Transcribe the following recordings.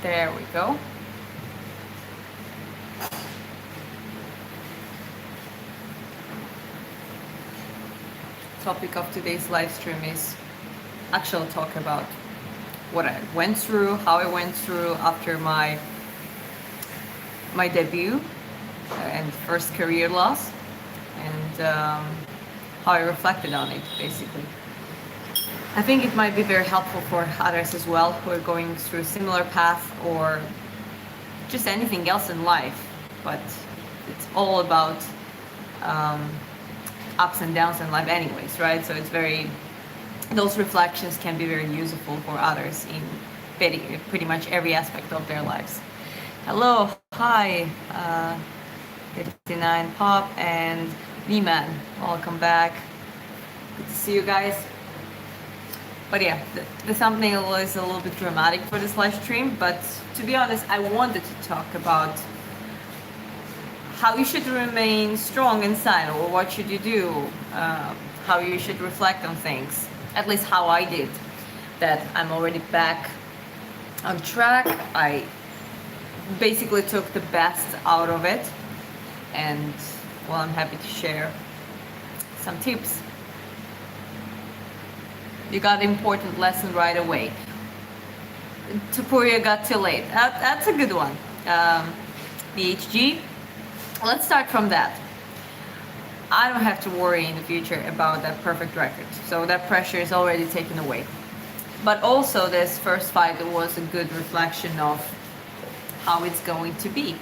There we go. Topic of today's live stream is actual talk about what I went through, how I went through after my debut and first career loss, and how I reflected on it, basically. I think it might be very helpful for others as well who are going through a similar path or just anything else in life, but it's all about ups and downs in life anyways, right? So it's those reflections can be very useful for others in pretty much every aspect of their lives. Hello, hi, 59 Pop and V-Man, welcome back. Good to see you guys. But yeah, the thumbnail is a little bit dramatic for this live stream, but to be honest, I wanted to talk about how you should remain strong inside, or what should you do, how you should reflect on things, at least how I did, that I'm already back on track. I basically took the best out of it, and well, I'm happy to share some tips. You got an important lesson right away. Tapuria got too late. That's a good one. BHG. Let's start from that. I don't have to worry in the future about that perfect record. So that pressure is already taken away. But also this first fight was a good reflection of how it's going to be.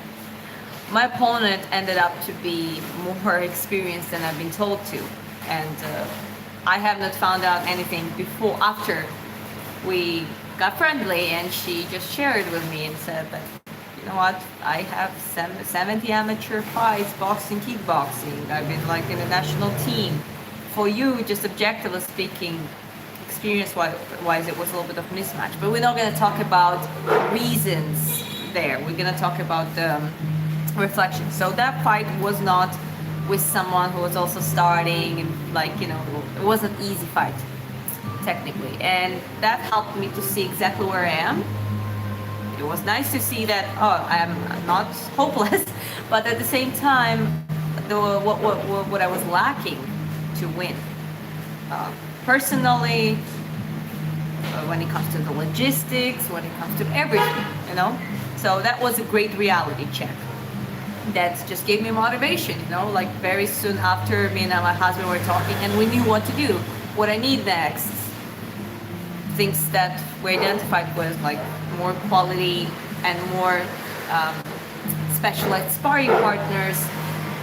My opponent ended up to be more experienced than I've been told to. And I have not found out anything after we got friendly, and she just shared with me and said that, you know what, I have 70 amateur fights, boxing, kickboxing. I've been like in a national team. For you, just objectively speaking, experience-wise, it was a little bit of mismatch. But we're not going to talk about reasons there. We're going to talk about the reflection. So that fight was not with someone who was also starting, and like, you know, it was an easy fight technically, and that helped me to see exactly where I am. It was nice to see that, oh, I am not hopeless, but at the same time, what I was lacking to win, personally, when it comes to the logistics, when it comes to everything, you know. So that was a great reality check. That just gave me motivation, you know, like very soon after me and my husband were talking, and we knew what to do, what I need next. Things that we identified was like more quality and more specialized sparring partners,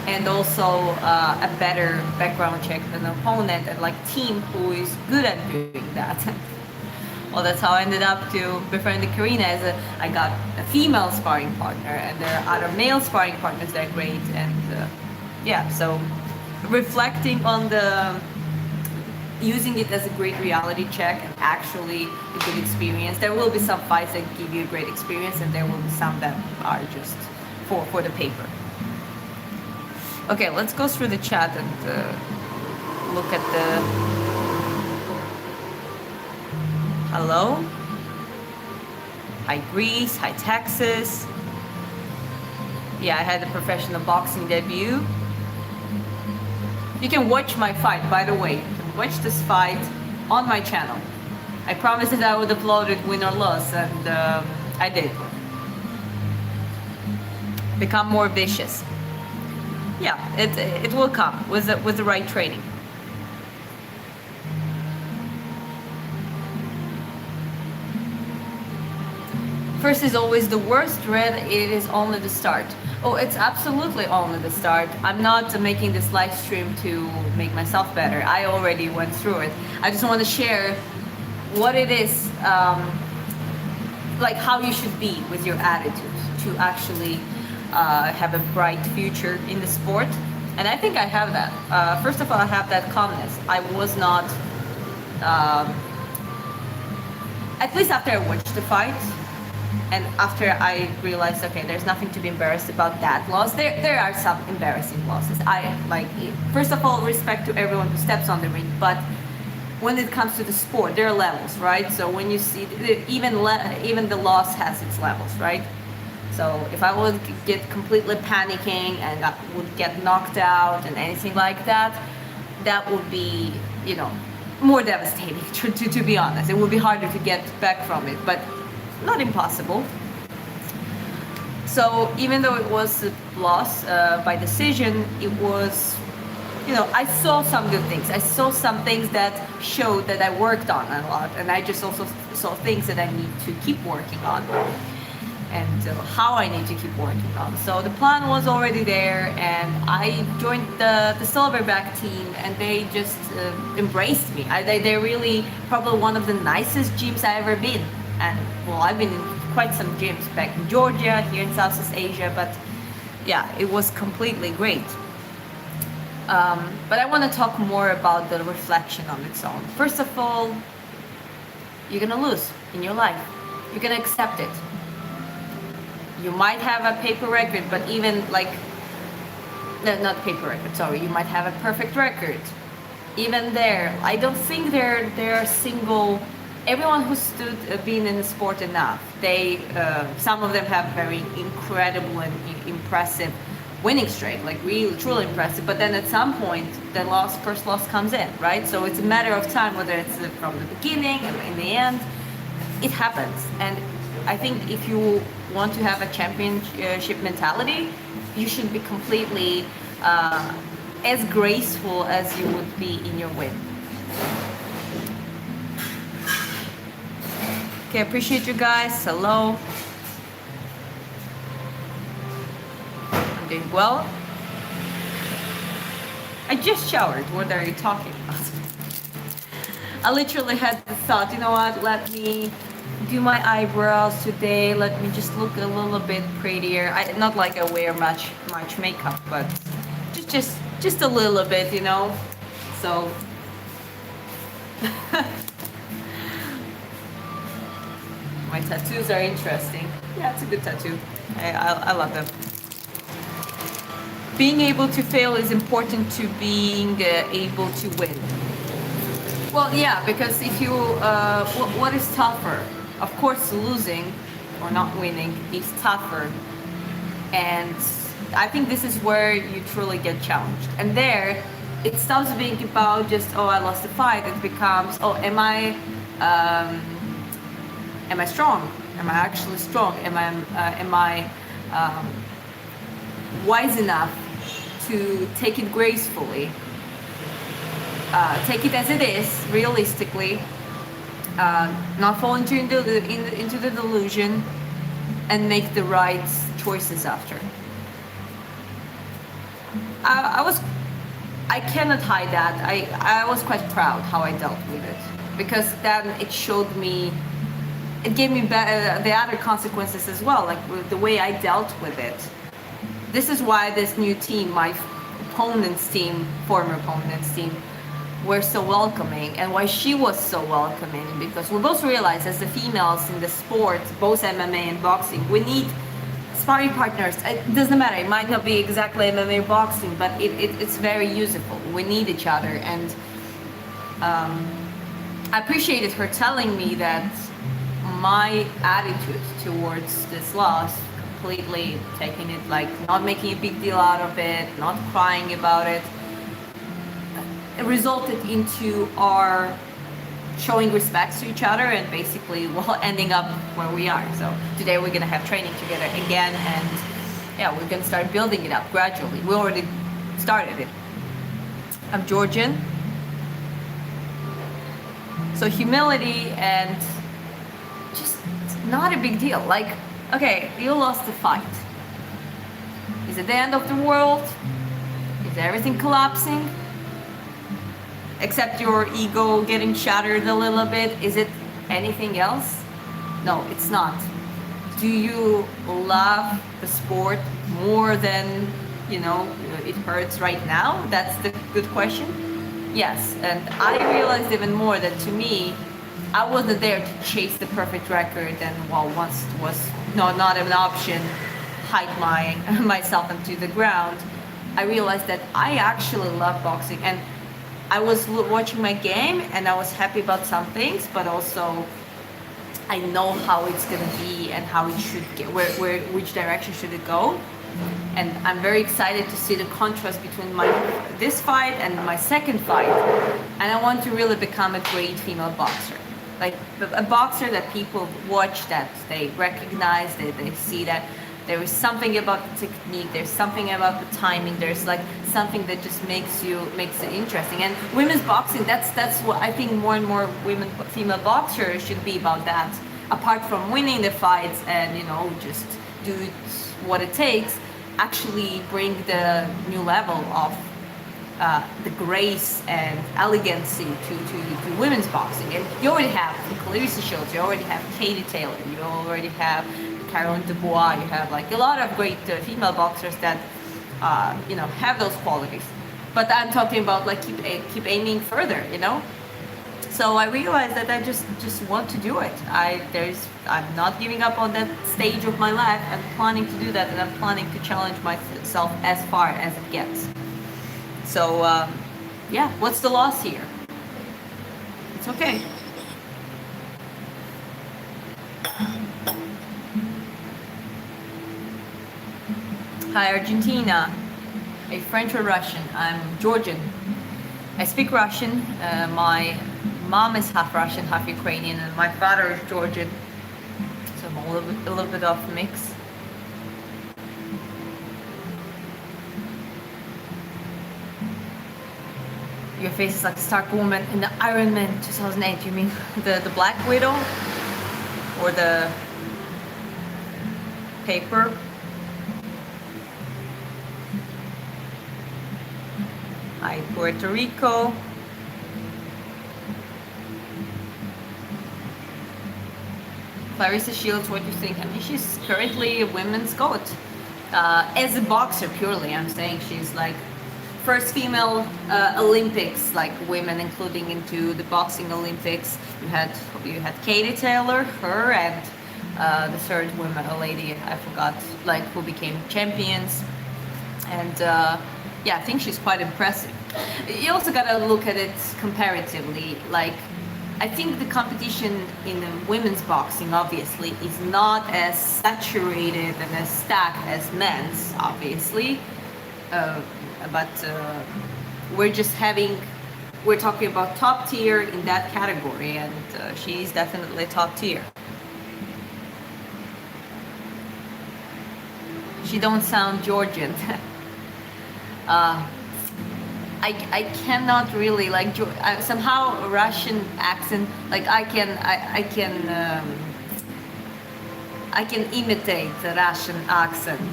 and also a better background check than an opponent, and like team who is good at doing that. Well, that's how I ended up to befriending Karina. I got a female sparring partner, and there are other male sparring partners that are great. And yeah, so reflecting on using it as a great reality check and actually a good experience. There will be some fights that give you a great experience, and there will be some that are just for the paper. Okay, let's go through the chat and look at the. Hello. Hi Greece, hi Texas. Yeah, I had a professional boxing debut. You can watch my fight, by the way. You can watch this fight on my channel. I promised that I would upload it win or loss, and I did. Become more vicious. Yeah, it will come with the right training. First is always the worst, Red. It is only the start. Oh, it's absolutely only the start. I'm not making this live stream to make myself better. I already went through it. I just want to share what it is, like how you should be with your attitude to actually have a bright future in the sport. And I think I have that. First of all, I have that calmness. I was not, at least after I watched the fight, and after I realized, okay, there's nothing to be embarrassed about that loss. There are some embarrassing losses. I like, first of all, respect to everyone who steps on the ring, but when it comes to the sport, there are levels, right? So when you see even the loss has its levels, right? So if I would get completely panicking and I would get knocked out and anything like that, that would be, more devastating, to be honest. It would be harder to get back from it, but not impossible. So even though it was a loss by decision, it was, I saw some good things. I saw some things that showed that I worked on a lot, and I just also saw things that I need to keep working on, and how I need to keep working on. So the plan was already there, and I joined the Silverback team, and they just embraced me. They're really probably one of the nicest gyms I've ever been. And well, I've been in quite some gyms back in Georgia, here in Southeast Asia, but yeah, it was completely great. But I want to talk more about the reflection on its own. First of all, you're gonna lose in your life. You're gonna accept it. You might have a paper record, but even no, not paper record, sorry, you might have a perfect record. Even there, I don't think there are single, everyone who stood been in the sport enough, some of them have very incredible and impressive winning streak, like really truly impressive, but then at some point the first loss comes in, right? So it's a matter of time, whether it's from the beginning and in the end, it happens. And I think if you want to have a championship mentality, you should be completely as graceful as you would be in your win. Okay, appreciate you guys. Hello. I'm doing well. I just showered. What are you talking about? I literally had the thought, you know what, let me do my eyebrows today. Let me just look a little bit prettier. Not like I wear much makeup, but just a little bit, So my tattoos are interesting. Yeah, it's a good tattoo. I love them. Being able to fail is important to being able to win. Well, yeah, because if you, what is tougher? Of course, losing or not winning is tougher. And I think this is where you truly get challenged. And there, it stops being about just, I lost the fight. It becomes, am I strong? Am I actually strong? Am I wise enough to take it gracefully? Take it as it is, realistically, not fall into the delusion, and make the right choices after. I cannot hide that. I was quite proud how I dealt with it, because then it showed me, it gave me the other consequences as well, like the way I dealt with it. This is why this new team, my former opponent's team, were so welcoming, and why she was so welcoming, because we both realized as the females in the sport, both MMA and boxing, we need sparring partners. It doesn't matter, it might not be exactly MMA or boxing, but it's very useful. We need each other, and I appreciated her telling me that my attitude towards this loss, completely taking it, like not making a big deal out of it, not crying about it, it resulted into our showing respect to each other and basically, ending up where we are. So today we're gonna have training together again, and yeah, we're gonna start building it up gradually. We already started it. I'm Georgian. So humility and just not a big deal. Like, okay, you lost the fight. Is it the end of the world? Is everything collapsing? Except your ego getting shattered a little bit. Is it anything else? No, it's not. Do you love the sport more than, it hurts right now? That's the good question. Yes, and I realized even more that to me, I wasn't there to chase the perfect record, and once it was not an option, hike myself into the ground. I realized that I actually love boxing, and I was watching my game and I was happy about some things, but also I know how it's gonna be and how it should get, which direction should it go. And I'm very excited to see the contrast between this fight and my second fight. And I want to really become a great female boxer, like a boxer that people watch, that they recognize, that they see that there is something about the technique, there's something about the timing, there's like something that just makes it interesting. And women's boxing, that's what I think more and more female boxers should be about that. Apart from winning the fights and just do what it takes, actually bring the new level of the grace and elegancy to women's boxing. And you already have Claressa Shields, you already have Katie Taylor, you already have Caroline Dubois, you have like a lot of great female boxers that have those qualities. But I'm talking about like keep aiming further, So I realized that I just want to do it. I'm not giving up on that stage of my life. I'm planning to do that, and I'm planning to challenge myself as far as it gets. So yeah, what's the loss here? It's okay. Hi Argentina. Are you French or Russian? I'm Georgian. I speak Russian. My mom is half Russian, half Ukrainian, and my father is Georgian. So I'm a little bit of a mix. Your face is like a Stark woman in the Iron Man 2008. You mean the Black Widow or the paper? Hi, Puerto Rico. Claressa Shields, what do you think? I mean, she's currently a women's GOAT. As a boxer, purely, I'm saying she's like first female Olympics, like women including into the boxing Olympics. You had Katie Taylor, her, and the third woman, a lady I forgot, like who became champions. And yeah, I think she's quite impressive. You also gotta look at it comparatively. Like, I think the competition in women's boxing obviously is not as saturated and as stacked as men's, obviously. But we're talking about top tier in that category, and she's definitely top tier. She don't sound Georgian. I cannot really like somehow Russian accent. Like I can imitate the Russian accent,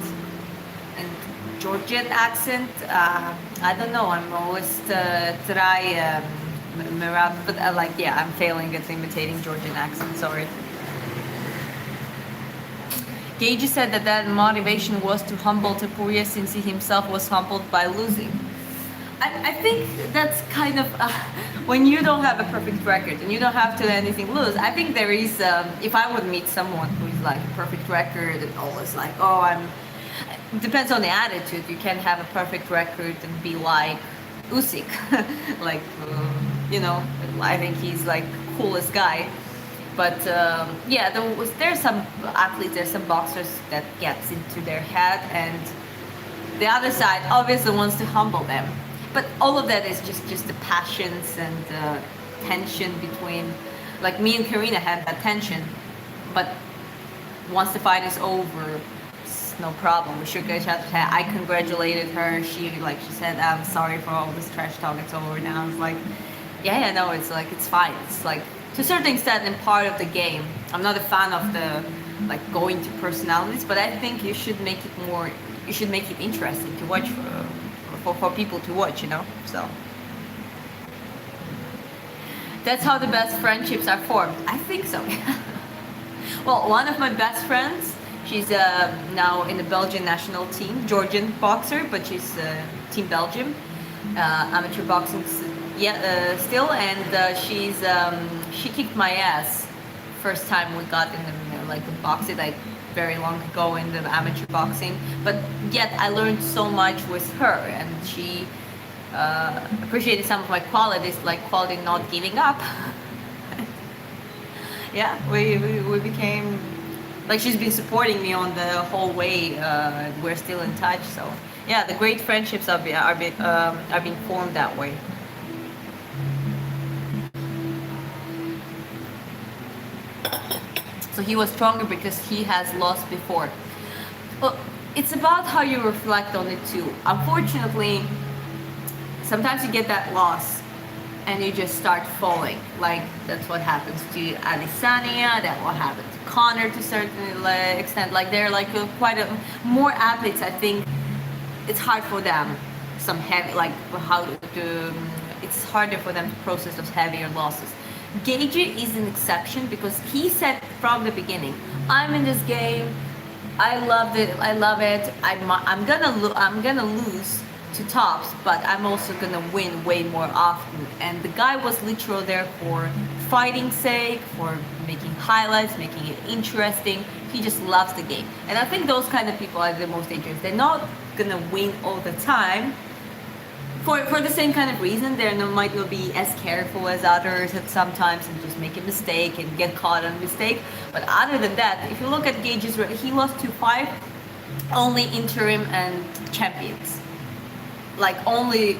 and Georgian accent. I don't know. I'm always try but I'm failing at imitating Georgian accent. Sorry. Gage said that motivation was to humble Topuria since he himself was humbled by losing. I think that's kind of when you don't have a perfect record and you don't have to anything lose. I think there is if I would meet someone who's like a perfect record and always like, depends on the attitude. You can have a perfect record and be like Usyk, like I think he's like coolest guy. But yeah, there's some athletes, there's some boxers that gets into their head, and the other side obviously wants to humble them. But all of that is just the passions and the tension between, like me and Karina had that tension, but once the fight is over, it's no problem. We shook each other's hand. I congratulated her. She said, "I'm sorry for all this trash talk. It's over now." I was like, yeah, no, it's like it's fine. It's like to a certain extent and part of the game. I'm not a fan of the like going to personalities, but I think you should make it more. You should make it interesting to watch for people to watch, So that's how the best friendships are formed. I think so. Well, one of my best friends, she's now in the Belgian national team, Georgian boxer, but she's Team Belgium, amateur boxing, still, and she kicked my ass first time we got in the boxing, like very long ago in the amateur boxing, but yet I learned so much with her, and appreciated some of my qualities, like quality not giving up. Yeah, we became like, she's been supporting me on the whole way. We're still in touch, so yeah, the great friendships are being formed that way. So he was stronger because he has lost before. Well, it's about how you reflect on it too. Unfortunately, sometimes you get that loss and you just start falling. Like, that's what happens to Adesanya, that what happened to Connor to a certain extent. Like, they're like quite a more athletes, I think it's hard for them, some heavy, like how to it's harder for them to process those heavier losses. Gage is an exception because he said from the beginning, I'm in this game, I love it, I'm gonna lose to tops, but I'm also gonna win way more often. And the guy was literally there for fighting sake, for making highlights, making it interesting. He just loves the game. And I think those kind of people are the most dangerous. They're not gonna win all the time, for the same kind of reason. They might not be as careful as others at sometimes and just make a mistake and get caught on a mistake. But other than that, if you look at Gage's, he lost to 5 only interim and champions, like only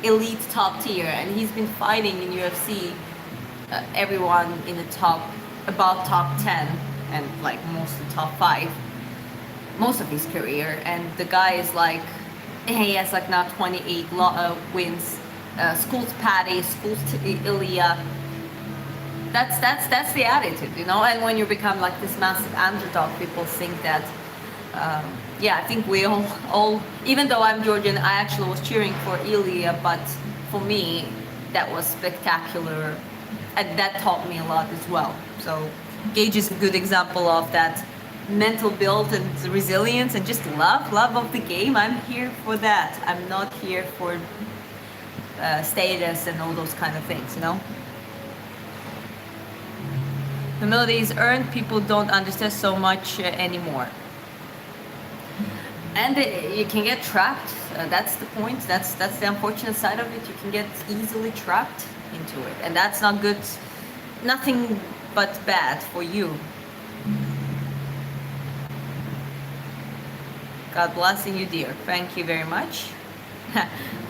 elite top tier, and he's been fighting in UFC everyone in the about top 10 and like mostly top 5 most of his career. And the guy is like, he has like now 28 wins, schools Paddy, schools Ilya. That's the attitude, you know. And when you become like this massive underdog, people think that yeah, I think we all, even though I'm Georgian, I actually was cheering for Ilya, but for me that was spectacular, and that taught me a lot as well. So Gage is a good example of that mental build and resilience and just love of the game. I'm here for that. I'm not here for status and all those kind of things, you know. Humility is earned. People don't understand so much anymore. And you can get trapped. That's the point. That's the unfortunate side of it. You can get easily trapped into it, and that's not good. Nothing but bad for you. God blessing you, dear. Thank you very much.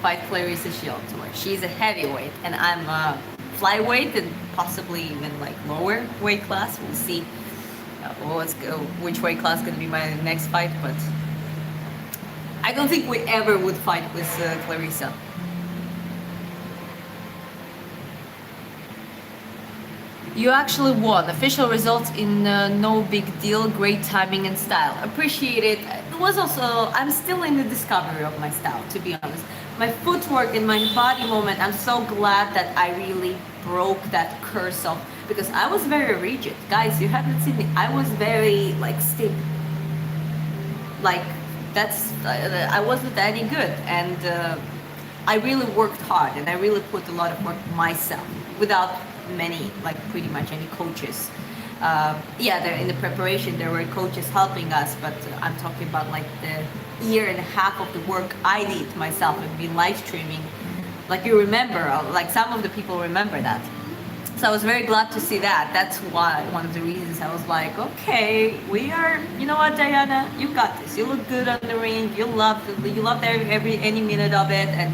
Fight Clarissa Shield tour. She's a heavyweight, and I'm a flyweight, and possibly even like lower weight class. We'll see which weight class is going to be my next fight, but I don't think we ever would fight with Clarissa. You actually won. Official results in no big deal. Great timing and style. Appreciate it. It was also, I'm still in the discovery of my style, to be honest. My footwork and my body movement, I'm so glad that I really broke that curse of, because I was very rigid. Guys, you haven't seen me. I was very like stiff. Like, I wasn't any good, and I really worked hard, and I really put a lot of work myself without pretty much any coaches. Yeah, they're in the preparation, there were coaches helping us, but I'm talking about like the year and a half of the work I did myself and been live streaming. Like, you remember, like some of the people remember that. So I was very glad to see that. That's why, one of the reasons I was like, okay, we are, you know what, Diana, you got this. You look good on the ring. You loved any minute of it, and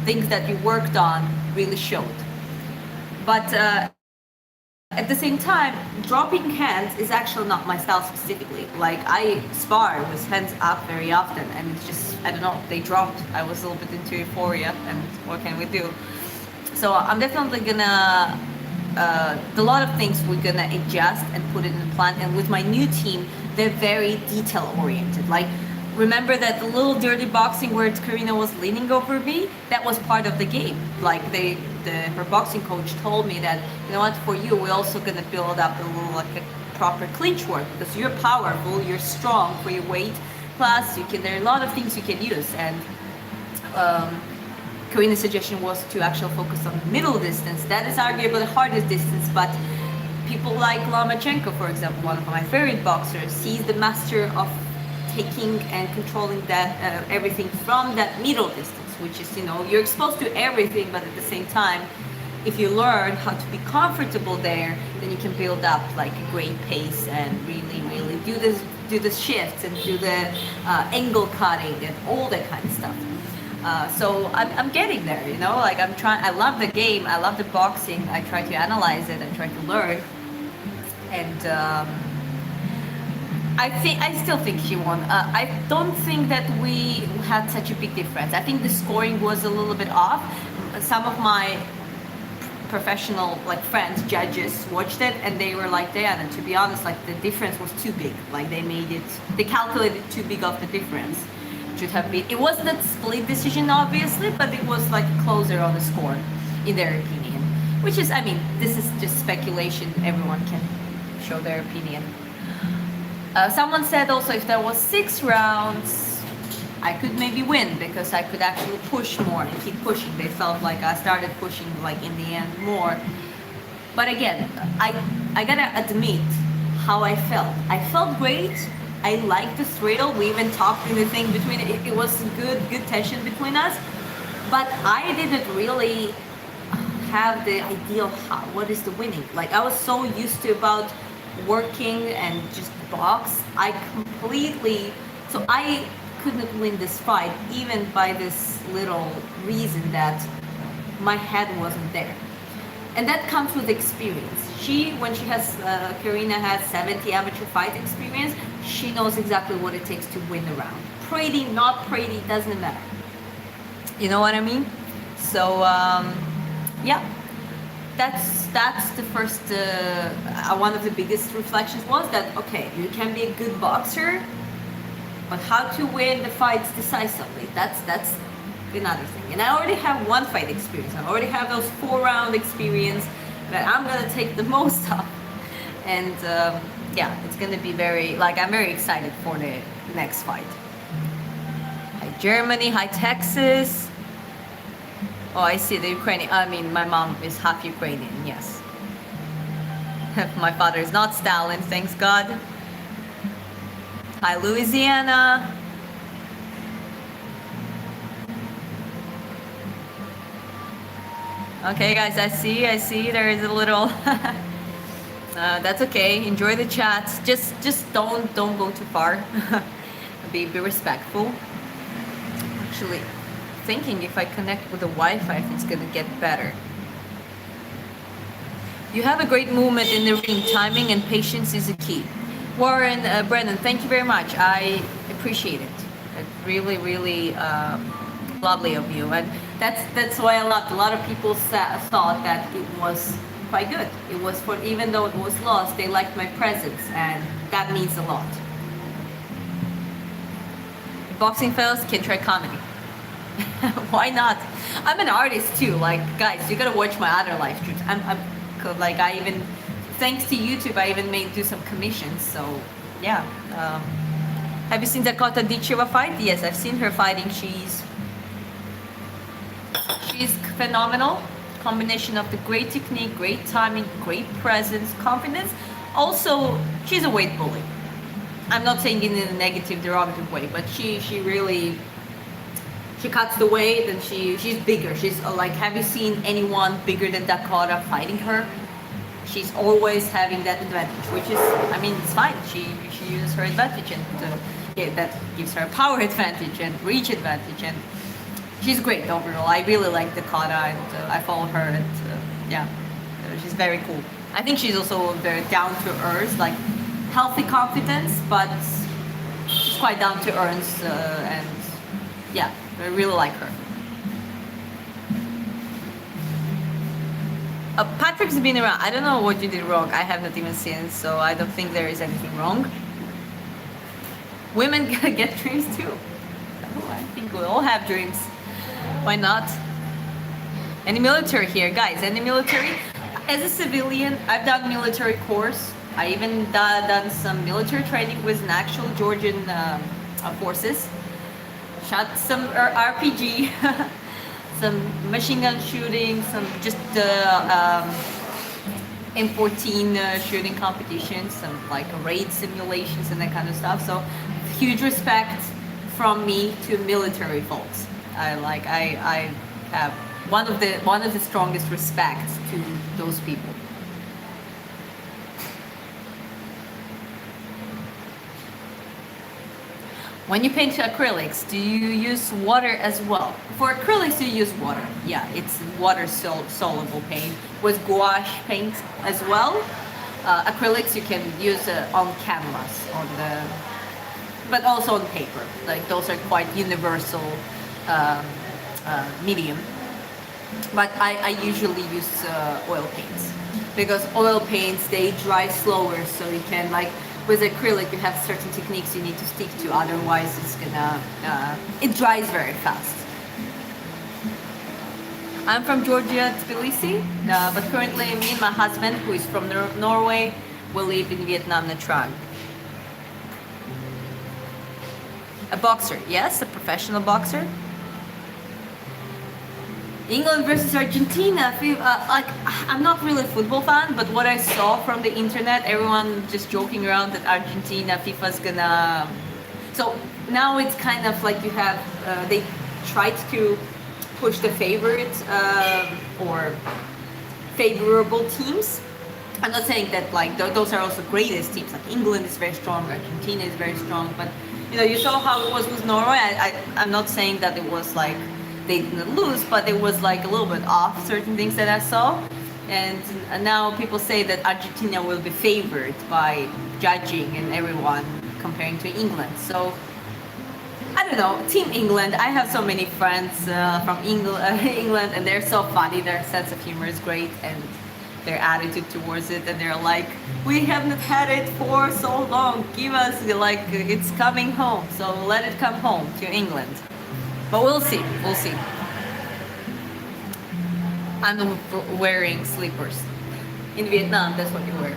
things that you worked on really showed. But at the same time, dropping hands is actually not my style specifically. Like, I spar with hands up very often, and it's just, I don't know, they dropped. I was a little bit into euphoria, and what can we do? So I'm definitely gonna, a lot of things we're gonna adjust and put it in the plan. And with my new team, they're very detail oriented. Like, remember that the little dirty boxing where Karina was leaning over me? That was part of the game. Like, her boxing coach told me that, you know what, for you, we're also gonna build up a little, like a proper clinch work, because you're powerful, you're strong for your weight class. There are a lot of things you can use. And Karina's suggestion was to actually focus on middle distance. That is arguably the hardest distance, but people like Lomachenko, for example, one of my favorite boxers, he's the master of taking and controlling that everything from that middle distance, which is, you're exposed to everything, but at the same time, if you learn how to be comfortable there, then you can build up like a great pace and really, really do the shifts and do the angle cutting and all that kind of stuff. So I'm getting there, like I'm trying. I love the game. I love the boxing. I try to analyze it and try to learn. And I still think she won. I don't think that we had such a big difference. I think the scoring was a little bit off. Some of my professional friends, judges watched it and they were like, Diana, to be honest, the difference was too big. They calculated too big of the difference. Should have been. It wasn't a split decision, obviously, but it was closer on the score, in their opinion. Which is, this is just speculation. Everyone can show their opinion. Someone said also if there was 6 rounds, I could maybe win because I could actually push more and keep pushing. They felt like I started pushing in the end more. But again, I gotta admit how I felt. I felt great. I liked the thrill. We even talked in the thing between it. It was good tension between us. But I didn't really have the idea of what is the winning. I was so used to about working and just box. I couldn't win this fight even by this little reason that my head wasn't there. And that comes with experience. Karina has 70 amateur fight experience. She knows exactly what it takes to win a round. Pretty, not pretty, doesn't matter. You know what I mean? So, yeah. That's the first, one of the biggest reflections was that, okay, you can be a good boxer, but how to win the fights decisively, that's another thing. And I already have one fight experience. I already have those 4-round experience that I'm gonna take the most of. And yeah, it's gonna be I'm very excited for the next fight. Hi Germany, hi Texas. Oh, I see the Ukrainian. My mom is half Ukrainian, yes. My father is not Stalin, thanks God. Hi, Louisiana. Okay, guys, I see. There is a little. That's okay. Enjoy the chats. Just don't go too far. be respectful. Actually, thinking if I connect with the Wi-Fi, if it's gonna get better. You have a great movement in the ring. Timing and patience is a key. Warren, Brennan, thank you very much. I appreciate it. It's really, really lovely of you. And that's why a lot of people thought that it was quite good. It was even though it was lost, they liked my presence, and that means a lot. If boxing fails, can try comedy. Why not? I'm an artist too. Guys, you gotta watch my other live streams. I even, thanks to YouTube, I even do some commissions. So yeah. Have you seen Dakota Dicheva fight? Yes, I've seen her fighting. She's phenomenal. Combination of the great technique, great timing, great presence, confidence. Also, she's a weight bully. I'm not saying it in a negative, derogative way, but she cuts the weight, and she's bigger. She's have you seen anyone bigger than Dakota fighting her? She's always having that advantage, which is, it's fine. She uses her advantage, and that gives her a power advantage and reach advantage, and she's great overall. I really like Dakota, and I follow her, and yeah, she's very cool. I think she's also very down to earth, healthy confidence, but she's quite down to earth, and yeah, I really like her. Patrick's been around. I don't know what you did wrong. I have not even seen, so I don't think there is anything wrong. Women get dreams too. Oh, I think we all have dreams. Why not? Any military here, guys? Any military? As a civilian, I've done military course. I even done some military training with an actual Georgian forces. Shot some RPG, some machine gun shooting, some just M14 shooting competitions, some raid simulations and that kind of stuff. So huge respect from me to military folks. I have one of the strongest respects to those people. When you paint acrylics, do you use water as well? For acrylics, you use water. Yeah, it's water soluble paint. With gouache paint as well. Acrylics you can use on canvas, but also on paper. Like those are quite universal um, medium. But I usually use oil paints because oil paints they dry slower, so you can like with acrylic you have certain techniques you need to stick to, otherwise it's gonna it dries very fast. I'm from Georgia, Tbilisi, but currently me and my husband, who is from Norway, we live in Vietnam, Nha Trang. A boxer, yes, a professional boxer. England versus Argentina. Like I'm not really a football fan, but what I saw from the internet, everyone just joking around that Argentina, FIFA's gonna. So now it's kind of like you have they tried to push the favorite or favorable teams. I'm not saying that like those are also greatest teams. Like England is very strong, Argentina is very strong, but you saw how it was with Norway. I'm not saying that it was like they didn't lose, but it was like a little bit off certain things that I saw. And now people say that Argentina will be favored by judging and everyone comparing to England. So I don't know, Team England. I have so many friends from England, and they're so funny. Their sense of humor is great, and their attitude towards it. And they're like, we haven't had it for so long. Give us like it's coming home. So let it come home to England. But we'll see. We'll see. I'm wearing slippers. In Vietnam, that's what you wear.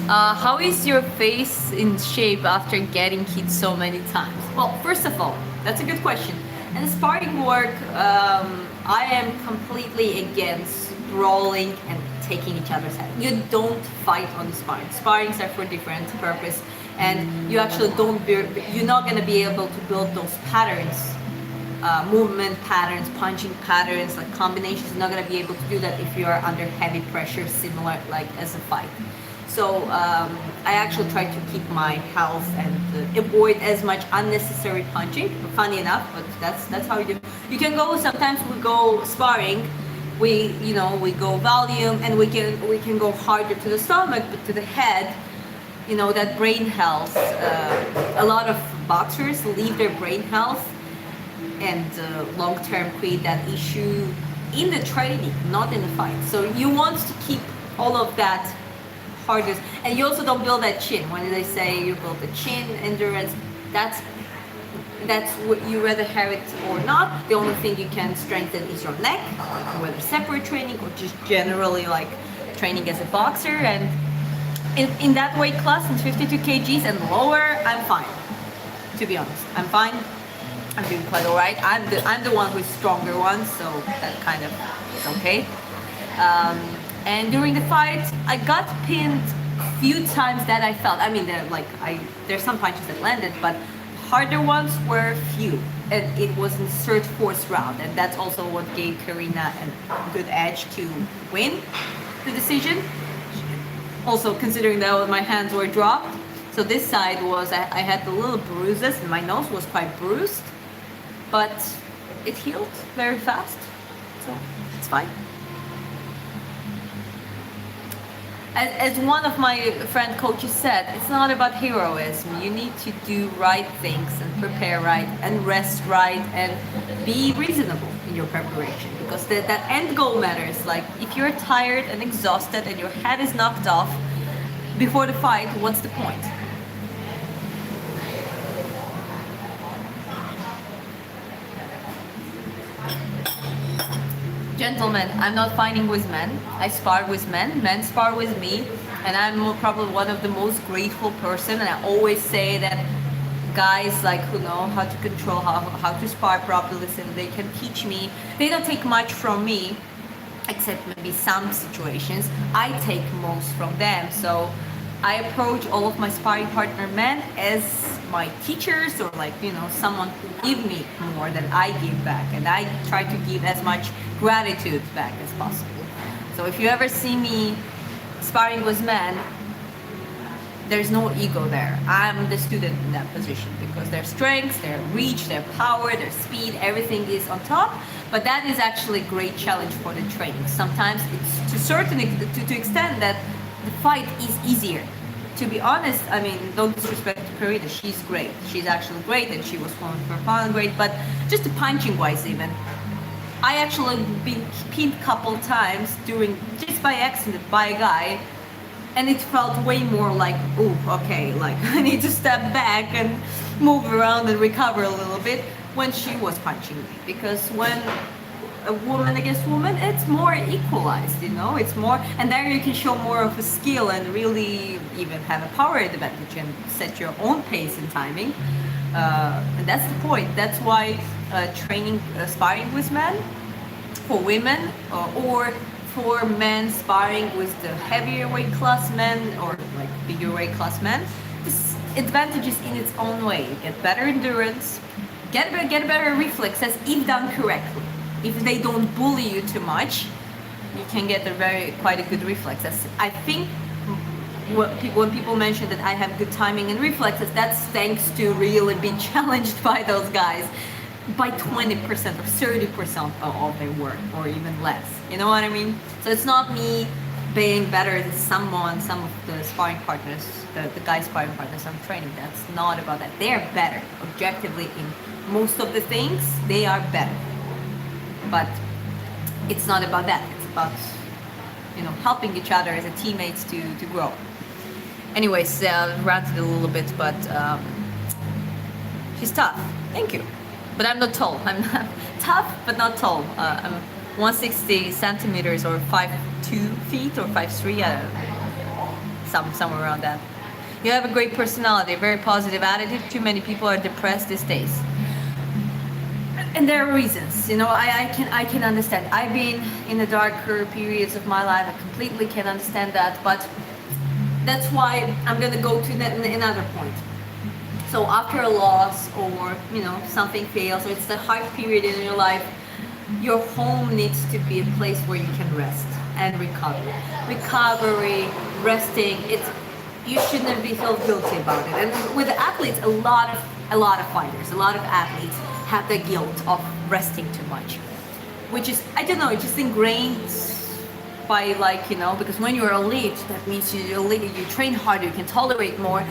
How is your face in shape after getting hit so many times? Well, first of all, that's a good question. And sparring work, I am completely against brawling and taking each other's head. You don't fight on sparring. Sparrings are for different purpose, and you actually you're not going to be able to build those patterns, movement patterns, punching patterns, like combinations. You're not going to be able to do that if you are under heavy pressure, similar like as a fight. So I actually try to keep my health and avoid as much unnecessary punching. Funny enough, but that's how you do. You can go. Sometimes we go sparring. We go volume, and we can go harder to the stomach, but to the head, that brain health. A lot of boxers leave their brain health and long term create that issue in the training, not in the fight. So you want to keep all of that hardest, and you also don't build that chin. When they say you build the chin, endurance, that's what you rather have it or not. The only thing you can strengthen is your neck, whether separate training or just generally like training as a boxer. And in that weight class, in 52 kgs and lower, I'm fine. To be honest, I'm fine. I'm doing quite alright. I'm the one who's stronger one, so that kind of is okay. And during the fight, I got pinned a few times that I felt. I mean, there's some punches that landed, but harder ones were few, and it was in third, fourth round, and that's also what gave Karina a good edge to win the decision. Also, considering that my hands were dropped, so this side was I had the little bruises, and my nose was quite bruised, but it healed very fast, so it's fine. As one of my friend coaches said, it's not about heroism. You need to do right things and prepare right and rest right and be reasonable in your preparation, because that end goal matters. Like if you're tired and exhausted and your head is knocked off before the fight, what's the point? Gentlemen, I'm not fighting with men. I spar with men. Men spar with me, and I'm probably one of the most grateful person. And I always say that guys like who know how to control, how to spar properly, and they can teach me. They don't take much from me, except maybe some situations. I take most from them. So I approach all of my sparring partner men as my teachers, or like, someone who give me more than I give back, and I try to give as much gratitude back as possible. So if you ever see me sparring with men, there's no ego there. I'm the student in that position, because their strengths, their reach, their power, their speed, everything is on top. But that is actually a great challenge for the training. Sometimes it's to extent that the fight is easier. To be honest, I mean, don't disrespect Karina. She's great. She's actually great, and she was one for pound great. But just the punching wise, even, I actually been pinned a couple times just by accident by a guy, and it felt way more like, oh, okay, like I need to step back and move around and recover a little bit when she was punching me. Because when a woman against woman, it's more equalized, it's more, and there you can show more of a skill and really even have a power advantage and set your own pace and timing. And that's the point. That's why training, sparring with men for women, or for men sparring with the heavier weight class men, or like bigger weight class men, this advantages in its own way. You get better endurance, get better reflexes if done correctly. If they don't bully you too much, you can get quite a good reflexes. I think when people mention that I have good timing and reflexes, that's thanks to really being challenged by those guys by 20% or 30% of their work, or even less. You know what I mean? So it's not me being better than some of the sparring partners, the guy sparring partners I'm training. That's not about that. They're better. Objectively, in most of the things, they are better. But it's not about that. It's about, helping each other as a teammates to grow. Anyways, ranted a little bit, but she's tough. Thank you. But I'm not tall. I'm not tough, but not tall. I'm 160 centimeters, or 5'2" feet, or 5'3", I don't know. Somewhere around that. You have a great personality, a very positive attitude. Too many people are depressed these days. And there are reasons, I can understand. I've been in the darker periods of my life. I completely can understand that, but that's why I'm gonna go to another point. So after a loss, or something fails, or it's the hard period in your life, your home needs to be a place where you can rest and recover. Recovery, resting, you shouldn't feel guilty about it. And with the athletes, a lot of fighters, a lot of athletes have the guilt of resting too much, which is, I don't know, it's just ingrained by because when you're elite, that means you train harder, you can tolerate more,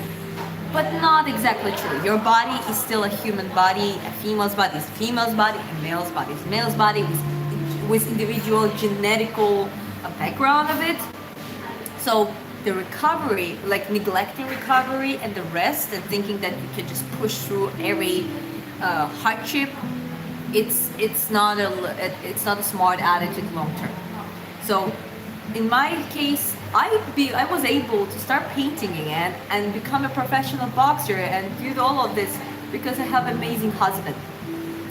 but not exactly true. Your body is still a human body. A female's body is a female's body, a male's body is a male's body, with individual genetical background of it. So the recovery, like neglecting recovery and the rest, and thinking that you can just push through every hardship, it's not a smart attitude long term. So in my case, I was able to start painting again and become a professional boxer and do all of this because I have an amazing husband,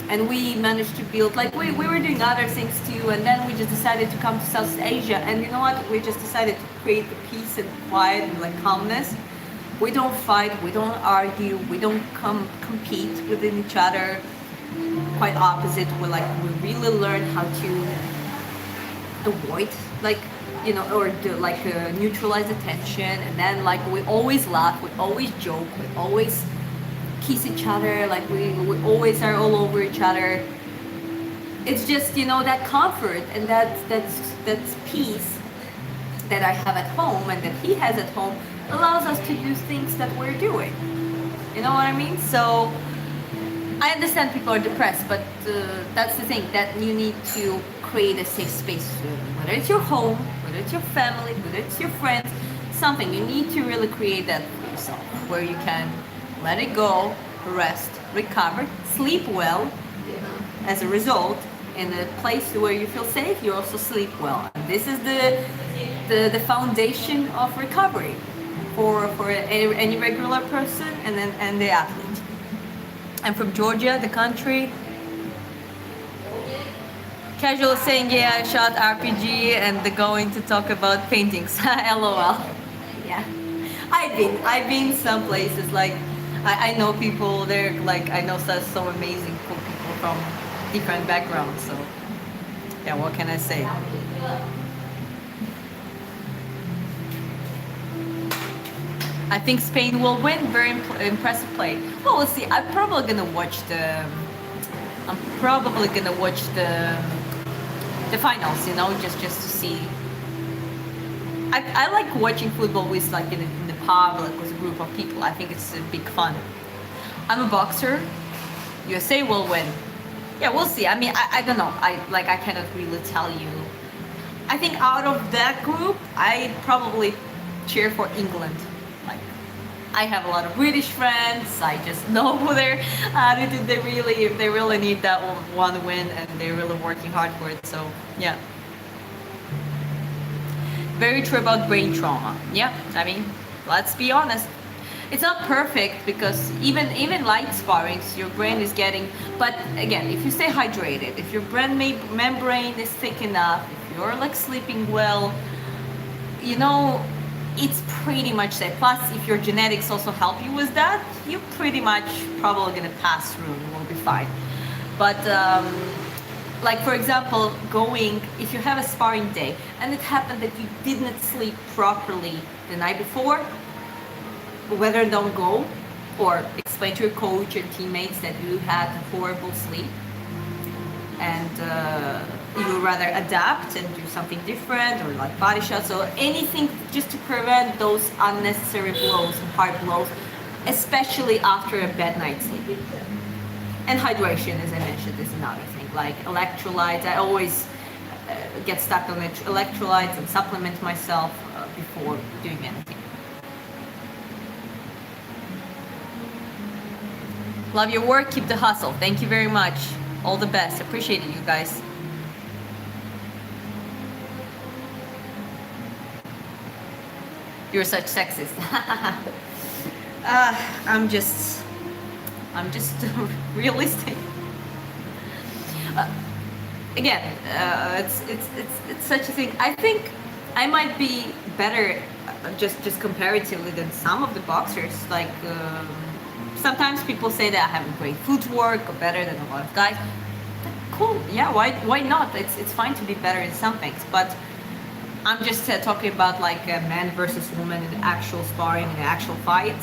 and we managed to build, we were doing other things too, and then we just decided to come to South Asia, and you know what, we just decided to create the peace and quiet and calmness. We don't fight, we don't argue, we don't compete within each other. Quite opposite. We really learn how to avoid, or neutralize the tension, and then we always laugh, we always joke, we always kiss each other, we always are all over each other. It's just that comfort and that's peace that I have at home and that he has at home allows us to do things that we're doing. You know what I mean? So I understand people are depressed, but that's the thing, that you need to create a safe space, whether it's your home, whether it's your family, whether it's your friends, something. You need to really create that for yourself, where you can let it go, rest, recover, sleep well. As a result, in a place where you feel safe, you also sleep well. And this is the foundation of recovery for any regular person and the athlete. I'm from Georgia, the country. Casual saying, yeah, I shot RPG and the going to talk about paintings. LOL. Yeah. I've been some places like I know people there like I know so amazing cool people from different backgrounds. So yeah, what can I say? I think Spain will win. Very impressive play. Well, we'll see. I'm probably gonna watch the finals. You know, just to see. I like watching football with like in the pub, like with a group of people. I think it's a big fun. I'm a boxer. USA will win. Yeah, we'll see. I mean, I don't know. I cannot really tell you. I think out of that group, I probably cheer for England. Like, I have a lot of British friends. I just know their attitude. They really need that one win, and they're really working hard for it. So yeah. Very true about brain trauma. Yeah, I mean, let's be honest. It's not perfect because even light sparrings, your brain is getting. But again, if you stay hydrated, if your brain membrane is thick enough, if you're like sleeping well, you know, it's pretty much safe. Plus, if your genetics also help you with that, you're pretty much probably gonna pass through and will be fine. But like for example, if you have a sparring day and it happened that you didn't sleep properly the night before, whether don't go or explain to your coach and teammates that you had horrible sleep and you rather adapt and do something different or like body shots or anything just to prevent those unnecessary blows and hard blows, especially after a bad night's sleep. And hydration, as I mentioned, is another thing. Like electrolytes, I always get stuck on electrolytes and supplement myself before doing anything. Love your work, keep the hustle. Thank you very much. All the best. Appreciate it, you guys. You're such sexist. I'm just realistic. Again, it's such a thing. I think I might be better, just comparatively than some of the boxers. Like. Sometimes people say that I have great footwork or better than a lot of guys. Cool, yeah, why not? It's fine to be better in some things, but I'm just talking about like men versus women in actual sparring, in the actual fight.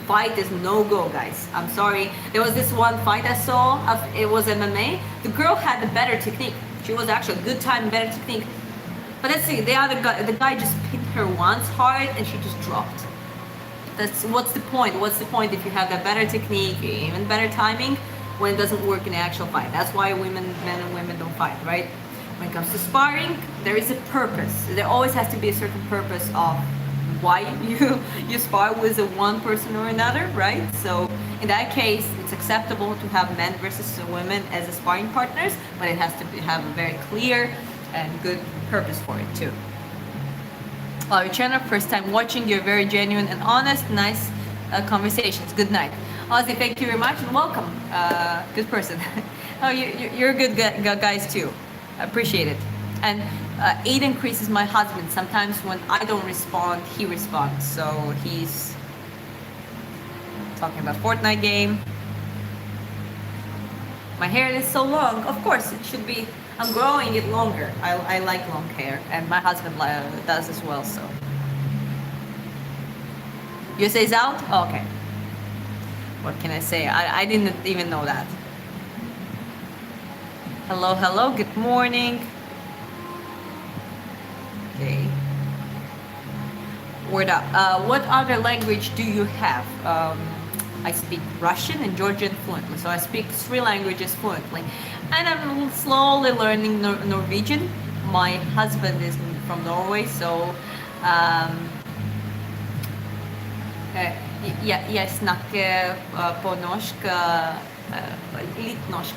Fight is no go, guys. I'm sorry. There was this one fight I saw. It was MMA. The girl had the better technique. She was actually a good time, better technique. But let's see, the guy just pinned her once hard and she just dropped. What's the point? What's the point if you have that better technique, even better timing, when it doesn't work in the actual fight? That's why men and women don't fight, right? When it comes to sparring, there is a purpose. There always has to be a certain purpose of why you spar with one person or another, right? So in that case, it's acceptable to have men versus women as a sparring partners, but it has to have a very clear and good purpose for it too. Your channel, first time watching, you're very genuine and honest, nice conversations. Good night. Ozzy, thank you very much and welcome. Good person. Oh, you're a good guys too. Appreciate it. And Aiden Chris is my husband. Sometimes when I don't respond, he responds. So he's talking about Fortnite game. My hair is so long. Of course, it should be. I'm growing it longer. I like long hair, and my husband does as well. So, USA's out. Oh, okay. What can I say? I didn't even know that. Hello. Good morning. Okay. Word up. What other language do you have? I speak Russian and Georgian fluently, so I speak 3 languages fluently. And I'm slowly learning Norwegian. My husband is from Norway, so jeg snakker på norsk, litt norsk,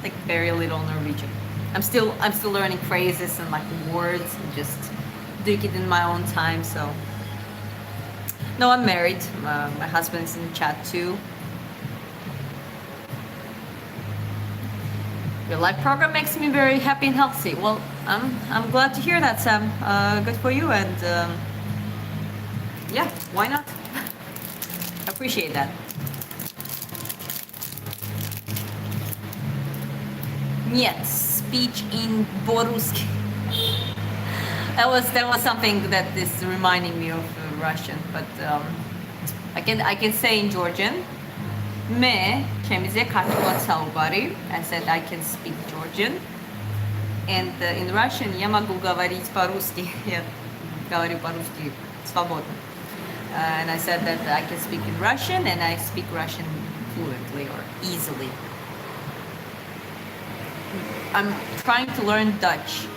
like very little Norwegian. I'm still learning phrases and like words and just doing it in my own time. So no, I'm married. My husband is in the chat too. Your life program makes me very happy and healthy. Well, I'm glad to hear that, Sam. Good for you, and yeah, why not? Appreciate that. Нет, speech in Boruski. That was something that is reminding me of Russian, but I can say in Georgian. Me chemize kartula saubari. I said I can speak Georgian, and in Russian я могу говорить по-русски. Я говорю по-русски свободно. And I said that I can speak in Russian, and I speak Russian fluently or easily. I'm trying to learn Dutch.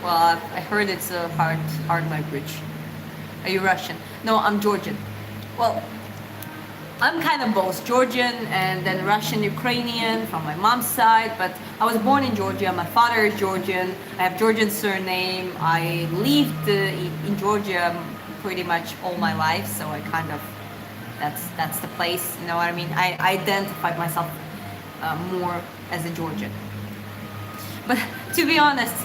Well, I heard it's a hard language. Are you Russian? No, I'm Georgian. Well, I'm kind of both Georgian and then Russian Ukrainian from my mom's side, but I was born in Georgia. My father is Georgian. I have Georgian surname. I lived in Georgia pretty much all my life, so I kind of that's the place. You know what I mean? I identified myself more as a Georgian. But to be honest,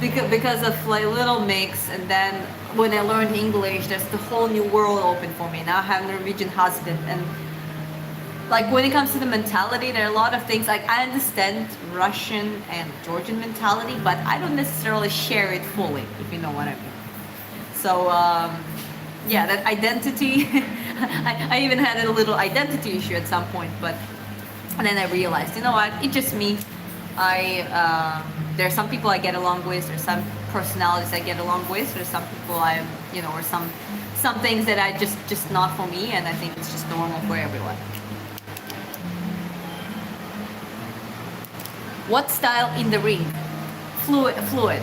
because of like little mix, and then when I learned English, there's the whole new world open for me. Now I have a Norwegian husband, and like when it comes to the mentality, there are a lot of things like I understand Russian and Georgian mentality, but I don't necessarily share it fully, if you know what I mean. So yeah, that identity. I even had a little identity issue at some point, but and then I realized, you know what, it's just me. There are some people I get along with, there's some personalities I get along with, there's some people or some things that I just not for me, and I think it's just normal for everyone. What style in the ring? Fluid.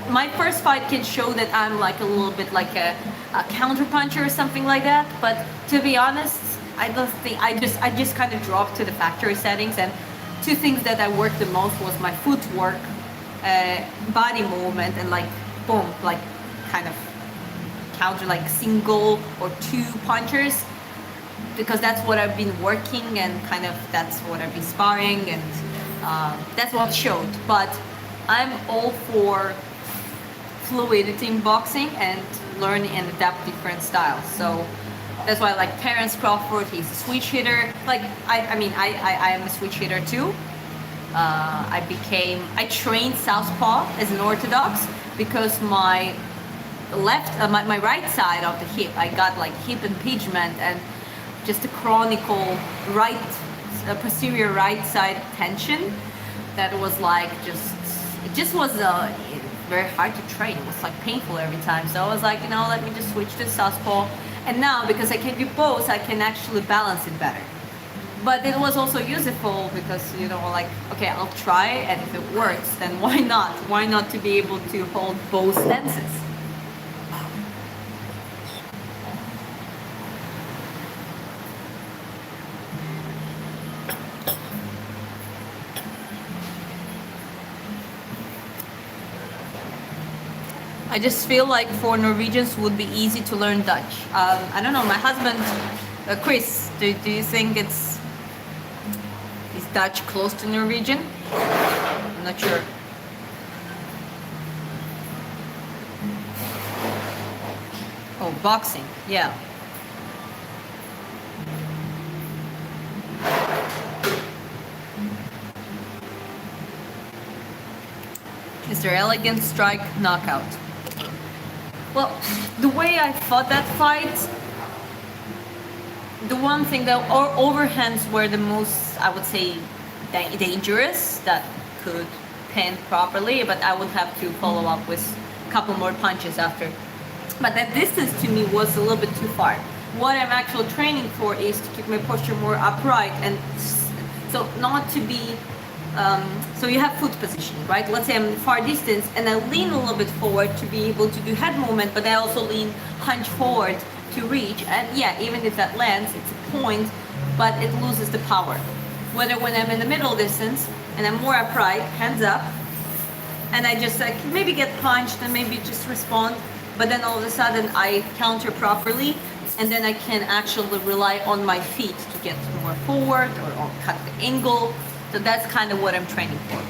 My first fight can show that I'm like a little bit like a counter puncher or something like that, but to be honest, I don't think I just kind of dropped to the factory settings, and two things that I worked the most was my footwork, body movement, and like boom, like kind of counter like single or two punchers, because that's what I've been working, and kind of that's what I've been sparring, and that's what showed. But I'm all for fluidity in boxing and learn and adapt different styles. So that's why I like Terence Crawford. He's a switch hitter. Like I am a switch hitter too. I trained southpaw as an orthodox because my right side of the hip, I got like hip impingement and just a chronicle posterior right side tension that was like it just was very hard to train. It was like painful every time. So I was like, let me just switch to southpaw. And now, because I can do both, I can actually balance it better. But it was also useful because, like, okay, I'll try, and if it works, then why not? Why not to be able to hold both stances? I just feel like for Norwegians would be easy to learn Dutch. I don't know, my husband, Chris, do you think is Dutch close to Norwegian? I'm not sure. Oh, boxing, yeah. Is there elegant strike knockout? Well, the way I fought that fight, the one thing that overhands were the most, I would say, dangerous, that could pin properly, but I would have to follow up with a couple more punches after. But that distance to me was a little bit too far. What I'm actually training for is to keep my posture more upright, and so not to be so you have foot positioning, right? Let's say I'm far distance and I lean a little bit forward to be able to do head movement, but I also lean hunch forward to reach. And yeah, even if that lands, it's a point, but it loses the power. Whether when I'm in the middle distance and I'm more upright, hands up, and I just like maybe get punched and maybe just respond, but then all of a sudden I counter properly, and then I can actually rely on my feet to get more forward or cut the angle. So that's kind of what I'm training for,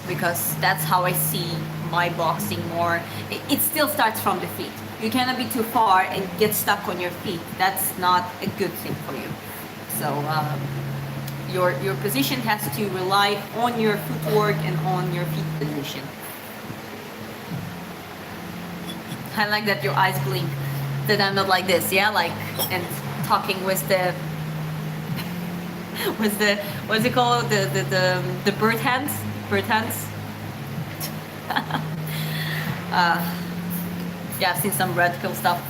because that's how I see my boxing more. It still starts from the feet. You cannot be too far and get stuck on your feet. That's not a good thing for you. So your position has to rely on your footwork and on your feet position. I like that your eyes blink, that I'm not like this, yeah, like, and talking with the what's it called, the bird hands, yeah, I've seen some radical stuff.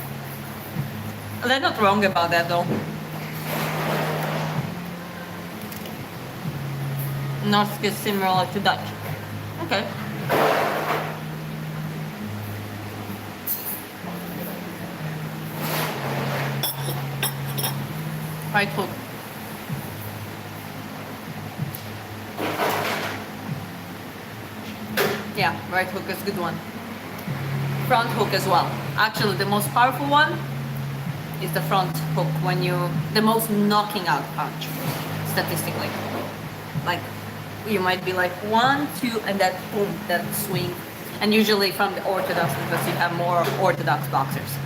They're not wrong about that though. Norsk is similar to Dutch. Okay. Right hook. Yeah, right hook is a good one. Front hook as well. Actually, the most powerful one is the front hook, when the most knocking out punch, statistically. Like, you might be like 1, 2, and that boom, that swing. And usually from the orthodox, because you have more orthodox boxers.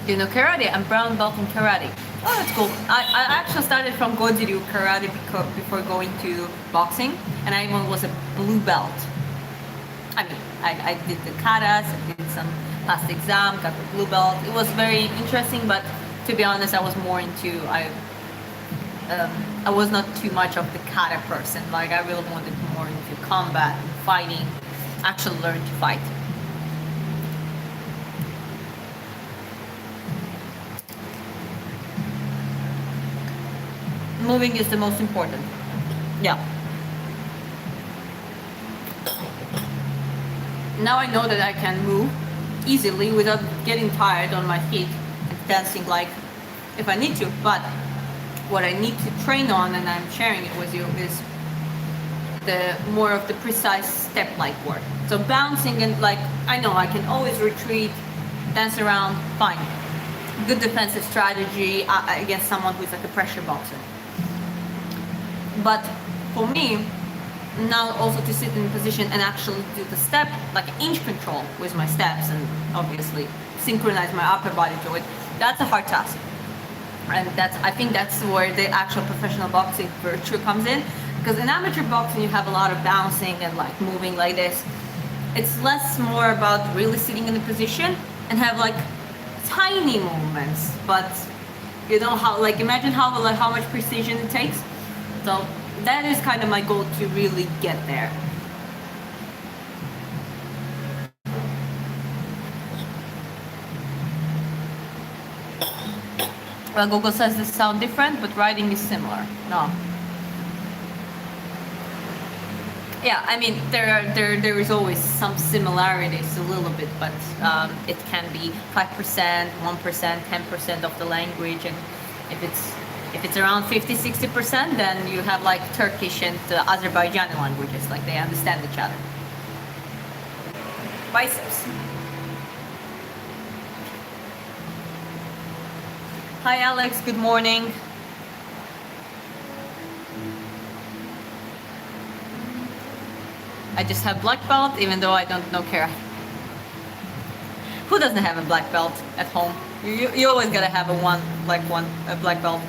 Do you know karate? I'm brown belt in karate. Oh, that's cool. I actually started from Goju-ryu karate before going to boxing, and I even was a blue belt. I mean, I did the katas, I did some past exam, got the blue belt. It was very interesting, but to be honest, I was more into, I was not too much of the kata person. Like, I really wanted more into combat and fighting, actually learn to fight. Moving is the most important. Yeah. Now I know that I can move easily without getting tired on my feet and dancing like if I need to. But what I need to train on, and I'm sharing it with you, is the more of the precise step-like work. So bouncing and like, I know I can always retreat, dance around, fine. Good defensive strategy against someone who's like a pressure boxer. But for me, now also to sit in position and actually do the step, like inch control with my steps, and obviously synchronize my upper body to it, that's a hard task. And I think that's where the actual professional boxing virtue comes in. Because in amateur boxing, you have a lot of bouncing and like moving like this. It's less more about really sitting in the position and have like tiny movements, but you know how, like, imagine how much precision it takes. So that is kind of my goal, to really get there. Well, Google says this sound different, but writing is similar. No. Yeah, I mean, there is always some similarities a little bit, but it can be 5%, 1%, 10% of the language, and if it's around 50-60%, then you have like Turkish and Azerbaijani languages, like they understand each other. Biceps. Hi Alex, good morning. I just have black belt, even though I don't know karate. Who doesn't have a black belt at home? You always gotta have a black belt.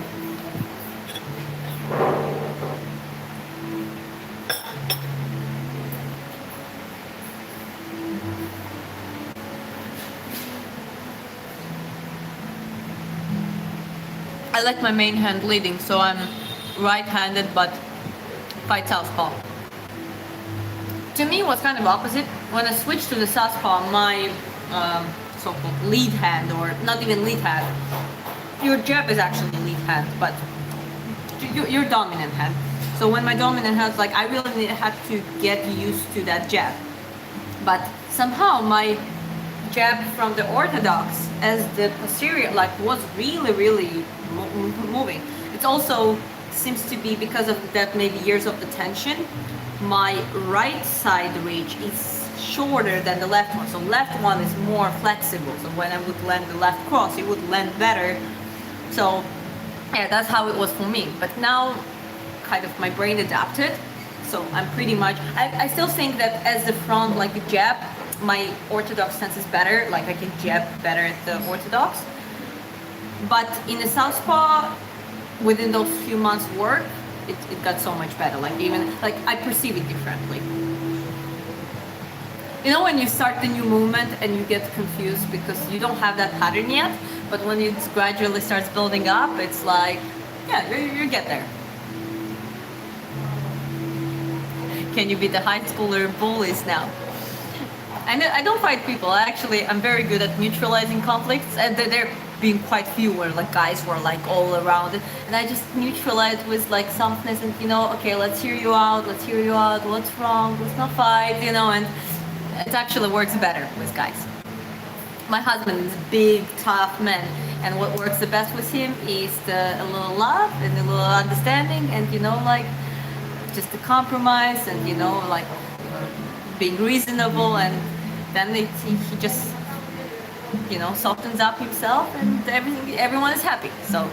I like my main hand leading, so I'm right-handed but fight southpaw. To me, what's kind of opposite, when I switch to the southpaw, my so-called lead hand, or not even lead hand, your jab is actually lead hand, but your dominant hand. So when my dominant hand, like, I really had to get used to that jab. But somehow my jab from the orthodox, as the posterior, like, was really moving. It also seems to be because of that, maybe years of the tension, my right side reach is shorter than the left one. So left one is more flexible. So when I would land the left cross, it would land better So yeah, that's how it was for me. But now, kind of my brain adapted. So I'm pretty much. I still think that as the front, like the jab, my orthodox stance is better. Like I can jab better at the orthodox. But in the southpaw, within those few months work, it got so much better. Like even like I perceive it differently. You know when you start the new movement and you get confused because you don't have that pattern yet, but when it gradually starts building up, it's like, yeah, you get there. Can you be the high schooler bullies now? I don't fight people. Actually, I'm very good at neutralizing conflicts, and there being quite few where like guys were like all around it, and I just neutralize with like softness and okay, let's hear you out. What's wrong? Let's not fight, and it actually works better with guys. My husband is a big, tough man, and what works the best with him is a little love and a little understanding, and like just a compromise, and like being reasonable, and then he just softens up himself, and everyone is happy. So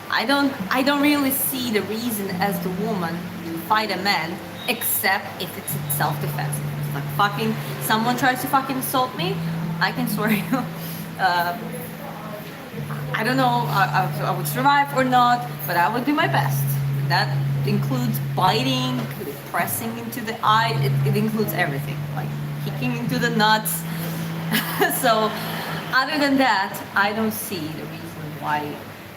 I don't really see the reason as the woman to fight a man except if it's self-defense. Like fucking someone tries to fucking assault me, I can swear you. I don't know I would survive or not, but I would do my best. That includes biting, pressing into the eye. It includes everything, like kicking into the nuts. So other than that, I don't see the reason why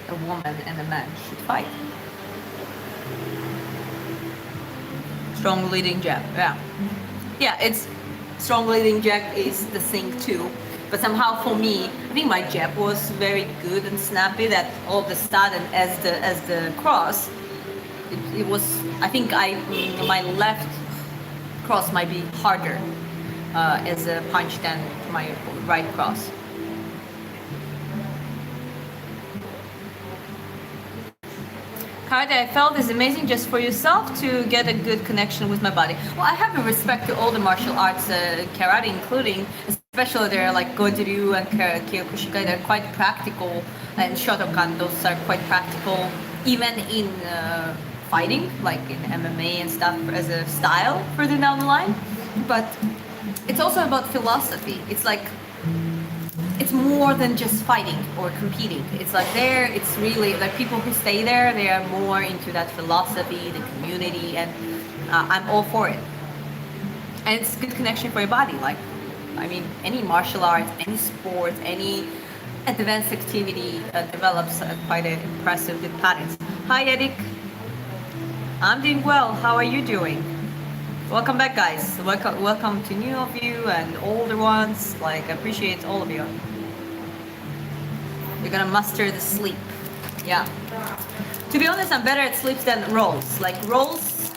a woman and a man should fight. Strong leading jab, yeah, it's strong leading jab is the thing too, but somehow for me, I think my jab was very good and snappy. That all of a sudden, as the cross, it was. I think my left cross might be harder as a punch than my right cross. Karate, I felt is amazing just for yourself to get a good connection with my body. Well, I have a respect to all the martial arts, karate including, especially they're like Goju and Kyokushinkai, they're quite practical, and Shotokan, those are quite practical, even in fighting, like in MMA and stuff as a style further down the line. But it's also about philosophy. It's like, it's more than just fighting or competing. It's like it's really like people who stay there, they are more into that philosophy, the community, and I'm all for it. And it's a good connection for your body. Like, I mean, any martial arts, any sport, any advanced activity develops quite an impressive good patterns. Hi, Edik. I'm doing well. How are you doing? Welcome back, guys. Welcome to new of you and older ones. Like, I appreciate all of you. You're gonna master the sleep. Yeah. To be honest, I'm better at sleeps than rolls. Like rolls,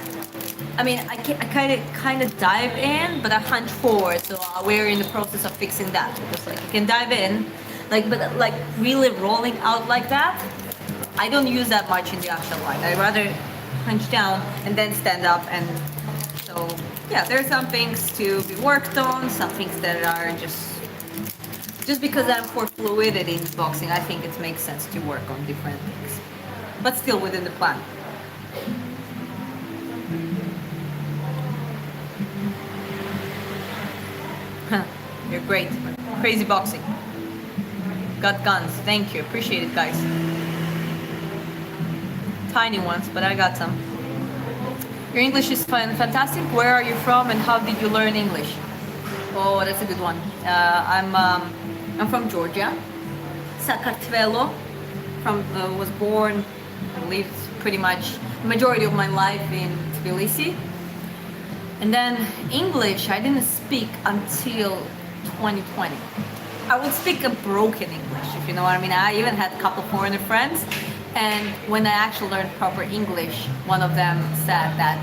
I mean, I kind of dive in, but I hunch forward. So we're in the process of fixing that. Because like you can dive in, but like really rolling out like that, I don't use that much in the actual life. I rather hunch down and then stand up. And so yeah, there are some things to be worked on, some things that are just because I'm for fluidity in boxing, I think it makes sense to work on different things, but still within the plan. You're great. Crazy boxing. Got guns. Thank you. Appreciate it, guys. Tiny ones, but I got some. Your English is fantastic. Where are you from and how did you learn English? Oh, that's a good one. I'm from Georgia, Sakartvelo. Was born and lived pretty much the majority of my life in Tbilisi. And then English, I didn't speak until 2020. I would speak a broken English, if you know what I mean. I even had a couple foreigner friends, and when I actually learned proper English, one of them said that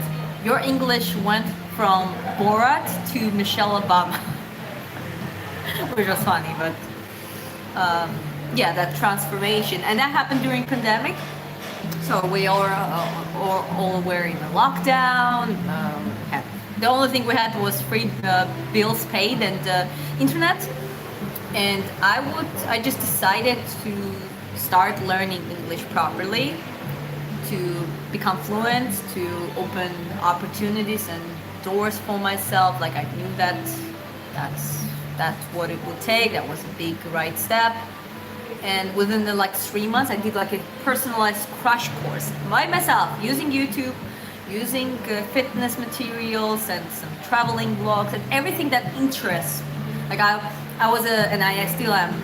your English went from Borat to Michelle Obama. Which was funny, but yeah, that transformation, and that happened during pandemic. So we all were in a lockdown. The only thing we had was free bills paid and internet. And I just decided to start learning English properly, to become fluent, to open opportunities and doors for myself. Like I knew that that's that's what it would take. That was a big right step. And within the like 3 months, I did like a personalized crash course by myself using YouTube, using fitness materials and some traveling blogs and everything that interests. Like I was a, and I still am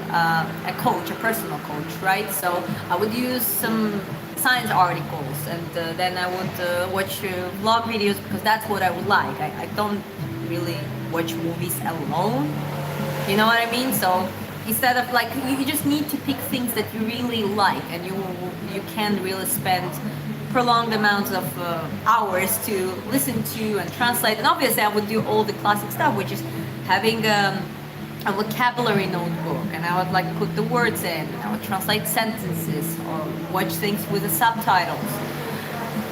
a coach, a personal coach, right? So I would use some science articles, and then I would watch vlog videos because that's what I would like. I don't really watch movies alone. You know what I mean? So instead of like you just need to pick things that you really like, and you can really spend prolonged amounts of hours to listen to and translate. And obviously, I would do all the classic stuff, which is having a vocabulary notebook, and I would like put the words in, and I would translate sentences or watch things with the subtitles.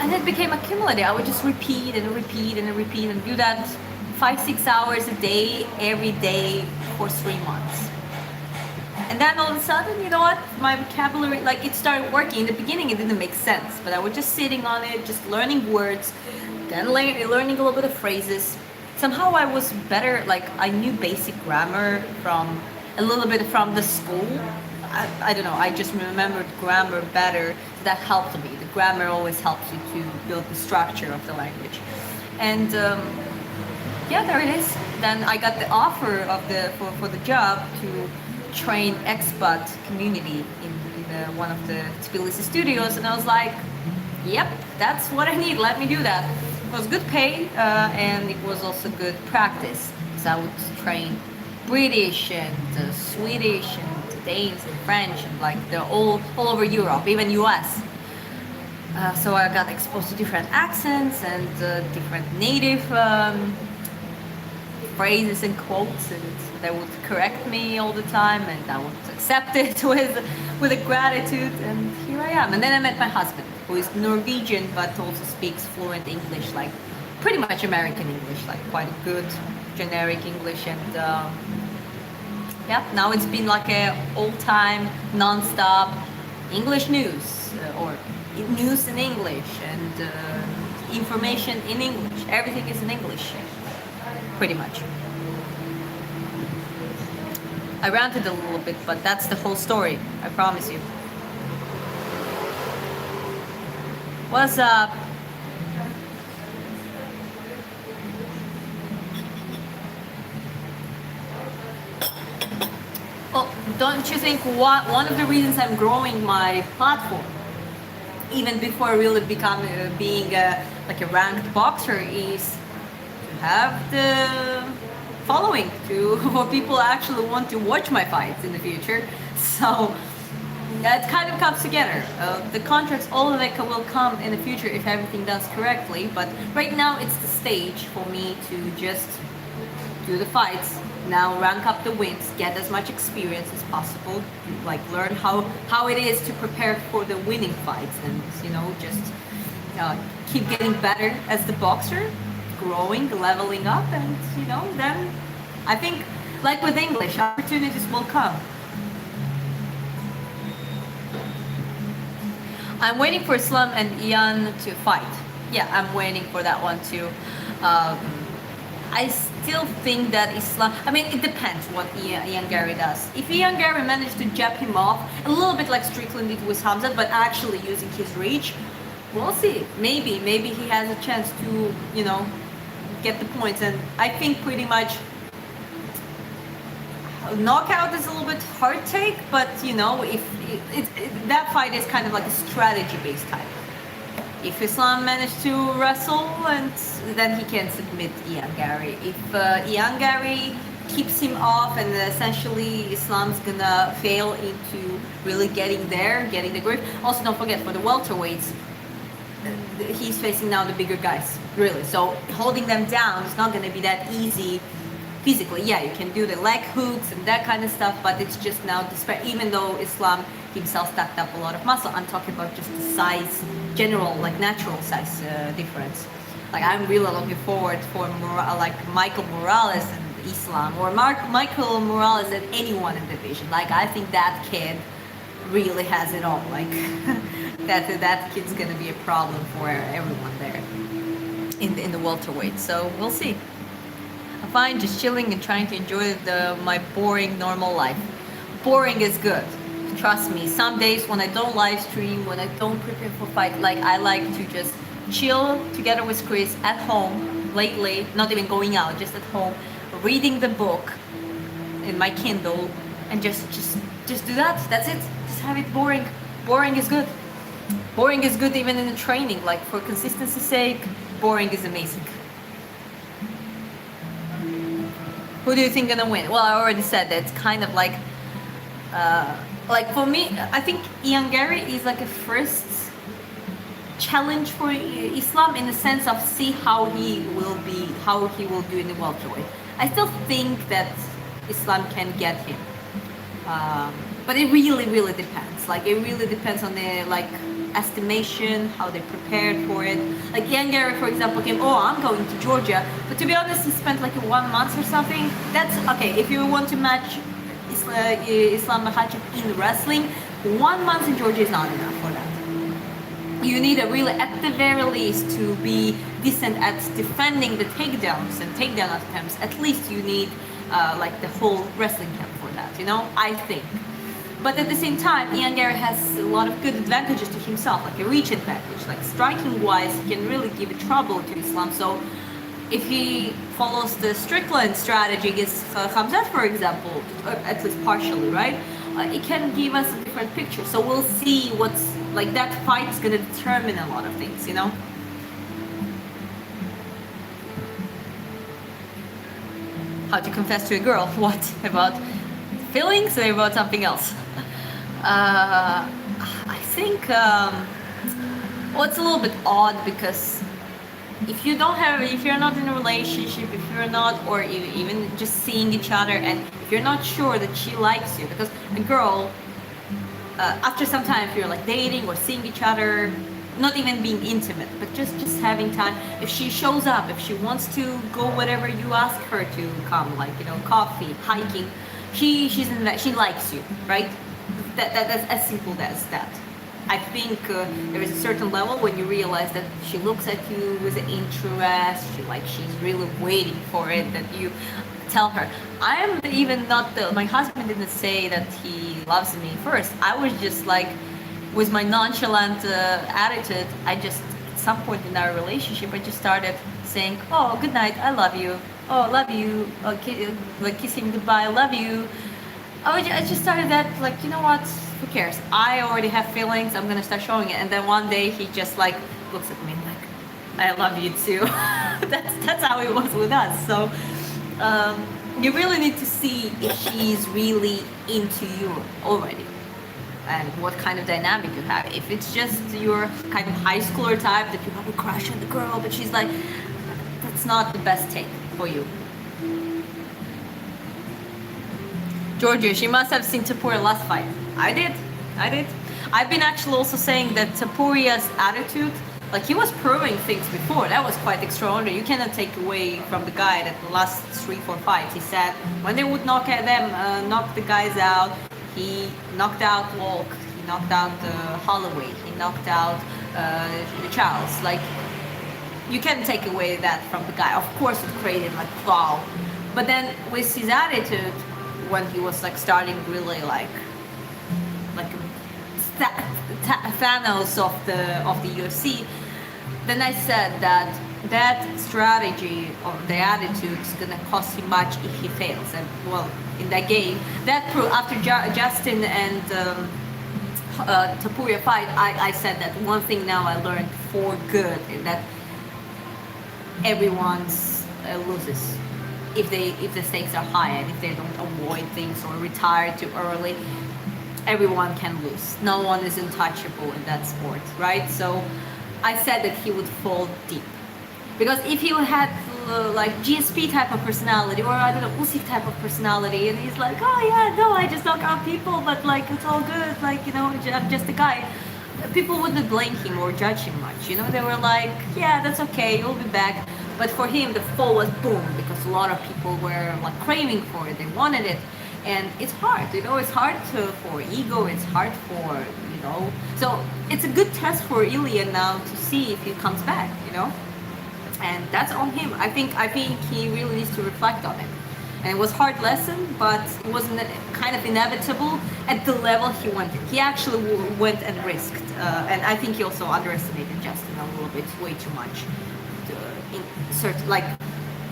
And it became accumulated. I would just repeat and repeat and repeat and do that 5-6 hours a day, every day for 3 months. And then all of a sudden, you know what? My vocabulary, like it started working. In the beginning, it didn't make sense, but I was just sitting on it, just learning words, then learning a little bit of phrases. Somehow I was better, like I knew basic grammar from a little bit from the school. I don't know, I just remembered grammar better. That helped me. The grammar always helps you to build the structure of the language. And yeah, there it is. Then I got the offer of for the job to train expat community in one of the Tbilisi studios, and I was like, yep, that's what I need, let me do that. It was good pay, and it was also good practice, because I would train British and Swedish and Danes and French and like they're all over Europe, even US. So I got exposed to different accents and different native phrases and quotes, and they would correct me all the time, and I would accept it with a gratitude, and here I am. And then I met my husband, who is Norwegian but also speaks fluent English, like pretty much American English, like quite a good generic English. And yeah, now it's been like a all-time non-stop English news, or news in English, and information in English. Everything is in English, pretty much. I ranted a little bit, but that's the whole story, I promise you. What's up? Oh, don't you think one of the reasons I'm growing my platform, even before really being like a ranked boxer, is to have the following for people actually want to watch my fights in the future. So that kind of comes together. The contracts, all of it will come in the future if everything does correctly, but right now it's the stage for me to just do the fights, now rank up the wins, get as much experience as possible, like learn how it is to prepare for the winning fights, and you know, just keep getting better as the boxer, growing, leveling up, and you know, then I think, like with English, opportunities will come. I'm waiting for Islam and Ian to fight. Yeah, I'm waiting for that one too. I still think that Islam, I mean, it depends what Ian Gary does. If Ian Gary managed to jab him off, a little bit like Strickland did with Hamzat, but actually using his reach, we'll see. Maybe he has a chance to, you know, get the points. And I think pretty much knockout is a little bit hard take, but you know, if that fight is kind of like a strategy based type. If Islam managed to wrestle, and then he can submit Ian Gary. If Ian Gary keeps him off, and essentially Islam's gonna fail into really getting the grip. Also, don't forget, for the welterweights, he's facing now the bigger guys, really. So holding them down is not gonna be that easy physically. Yeah, you can do the leg hooks and that kind of stuff, but it's just now, even though Islam himself stacked up a lot of muscle, I'm talking about just the size, general, like natural size difference. Like I'm really looking forward for like Michael Morales and Islam, or Michael Morales and anyone in the division. Like I think that kid really has it all. Like that kid's gonna be a problem for everyone there in the welterweight. So we'll see. I'm fine, just chilling and trying to enjoy my boring normal life. Boring is good. Trust me. Some days when I don't live stream, when I don't prepare for fight, like I like to just chill together with Chris at home, lately, not even going out, just at home, reading the book in my Kindle, and just do that. That's it. Just have it boring. Boring is good. Boring is good even in the training. Like for consistency's sake, boring is amazing. Who do you think gonna win? Well, I already said that it's kind of like for me, I think Ian Gary is like a first challenge for Islam in the sense of see how he will do in the welterweight. I still think that Islam can get him, but it really depends. Like it really depends on the estimation, how they prepared for it. Like Ian Gary, for example, came, oh, I'm going to Georgia, but to be honest, he spent like 1 month or something. That's okay. If you want to match Islam Makhachev in wrestling, 1 month in Georgia is not enough for that. You need at the very least, to be decent at defending the takedowns and takedown attempts. At least you need the whole wrestling camp for that, I think. But at the same time, Ian Gary has a lot of good advantages to himself, like a reach advantage. Like striking wise, he can really give trouble to Islam. So if he follows the Strickland strategy against Khamzat, for example, at least partially, right? It can give us a different picture. So we'll see what's that fight is going to determine a lot of things, How to confess to a girl? What about feelings or about something else? I think it's a little bit odd because if you're not in a relationship, if you're not, or even just seeing each other, and if you're not sure that she likes you, because a girl, after some time, if you're dating or seeing each other, not even being intimate, but just having time, if she shows up, if she wants to go whatever you ask her to come, coffee, hiking, she likes you, right? That's as simple as that. I think there is a certain level when you realize that she looks at you with interest, she's really waiting for it, that you tell her. I am even not my husband didn't say that he loves me first. I was just with my nonchalant attitude, I just, at some point in our relationship, I just started saying, oh, good night, I love you. Oh, love you. Kissing goodbye, I love you. I just started that, you know what, who cares? I already have feelings, I'm gonna start showing it. And then one day he just looks at me I love you too. that's how it was with us. So you really need to see if she's really into you already and what kind of dynamic you have. If it's just your kind of high schooler type that you have a crush on the girl, but she's that's not the best take for you. Georgia, she must have seen Topuria last fight. I did. I've been actually also saying that Topuria's attitude, he was proving things before. That was quite extraordinary. You cannot take away from the guy that the last 3-4 fights, he said when they would knock the guys out, he knocked out Walk, he knocked out Holloway, he knocked out Charles. You can't take away that from the guy. Of course, it created wow. But then with his attitude, when he was starting really Thanos of the UFC, then I said that strategy or the attitude is gonna cost him much if he fails. And well, in that game, that proved after Justin and Topuria fight, I said that one thing now I learned for good, and that everyone's loses if the stakes are high and if they don't avoid things or retire too early. Everyone can lose. No one is untouchable in that sport, right? So I said that he would fall deep, because if he had GSP type of personality, or I don't know, Usyk type of personality, and he's oh yeah, no, I just knock out people, but it's all good, I'm just a guy, people wouldn't blame him or judge him much. They were yeah, that's okay, you'll be back. But for him, the fall was boom, because a lot of people were craving for it, they wanted it. and it's hard. It's hard for ego. It's hard for So it's a good test for Ilya now to see if he comes back. And that's on him. I think he really needs to reflect on it. And it was hard lesson, but it was kind of inevitable at the level he went. He actually went and risked, and I think he also underestimated Justin a little bit, way too much.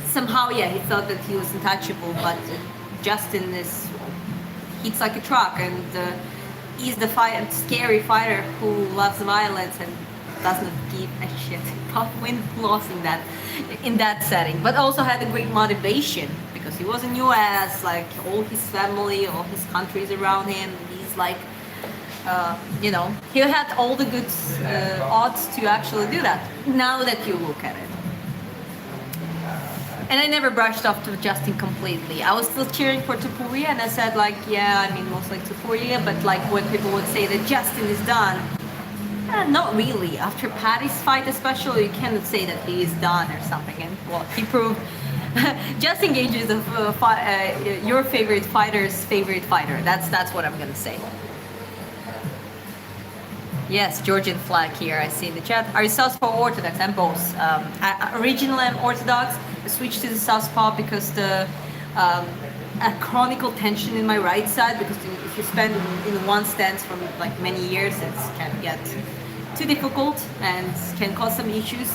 Somehow, yeah, he thought that he was untouchable, but Justin hits like a truck, and he's the scary fighter who loves violence and doesn't give a shit about win loss in that setting, but also had a great motivation because he was in US, like all his family, all his countries around him. He's like, he had all the good odds to actually do that. Now that you look at it. And I never brushed off to Justin completely. I was still cheering for Topuria, and I said most like Topuria, but like when people would say that Justin is done, not really. After Paddy's fight especially, you cannot say that he is done or something. And well, he proved Justin Gaethje is your favorite fighter's favorite fighter. That's what I'm gonna say. Yes, Georgian flag here. I see in the chat. Are you Southpaw or Orthodox? I'm both. Originally, I'm Orthodox. I switched to the Southpaw because the a chronicle tension in my right side, because if you spend in one stance for like many years, it can get too difficult and can cause some issues.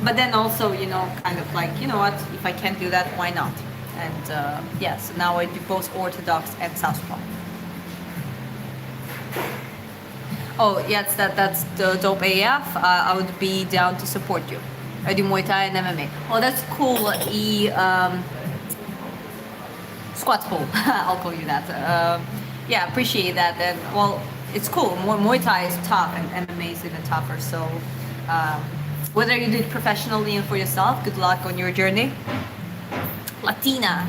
But then also, kind of like, what, if I can't do that, why not? And so now I do both Orthodox and Southpaw. Oh, yes, that's the dope AF. I would be down to support you. I do Muay Thai and MMA. Oh, that's cool. Squat pull. I'll call you that. Appreciate that. And well, it's cool. Muay Thai is tough, and MMA is even tougher. So, whether you do it professionally and for yourself, good luck on your journey. Latina.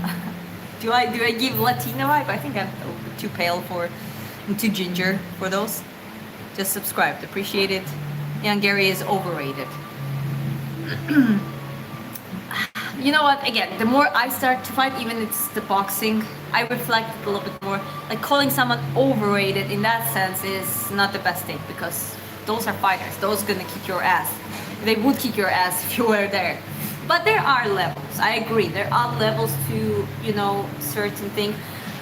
Do I give Latina vibe? I think I'm too pale I'm too ginger for those. Just subscribed. Appreciate it. Young Gary is overrated. You know what? Again, the more I start to fight, even it's the boxing, I reflect a little bit more. Like calling someone overrated in that sense is not the best thing, because those are fighters. Those gonna kick your ass. They would kick your ass if you were there. But there are levels. I agree. There are levels to certain things.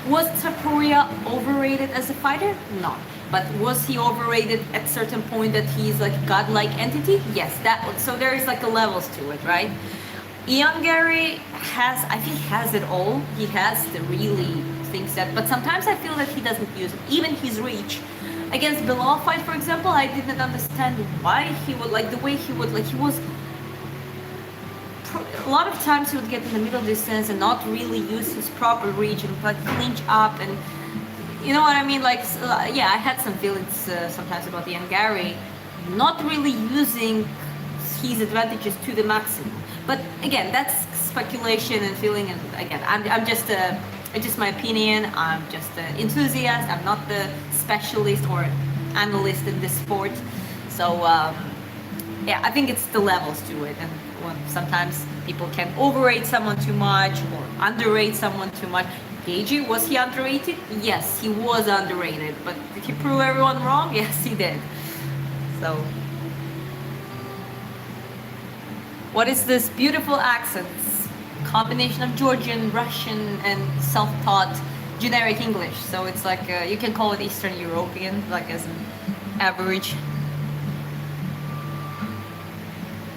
Was Topuria overrated as a fighter? No. But was he overrated at a certain point that he's like a godlike entity? Yes, so there is like a levels to it, right? Ian Gary has it all. He has the really things that, but sometimes I feel that he doesn't use it. Even his reach. Against Bilal fight, for example, I didn't understand why he would, like the way he would, like he was, a lot of times he would get in the middle distance and not really use his proper reach and like clinch up, and you know what I mean? Like, I had some feelings sometimes about Ian Gary not really using his advantages to the maximum. But again, that's speculation and feeling. And again, I'm just it's just my opinion. I'm just an enthusiast. I'm not the specialist or analyst in this sport. So I think it's the levels to it. And sometimes people can overrate someone too much or underrate someone too much. Gaethje, was he underrated? Yes, he was underrated. But did he prove everyone wrong? Yes, he did. So, what is this beautiful accents? Combination of Georgian, Russian, and self-taught generic English. So it's like you can call it Eastern European, like as an average.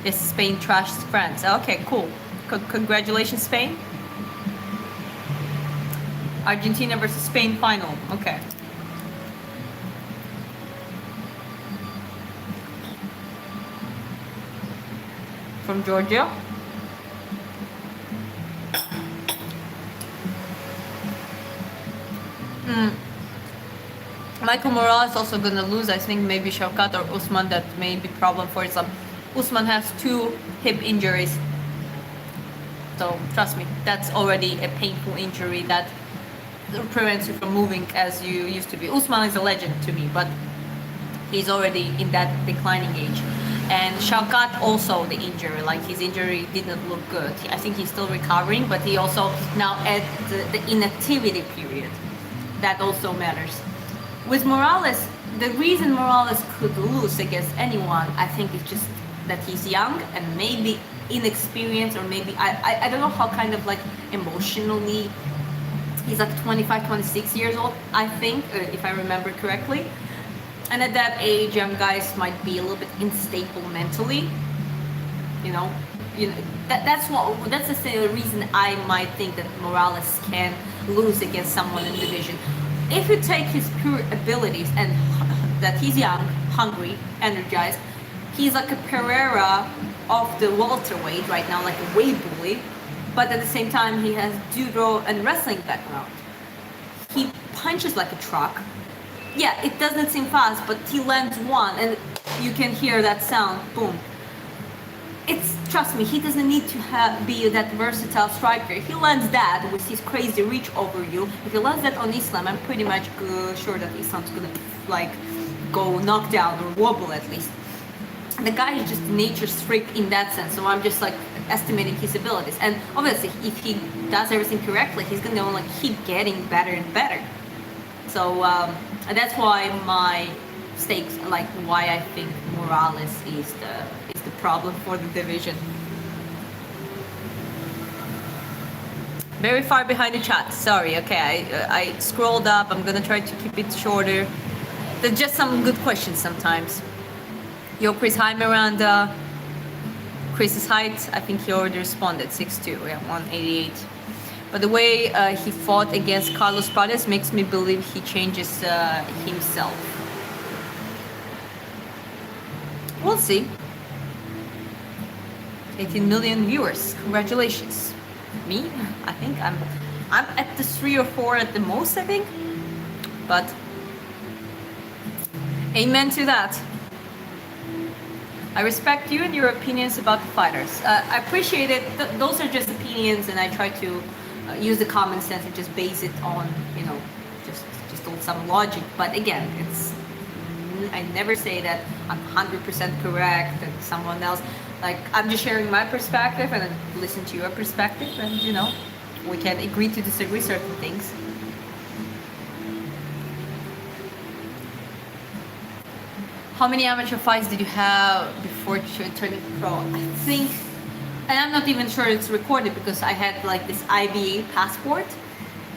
Is Spain trashed France? Okay, cool. Congratulations, Spain. Argentina versus Spain final. Okay. From Georgia. Michael Morales is also gonna lose. I think maybe Shavkat or Usman. That may be problem for Islam. Usman has 2 hip injuries. So trust me, that's already a painful injury that prevents you from moving as you used to be. Usman is a legend to me, but he's already in that declining age. And Shavkat also the injury, like his injury didn't look good. I think he's still recovering, but he also now at the inactivity period. That also matters. With Morales, the reason Morales could lose against anyone, I think, is just that he's young and maybe inexperienced, or maybe I don't know how kind of like emotionally he's like 25, 26 years old, I think, if I remember correctly. And at that age, young guys might be a little bit unstable mentally. You know, that's the same reason I might think that Morales can lose against someone in the division. If you take his pure abilities and that he's young, hungry, energized, he's like a Pereira of the welterweight right now, like a weight bully. But at the same time, he has judo and wrestling background. He punches like a truck. Yeah, it doesn't seem fast, but he lands one, and you can hear that sound, boom. Trust me, he doesn't need to be that versatile striker. If he lands that with his crazy reach over you, if he lands that on Islam, I'm pretty much sure that Islam's gonna like go knock down or wobble at least. The guy is just nature's freak in that sense, so I'm just like estimating his abilities. And obviously, if he does everything correctly, he's gonna like keep getting better and better. So and that's why my stakes, like why I think Morales is the problem for the division. Very far behind the chat. Sorry. Okay, I scrolled up. I'm gonna try to keep it shorter. There's just some good questions sometimes. Yo, Chris, hi Miranda. Chris's height, I think he already responded. 6'2", yeah, 188. But the way he fought against Carlos Prates makes me believe he changes himself. We'll see. 18 million viewers. Congratulations. Me? I think I'm at the 3 or 4 at the most, I think. But amen to that. I respect you and your opinions about the fighters. I appreciate it. Those are just opinions, and I try to use the common sense and just base it on, you know, just on some logic. But again, I never say that I'm 100% correct and someone else. Like, I'm just sharing my perspective and then listen to your perspective, and you know, we can agree to disagree certain things. How many amateur fights did you have before turning pro? I think, and I'm not even sure it's recorded because I had like this IBA passport,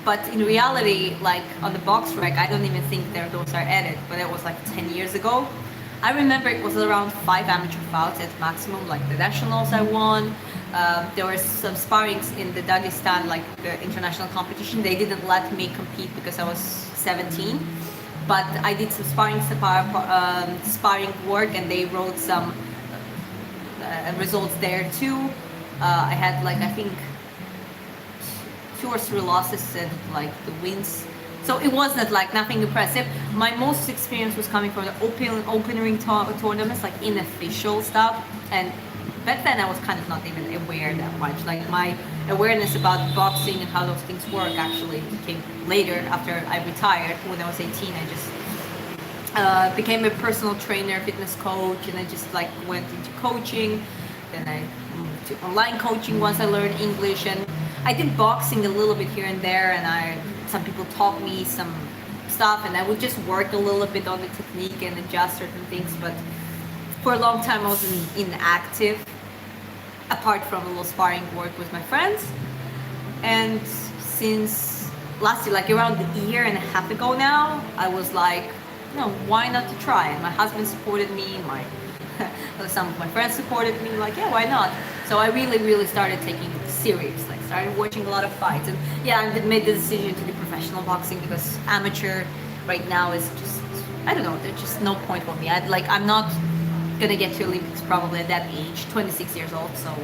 but in reality, like on the box rec, I don't even think those are added, but it was like 10 years ago. I remember it was around 5 amateur fights at maximum, like the nationals I won. There were some sparrings in the Dagestan, like the international competition. They didn't let me compete because I was 17. But I did some sparring work, and they wrote some results there too. I had like, I think 2 or 3 losses and like the wins. So it wasn't like nothing impressive. My most experience was coming from the opening tournaments, like unofficial stuff. And back then I was kind of not even aware that much. Like my awareness about boxing and how those things work actually came later, after I retired. When I was 18, I just became a personal trainer, fitness coach, and I just like went into coaching. Then I moved to online coaching once I learned English, and I did boxing a little bit here and there, and some people taught me some stuff, and I would just work a little bit on the technique and adjust certain things. But for a long time I was inactive, apart from a little sparring work with my friends. And since last year, like around a year and a half ago now, I was like, no, why not to try? And my husband supported me, some of my friends supported me, like, yeah, why not? So I really started taking it serious, like started watching a lot of fights. And yeah, I made the decision to do professional boxing because amateur right now is just, I don't know, there's just no point for me. I'm not gonna get to Olympics probably at that age, 26 years old. So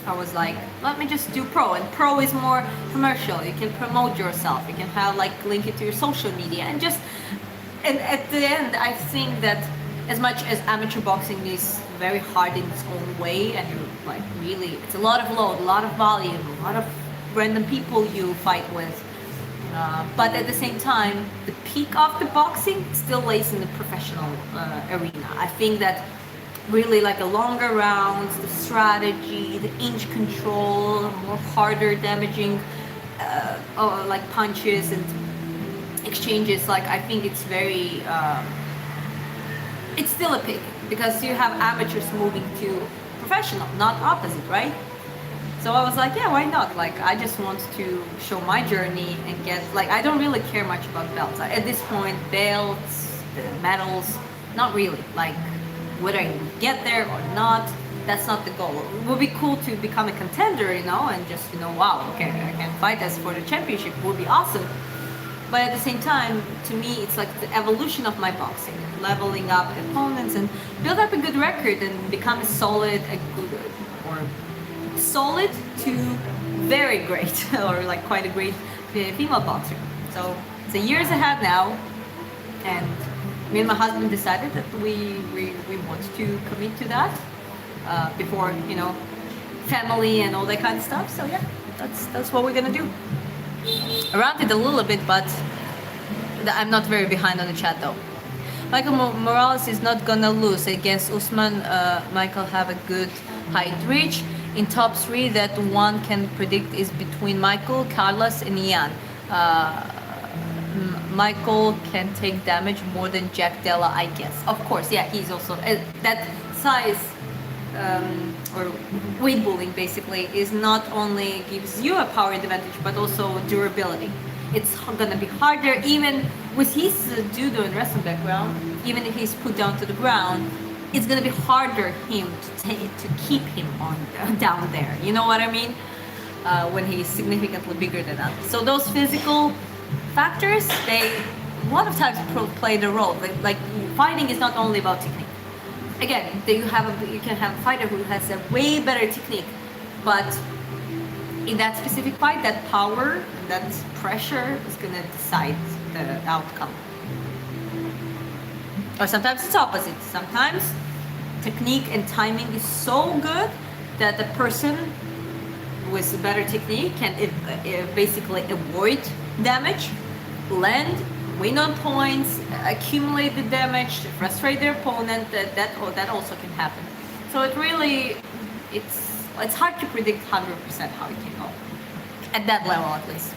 I was like, let me just do pro. And pro is more commercial. You can promote yourself. You can have link it to your social media, and at the end, I think that as much as amateur boxing is very hard in its own way, and you're really, it's a lot of load, a lot of volume, a lot of random people you fight with. But at the same time, the peak of the boxing still lays in the professional arena. I think that really like a longer rounds, the strategy, the inch control, more harder damaging like punches and exchanges. Like I think it's very it's still a pick because you have amateurs moving to professional, not opposite, right? So I was like, yeah, why not? Like, I just want to show my journey and get, like, I don't really care much about belts. At this point, belts, the medals, not really. Like, whether I get there or not, that's not the goal. It would be cool to become a contender, you know, and just, you know, wow, okay, I can fight us for the championship. Would be awesome. But at the same time, to me, it's like the evolution of my boxing, leveling up the opponents and build up a good record and become a solid, a good, or solid to very great, or like quite a great female boxer. So it's a years ahead now, and me and my husband decided that we want to commit to that before, you know, family and all that kind of stuff. So yeah, that's what we're gonna do. I ranted a little bit, but I'm not very behind on the chat though. Michael Morales is not gonna lose against Usman. Michael have a good height reach. In top three that one can predict is between Michael, Carlos, and Ian. Michael can take damage more than Jack Della, I guess. Of course, yeah, he's also that size or weight bullying basically is not only gives you a power advantage but also durability. It's gonna be harder even with his judo and wrestling background. Even if he's put down to the ground, it's gonna be harder him to keep him on down there. You know what I mean? When he's significantly bigger than us. So those physical factors, they a lot of times play the role. Like fighting is not only about technique. Again, you can have a fighter who has a way better technique, but in that specific fight, that power, that pressure is gonna decide the outcome. Or sometimes it's opposite. Sometimes technique and timing is so good that the person with better technique can basically avoid damage, land, win on points, accumulate the damage, frustrate their opponent. That also can happen. So it really, it's hard to predict 100% how it can go at that level, at least.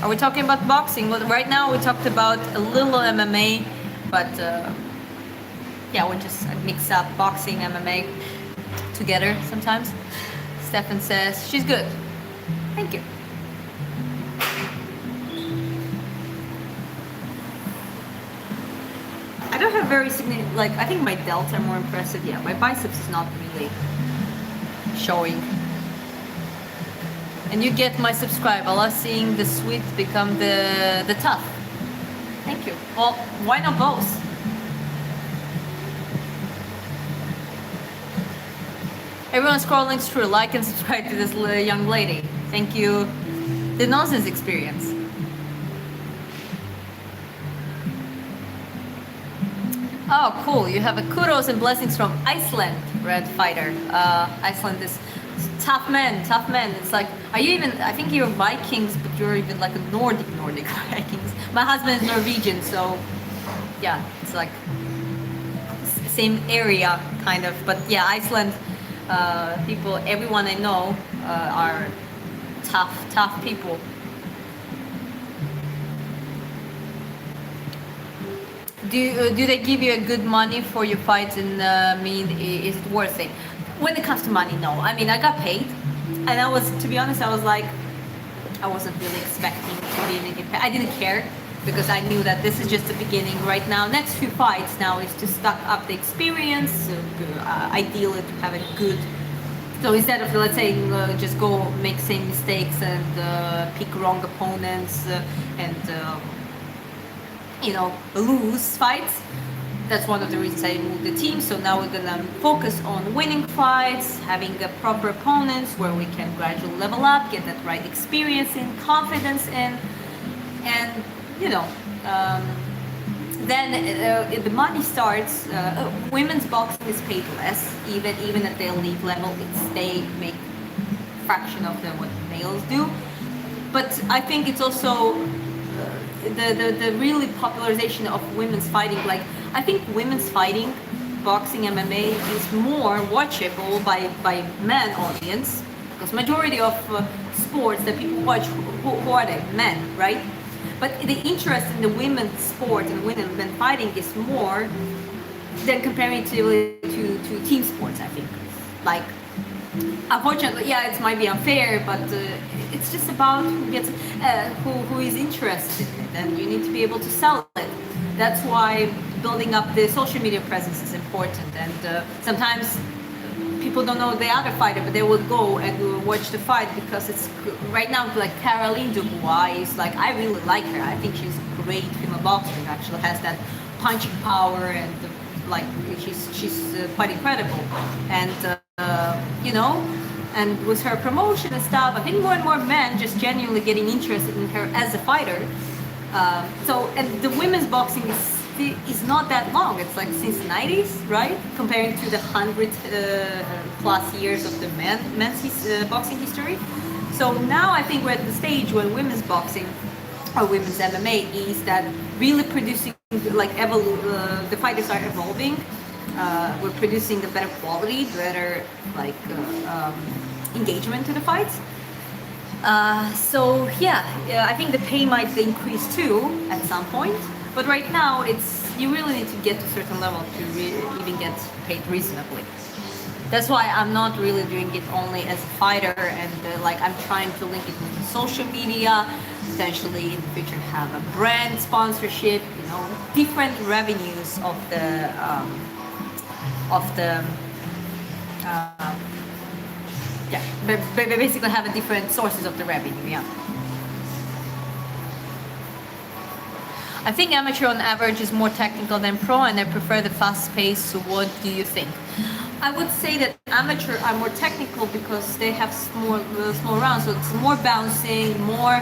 Are we talking about boxing? Well, right now we talked about a little MMA, but yeah, we just mix up boxing, MMA together sometimes. Stefan says she's good. Thank you. I don't have very significant, like, I think my delts are more impressive. Yeah, my biceps is not really showing. And you get my subscribe. I love seeing the sweet become the tough. Thank you. Well, why not both? Everyone scrolling through, like and subscribe to this young lady. Thank you. The nonsense experience. Oh, cool. You have a kudos and blessings from Iceland, Red Fighter. Iceland is tough men. It's like, are you even, I think you're Vikings, but you're even like a Nordic Vikings. My husband is Norwegian, so yeah, it's like same area, kind of. But yeah, Iceland people, everyone I know are tough people. Do they give you a good money for your fights and mean is it worth it? When it comes to money, no. I mean, I got paid, and I was, to be honest, I was like, I wasn't really expecting to really get paid. I didn't care because I knew that this is just the beginning right now. Next few fights now is to stock up the experience, ideally to have a good. So instead of, let's say, just go make same mistakes and pick wrong opponents and you know, lose fights. That's one of the reasons I moved the team. So now we're gonna focus on winning fights, having the proper opponents where we can gradually level up, get that right experience in, confidence in, and you know, then the money starts. Women's boxing is paid less, even at the elite level. They make fraction of what males do. But I think it's also the really popularization of women's fighting. Like, I think women's fighting boxing MMA is more watchable by men audience, because majority of sports that people watch, who are they? Men, right? But the interest in the women's sport and women fighting is more than comparatively to team sports, I think. Like, unfortunately, yeah, it might be unfair, but it's just about who gets, who is interested in it, and you need to be able to sell it. That's why building up the social media presence is important. And sometimes people don't know the other fighter, but they will go and will watch the fight because it's right now like Caroline Dubois is like, I really like her. I think she's a great female boxer. Actually has that punching power, and like she's quite incredible. And you know, and with her promotion and stuff, I think more and more men just genuinely getting interested in her as a fighter. So, and the women's boxing is not that long. It's like since the 90s, right? Comparing to the 100 plus years of the men's boxing history. So now I think we're at the stage when women's boxing or women's MMA is that really producing, like the fighters are evolving. We're producing a better quality, better like engagement to the fights. So yeah, I think the pay might increase too at some point. But right now, you really need to get to a certain level to even get paid reasonably. That's why I'm not really doing it only as a fighter, and like I'm trying to link it with social media, potentially in the future have a brand sponsorship, you know, different revenues of the yeah, but basically have a different sources of the revenue. Yeah. I think amateur on average is more technical than pro, and I prefer the fast pace. So what do you think? I would say that amateur are more technical because they have small rounds, so it's more bouncing, more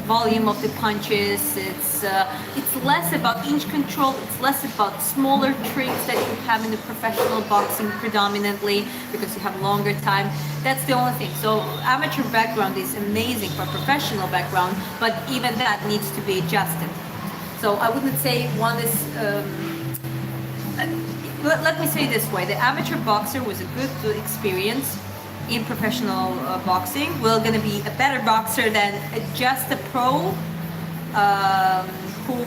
volume of the punches. It's less about inch control. It's less about smaller tricks that you have in the professional boxing predominantly because you have longer time. That's the only thing. So amateur background is amazing for professional background, but even that needs to be adjusted. So I wouldn't say one is. Let me say this way: the amateur boxer was a good experience in professional boxing. We're going to be a better boxer than just a pro who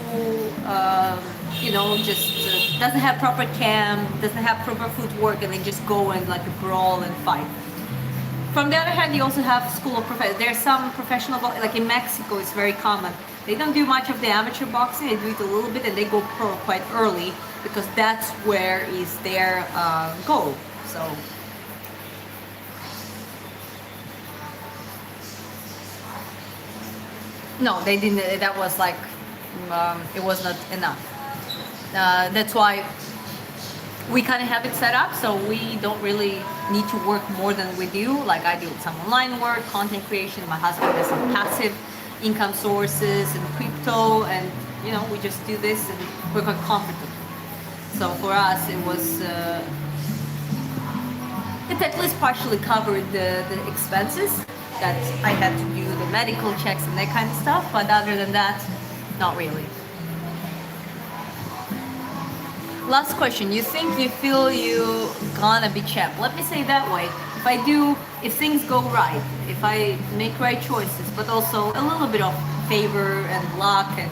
you know just doesn't have proper cam, doesn't have proper footwork, and they just go and like brawl and fight. From the other hand, you also have school of professionals. There's some professional, like in Mexico, it's very common. They don't do much of the amateur boxing. They do it a little bit, and they go pro quite early because that's where is their goal. So. No, they didn't. That was like, it was not enough. That's why we kind of have it set up so we don't really need to work more than we do. Like I do some online work, content creation. My husband has some passive income sources and crypto, and you know we just do this and we're quite comfortable. So for us, it was it at least partially covered the expenses that I had to do, the medical checks and that kind of stuff. But other than that, not really. Last question. You think you feel you gonna be champ? Let me say it that way. If I do, if things go right, if I make right choices, but also a little bit of favor and luck and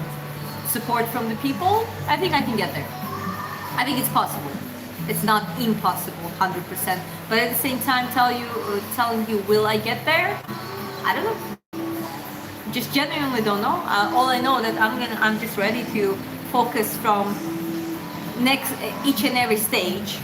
support from the people, I think I can get there. I think it's possible. It's not impossible, 100%. But at the same time, telling you, will I get there? I don't know. Just genuinely don't know. All I know that I'm just ready to focus from next each and every stage,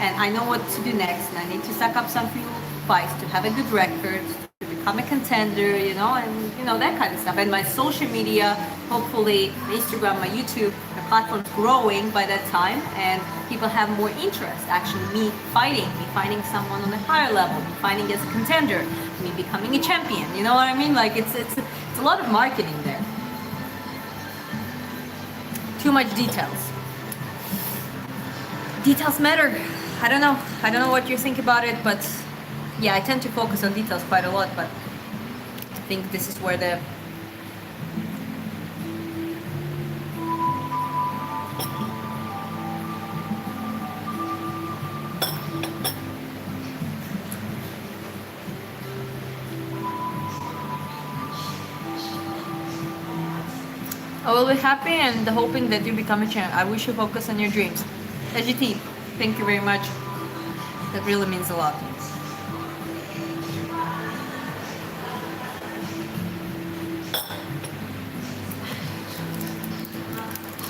and I know what to do next, and I need to stack up some few fights to have a good record, to become a contender, you know, and you know that kind of stuff. And my social media, hopefully Instagram, my YouTube, the platform's growing by that time, and people have more interest. Actually, me finding someone on a higher level, me fighting as a contender, me becoming a champion. You know what I mean? Like it's a lot of marketing there. Too much details. Details matter. I don't know what you think about it, but yeah, I tend to focus on details quite a lot, but I think this is where the will be happy and hoping that you become a champ. I wish you focus on your dreams. SGT, thank you very much. That really means a lot.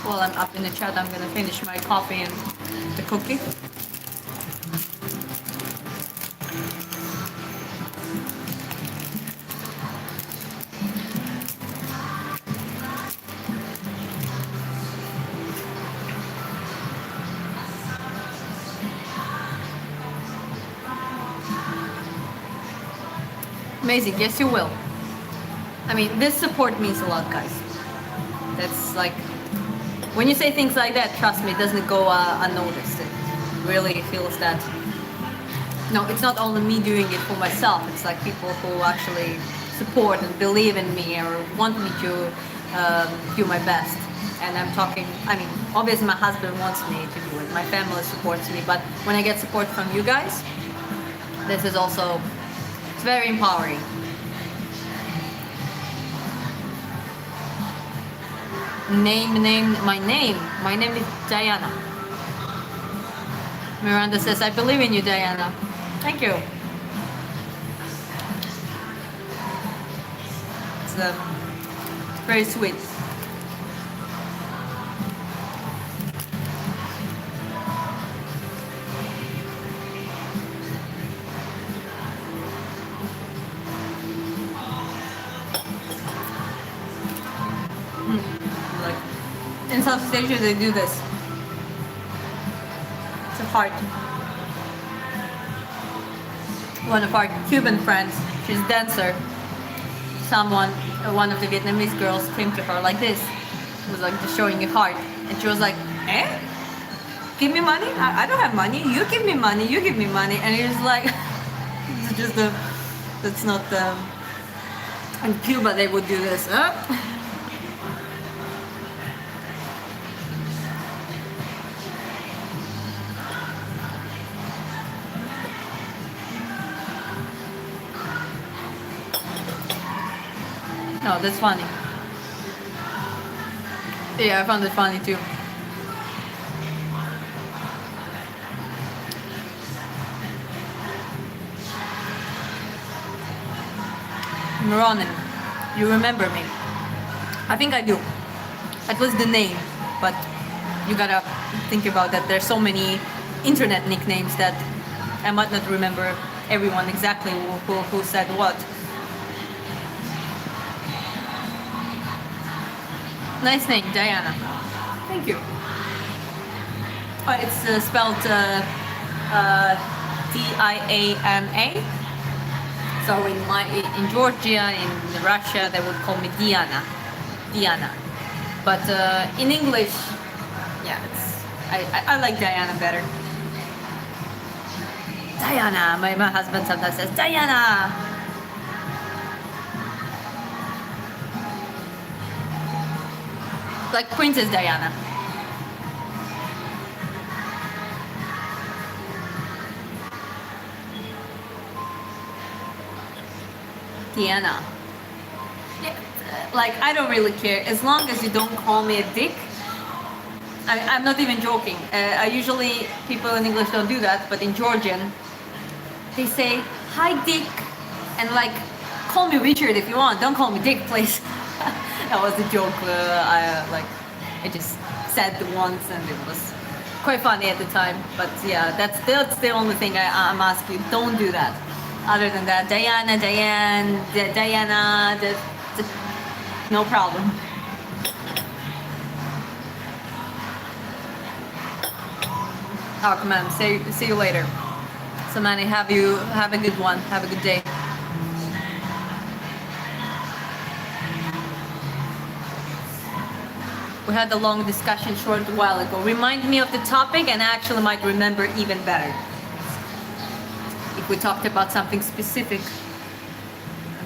While I'm up in the chat, I'm gonna finish my coffee and the cookie. Amazing, yes you will. I mean, this support means a lot, guys. That's like, when you say things like that, trust me, it doesn't go unnoticed. It really feels that, no, it's not only me doing it for myself, it's like people who actually support and believe in me or want me to do my best. And I'm talking, I mean, obviously my husband wants me to do it, my family supports me, but when I get support from you guys, this is also, it's very empowering. My name is Diana. Miranda says, I believe in you, Diana. Thank you. It's very sweet. In South Asia, they do this. It's a heart. One of our Cuban friends, she's a dancer. One of the Vietnamese girls came to her like this. It was like just showing a heart. And she was like, eh? Give me money? I don't have money. You give me money. You give me money. And it was like, it's just that's not the, in Cuba they would do this. Huh? No, that's funny. Yeah, I found it funny too. Ronan, you remember me? I think I do. At least the name, but you gotta think about that. There's so many internet nicknames that I might not remember everyone exactly who said what. Nice name, Diana. Thank you. Oh, it's spelled Diana. So in Georgia, in Russia, they would call me Diana. Diana. But in English, yeah, I like Diana better. Diana. My husband sometimes says Diana. Like Princess Diana. Diana. Yeah, like I don't really care as long as you don't call me a dick. I'm not even joking. I usually people in English don't do that, but in Georgian they say hi dick and like call me Richard if you want. Don't call me dick, please. That was a joke. I just said it once and it was quite funny at the time. But yeah, that's the only thing I'm asking you. Don't do that. Other than that, Diana, Diane, Diana, no problem. Oh, come on. See you later. So, Manny, have a good one. Have a good day. We had a long discussion short while ago. Remind me of the topic and I actually might remember even better. If we talked about something specific,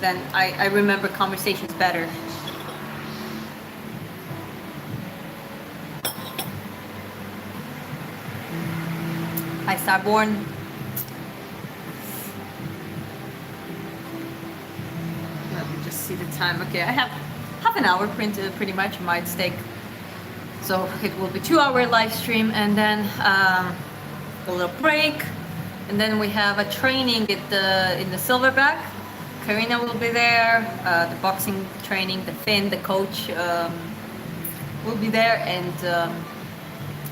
then I remember conversations better. Hi, Starborn. Let me just see the time. Okay, I have half an hour pretty much might take. So it will be 2 hour live stream, and then a little break, and then we have a training in the Silverback. Karina will be there, the boxing training, the Finn, the coach will be there, and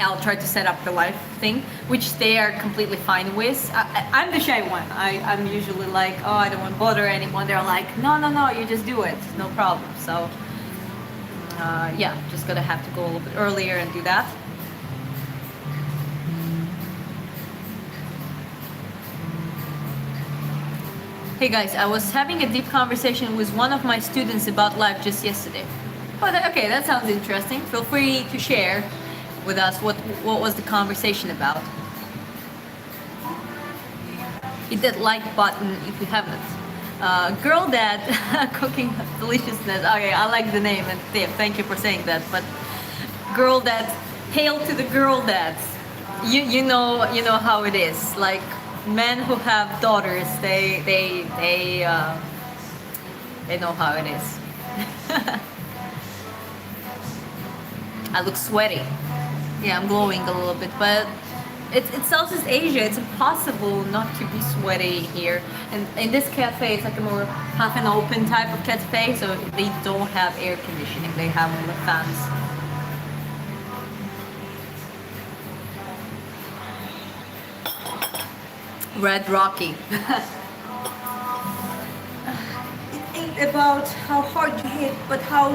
I'll try to set up the live thing, which they are completely fine with. I'm the shy one. I'm usually like, oh, I don't want to bother anyone. They're like, no, you just do it, no problem. So yeah, just gonna have to go a little bit earlier and do that. Hey guys, I was having a deep conversation with one of my students about life just yesterday. Oh, okay, that sounds interesting. Feel free to share with us what was the conversation about. Hit that like button if you haven't. Girl Dad cooking deliciousness. Okay, I like the name, and thank you for saying that. But Girl Dad, hail to the Girl Dads. You know how it is. Like men who have daughters, they know how it is. I look sweaty. Yeah, I'm glowing a little bit, but it's Southeast Asia. It's impossible not to be sweaty here. And in this cafe, it's like a more half an open type of cafe, so they don't have air conditioning. They have all the fans. Red Rocky. It ain't about how hard you hit, but how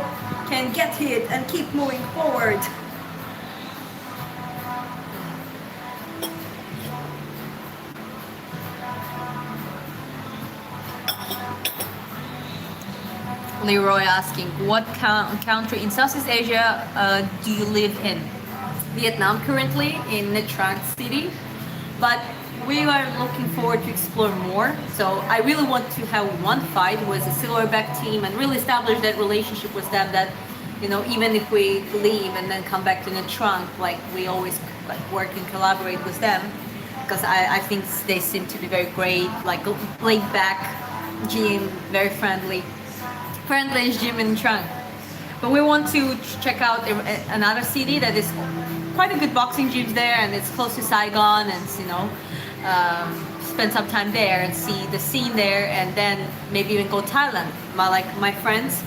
can get hit and keep moving forward. Leroy asking, what country in Southeast Asia do you live in? Vietnam currently, in Nha Trang City, but we are looking forward to explore more. So I really want to have one fight with the Silverback team and really establish that relationship with them, that, you know, even if we leave and then come back to Nha Trang, like we always like work and collaborate with them, because I think they seem to be very great, like laid back gym, very friendly as gym in Nha Trang. But we want to check out another city that is quite a good boxing gyms there, and it's close to Saigon, and you know, spend some time there and see the scene there, and then maybe even go Thailand. My friends,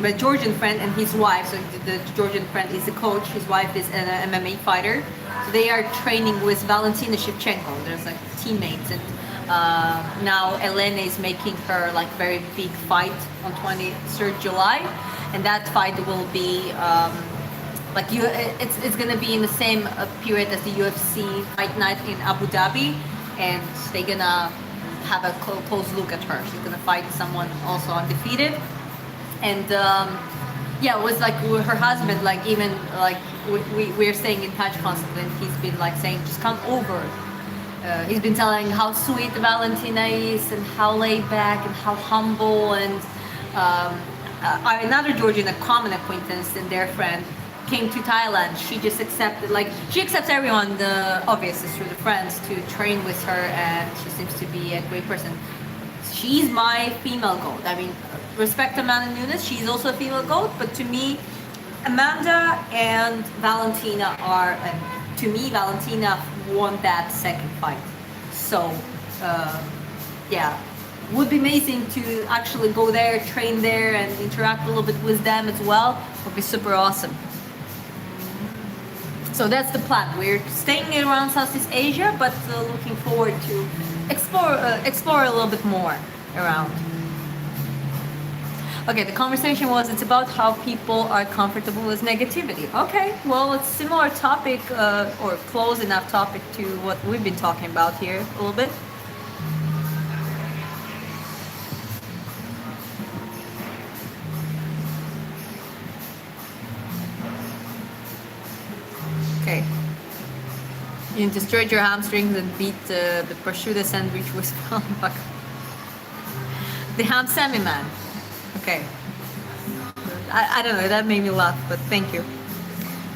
my Georgian friend and his wife. So the Georgian friend is the coach. His wife is an MMA fighter. So they are training with Valentina Shevchenko. There's like teammates, and now Elena is making her like very big fight on 23rd July, and that fight will be it's gonna be in the same period as the UFC fight night in Abu Dhabi, and they're gonna have a close look at her. She's gonna fight someone also undefeated, and yeah, it was like with her husband, like even like we're staying in touch constantly, and he's been like saying, just come over. He's been telling how sweet Valentina is, and how laid back, and how humble, and another Georgian, a common acquaintance and their friend, came to Thailand. She just accepted, like she accepts everyone, obviously through the friends, to train with her, and she seems to be a great person. She's my female GOAT. I mean, respect Amanda Nunes, she's also a female GOAT, but to me, Amanda and Valentina are, to me, Valentina won that second fight. So, yeah, would be amazing to actually go there, train there, and interact a little bit with them as well. Would be super awesome. So that's the plan. We're staying around Southeast Asia, but looking forward to explore a little bit more around. Okay, the conversation was, it's about how people are comfortable with negativity. Okay, well, it's similar topic, or close enough topic to what we've been talking about here a little bit. Okay. You destroyed your hamstrings and beat the prosciutto sandwich with the ham semi man. Okay. I don't know, that made me laugh, but thank you.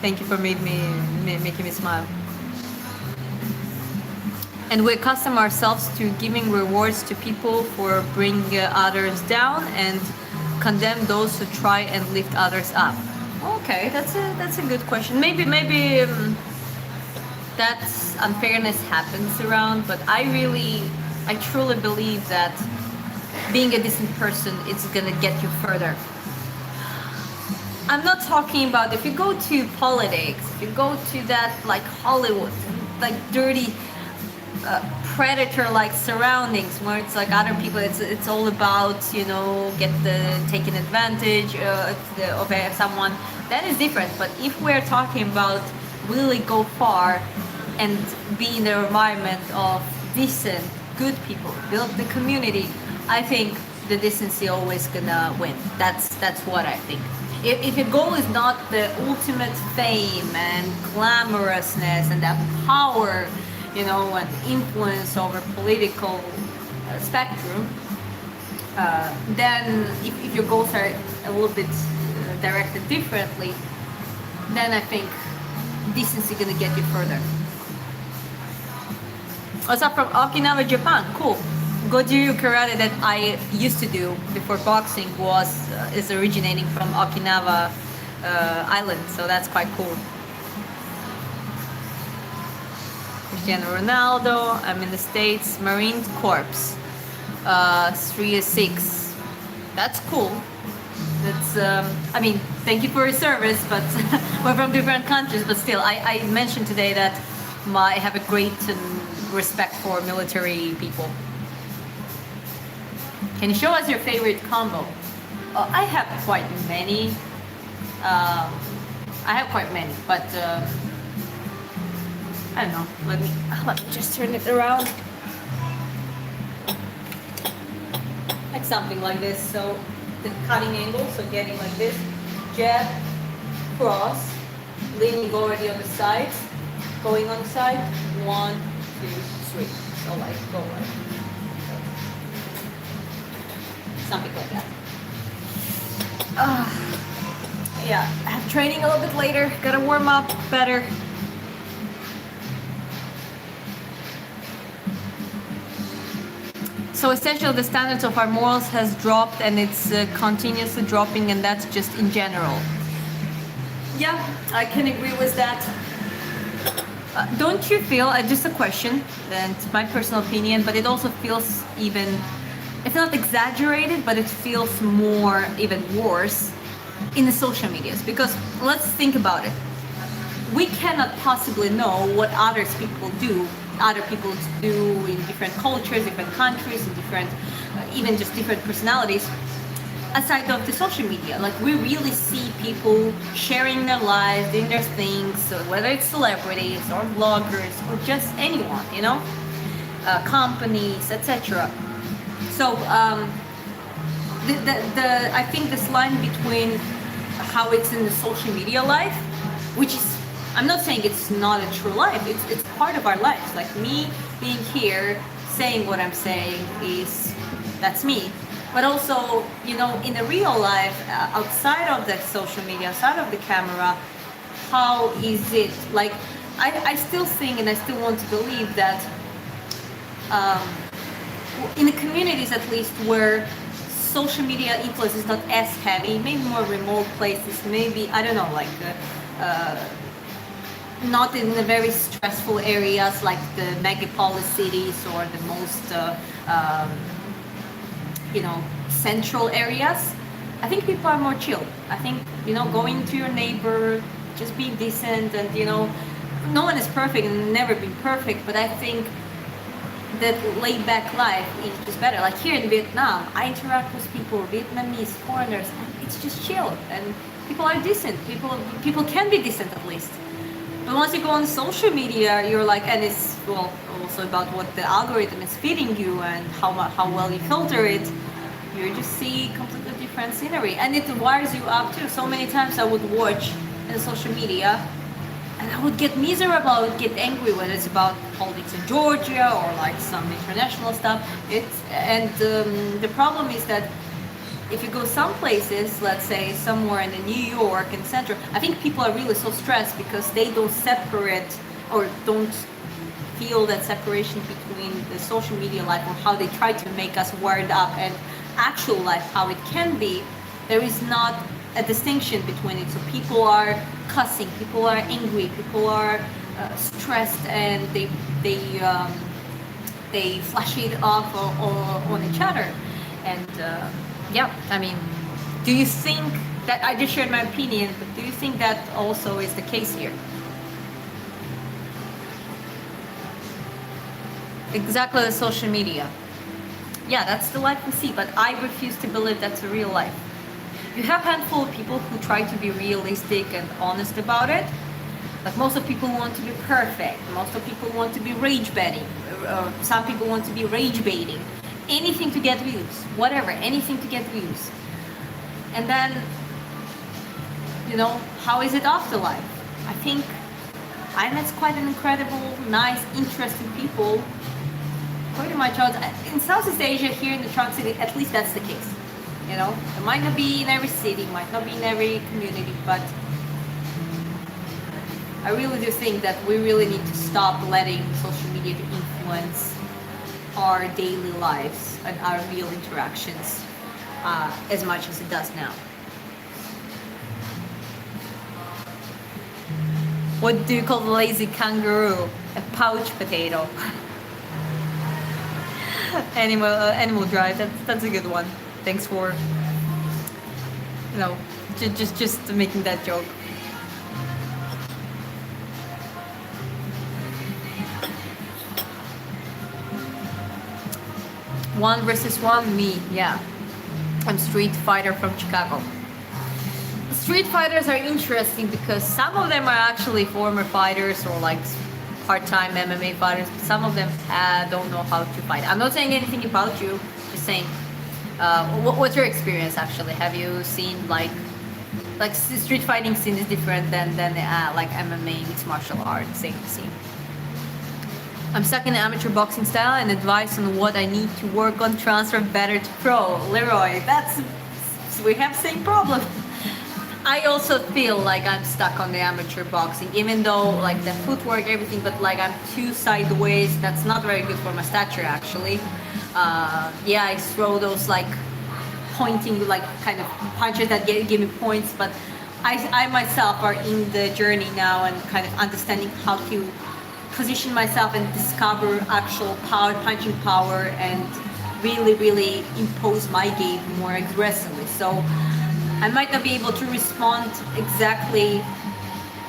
Thank you for making me smile. And we accustom ourselves to giving rewards to people for bringing others down, and condemn those who try and lift others up? Okay, that's a good question. Maybe that unfairness happens around, but I truly believe that being a decent person is gonna get you further. I'm not talking about if you go to politics, if you go to that like Hollywood, like dirty predator-like surroundings where it's like other people. It's all about get the taking advantage of someone. That is different. But if we're talking about really go far and be in the environment of decent, good people, build the community, I think the decency always gonna win. That's what I think. If your goal is not the ultimate fame and glamorousness and that power, and influence over political spectrum, then if your goals are a little bit directed differently, then I think decency gonna get you further. What's up from Okinawa, Japan? Cool. Goju karate that I used to do before boxing is originating from Okinawa island, so that's quite cool. Cristiano Ronaldo, I'm in the States, Marine Corps, 3 6. That's cool. That's thank you for your service, but we're from different countries, but still, I mentioned today that I have a great respect for military people. Can you show us your favorite combo? I have quite many. But I don't know. Let me just turn it around. Like something like this. So the cutting angle, so getting like this, jab, cross, leaning already on the sides, going on the side, 1, 2, 3. So like go like something like that. Yeah, I have training a little bit later. Gotta warm up better. So essentially the standards of our morals has dropped and it's continuously dropping, and that's just in general. Yeah, I can agree with that. Don't you feel, just a question, and it's my personal opinion, but it also feels even, it's not exaggerated, but it feels more, even worse in the social medias. Because let's think about it. We cannot possibly know what other people do in different cultures, different countries, in different, even just different personalities, aside of the social media. Like, we really see people sharing their lives, doing their things, so whether it's celebrities or bloggers or just anyone, companies, etc. So I think this line between how it's in the social media life, which is, I'm not saying it's not a true life, it's part of our lives. Like me being here, saying what I'm saying, that's me. But also, in the real life, outside of the social media, outside of the camera, how is it? Like, I still think, and I still want to believe that in the communities, at least, where social media influence is not as heavy, maybe more remote places, maybe, I don't know, like not in the very stressful areas like the megapolis cities or the most central areas. I think people are more chill. I think, going to your neighbor, just being decent, and no one is perfect and never been perfect, but I think that laid back life is just better. Like here in Vietnam, I interact with people, Vietnamese, foreigners, and it's just chill, and people are decent. People can be decent at least. But once you go on social media, you're like, and it's also about what the algorithm is feeding you and how well you filter it. You just see completely different scenery, and it wires you up too. So many times I would watch in social media, and I would get miserable. I would get angry when it's about politics in Georgia or like some international stuff. The problem is that if you go some places, let's say somewhere in New York and Central, I think people are really so stressed because they don't separate or don't feel that separation between the social media life or how they try to make us wired up and actual life, how it can be. There is not a distinction between it. So people are cussing, people are angry, people are stressed, and they flash it off on each other. And yeah, I mean, do you think that I just shared my opinion? But do you think that also is the case here? Exactly, the social media. Yeah, that's the life we see, but I refuse to believe that's a real life. You have a handful of people who try to be realistic and honest about it, but most of people want to be perfect. Most of people want to be rage baiting. Some people want to be rage baiting. Anything to get views, whatever, anything to get views. And then, you know, how is it afterlife? I think I met quite an incredible, nice, interesting people. Pretty much out in Southeast Asia, here in the Trunk City, at least that's the case. You know, it might not be in every city, might not be in every community, but I really do think that we really need to stop letting social media to influence our daily lives and our real interactions as much as it does now. What do you call the lazy kangaroo? A pouch potato. Animal Drive. That's a good one. Thanks for, you know, just making that joke. One versus one, me. Yeah, I'm Street Fighter from Chicago. Street fighters are interesting because some of them are actually former fighters or like part-time MMA fighters. Some of them don't know how to fight. I'm not saying anything about you, just saying what's your experience actually? Have you seen like street fighting scene is different than like MMA, mixed martial arts scene? I'm stuck in the amateur boxing style, and advice on what I need to work on transfer better to pro. Leroy, we have same problem. I also feel like I'm stuck on the amateur boxing, even though like the footwork, everything, but like I'm too sideways. That's not very good for my stature actually. Yeah, I throw those like pointing like kind of punches that give me points, but I myself are in the journey now and kind of understanding how to position myself and discover actual power, punching power, and really impose my game more aggressively. So I might not be able to respond exactly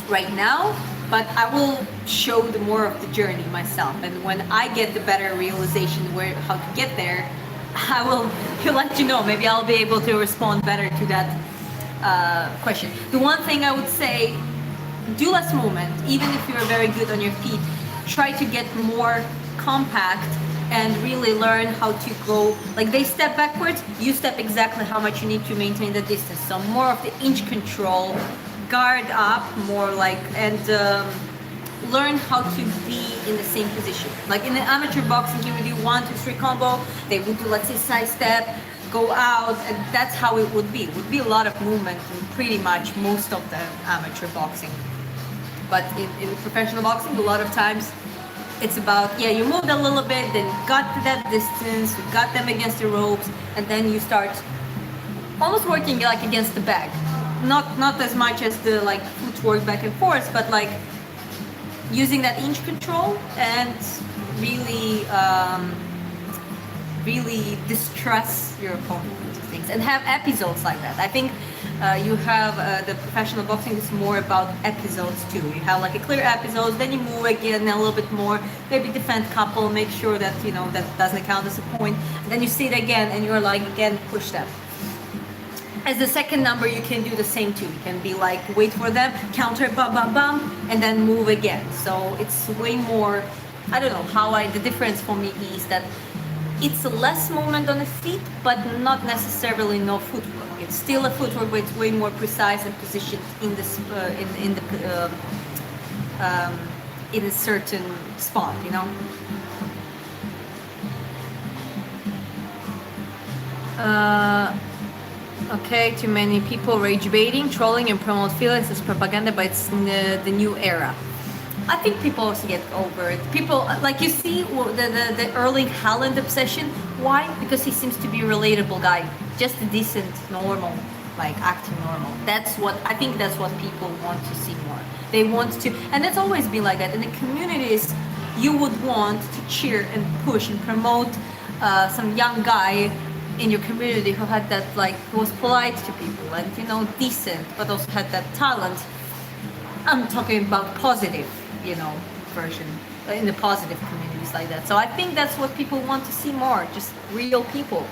right now, but I will show the more of the journey myself. And when I get the better realization how to get there, I will let you know. Maybe I'll be able to respond better to that question. The one thing I would say, do less movement. Even if you're very good on your feet, try to get more compact and really learn how to go, like they step backwards, you step exactly how much you need to maintain the distance. So more of the inch control, guard up more like, and learn how to be in the same position. Like in the amateur boxing, he would do 1, 2, 3 combo, they would do, let's say, side step, go out, and that's how it would be. It would be a lot of movement in pretty much most of the amateur boxing. But in professional boxing, a lot of times it's about, yeah, you moved a little bit, then got to that distance, you got them against the ropes, and then you start almost working like against the bag. Not as much as the like footwork back and forth, but like using that inch control and really distress your opponent into things and have episodes like that. I think you have the professional boxing is more about episodes too. You have like a clear episode, then you move again a little bit more, maybe defend couple, make sure that you know that doesn't count as a point, and then you see it again and you're like again push them. As the second number, you can do the same too. You can be like wait for them, counter, bum bum bum, and then move again. So it's way more. I don't know how the difference for me is that it's less movement on the feet, but not necessarily no footwork. It's still a footwork, but it's way more precise and positioned in this in a certain spot, you know. Okay, too many people rage baiting, trolling, and promote feelings as propaganda, but it's the new era. I think people also get over it. People, like you see the Erling Haaland obsession. Why? Because he seems to be a relatable guy. Just a decent, normal like acting normal. That's what I think. That's what people want to see more. They want to, and that's always been like that in the communities. You would want to cheer and push and promote some young guy in your community who had that, like, who was polite to people and, you know, decent, but also had that talent. I'm talking about positive, you know, version in the positive communities like that. So I think that's what people want to see more, just real people.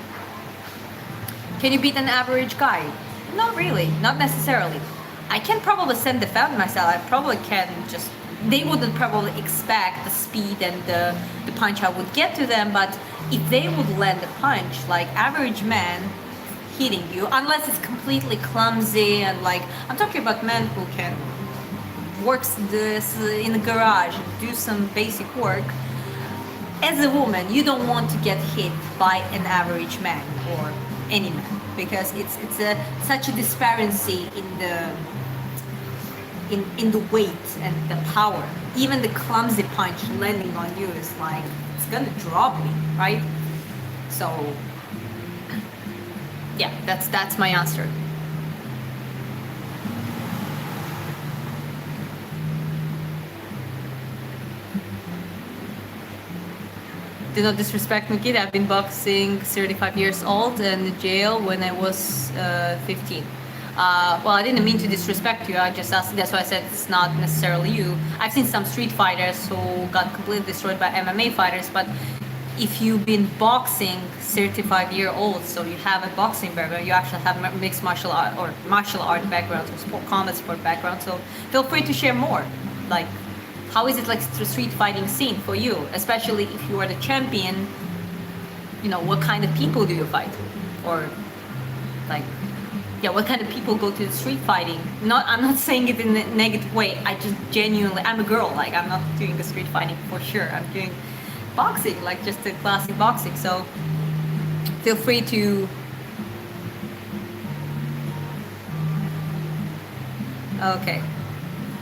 Can you beat an average guy? Not really, not necessarily. I can probably defend myself. I probably can just, they wouldn't probably expect the speed and the punch I would get to them, but if they would land a punch, like average man hitting you, unless it's completely clumsy and like, I'm talking about men who can works this in the garage and do some basic work. As a woman, you don't want to get hit by an average man or any man, because it's such a disparity in the weight and the power. Even the clumsy punch landing on you is like, it's gonna drop me, right? So yeah, that's my answer. Do not disrespect Nikita. I've been boxing 35 years old and in jail when I was 15. Well, I didn't mean to disrespect you. I just asked. That's why I said it's not necessarily you. I've seen some street fighters who got completely destroyed by MMA fighters. But if you've been boxing 35-year-old, so you have a boxing background, you actually have mixed martial art or martial art background or combat sport background. So feel free to share more. Like, how is it like the street fighting scene for you? Especially if you are the champion, you know, what kind of people do you fight? Or like, yeah, what kind of people go to the street fighting? I'm not saying it in a negative way. I just genuinely, I'm a girl, like I'm not doing the street fighting for sure. I'm doing boxing, like just the classic boxing. So feel free to, okay,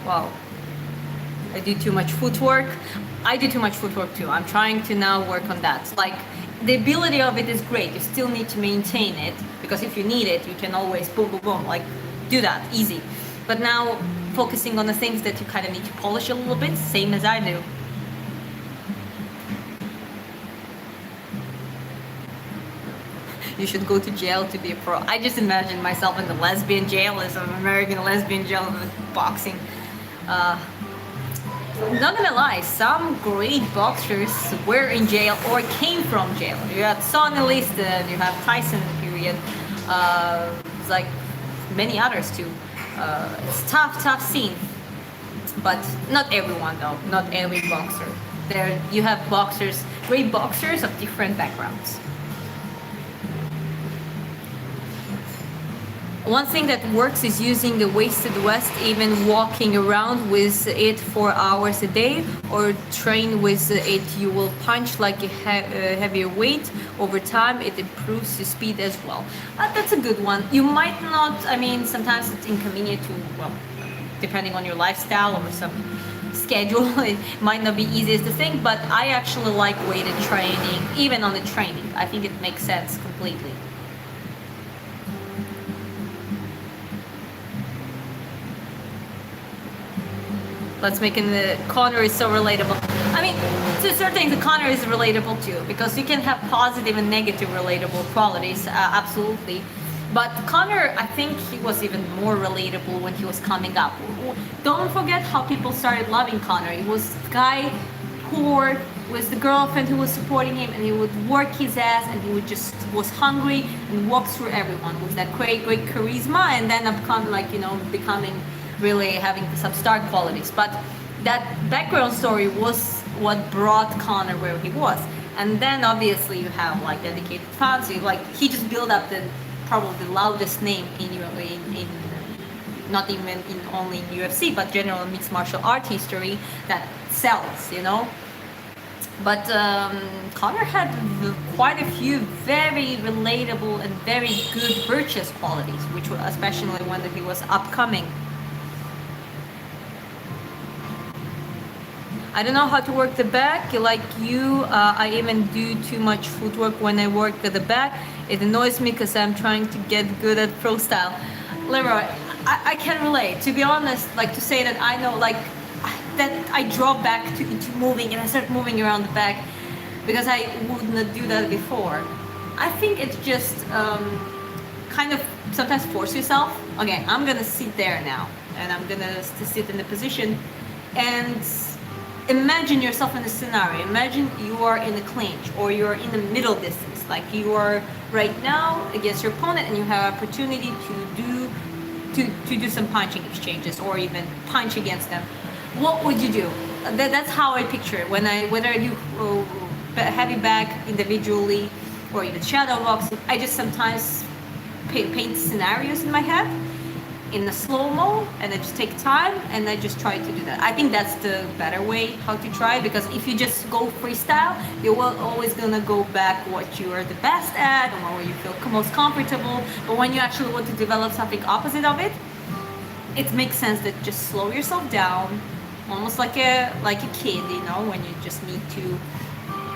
wow. I do too much footwork. I do too much footwork too. I'm trying to now work on that. Like, the ability of it is great. You still need to maintain it, because if you need it, you can always boom, boom, boom, like do that, easy. But now focusing on the things that you kind of need to polish a little bit, same as I do. You should go to jail to be a pro. I just imagine myself in the lesbian jail, as an American lesbian jail with boxing. Not gonna lie, some great boxers were in jail or came from jail. You have Sonny Liston, you have Tyson period, it's like many others too. It's tough scene, but not everyone though, not every boxer. There you have boxers, great boxers of different backgrounds. One thing that works is using a weighted vest, even walking around with it 4 hours a day, or train with it. You will punch like a heavier weight. Over time, it improves your speed as well. That's a good one. You might not, I mean, sometimes it's inconvenient to, well, depending on your lifestyle or some schedule, it might not be easiest to think, but I actually like weighted training, even on the training. I think it makes sense completely. Let's make it, the Conor is so relatable. I mean, to a certain extent, Conor is relatable too, because you can have positive and negative relatable qualities, absolutely. But Conor, I think he was even more relatable when he was coming up. Don't forget how people started loving Conor. It was the guy poor, was the girlfriend who was supporting him, and he would work his ass, and he would just was hungry and walk through everyone with that great charisma, and then becoming really having some star qualities. But that background story was what brought Conor where he was. And then obviously you have like dedicated fans. He just built up the probably the loudest name in not even in only in UFC, but general mixed martial art history that sells, you know. But Conor had quite a few very relatable and very good virtuous qualities, which were especially when he was upcoming. I don't know how to work the back like you. I even do too much footwork when I work at the back. It annoys me because I'm trying to get good at pro style. Leroy, I can relate. To be honest, like to say that I know like that I drop back into moving and I start moving around the back because I would not do that before. I think it's just kind of sometimes force yourself. Okay, I'm gonna sit there now and I'm gonna sit in the position and imagine yourself in a scenario. Imagine you are in a clinch or you're in the middle distance, like you are right now against your opponent and you have opportunity to do some punching exchanges or even punch against them. What would you do? That's how I picture it. Whether I do heavy back individually or even shadow boxing, I just sometimes paint scenarios in my head in a slow-mo and I just take time and I just try to do that. I think that's the better way how to try, because if you just go freestyle, you're always gonna go back what you are the best at and where you feel most comfortable. But when you actually want to develop something opposite of it, it makes sense that just slow yourself down, almost like a kid, you know, when you just need to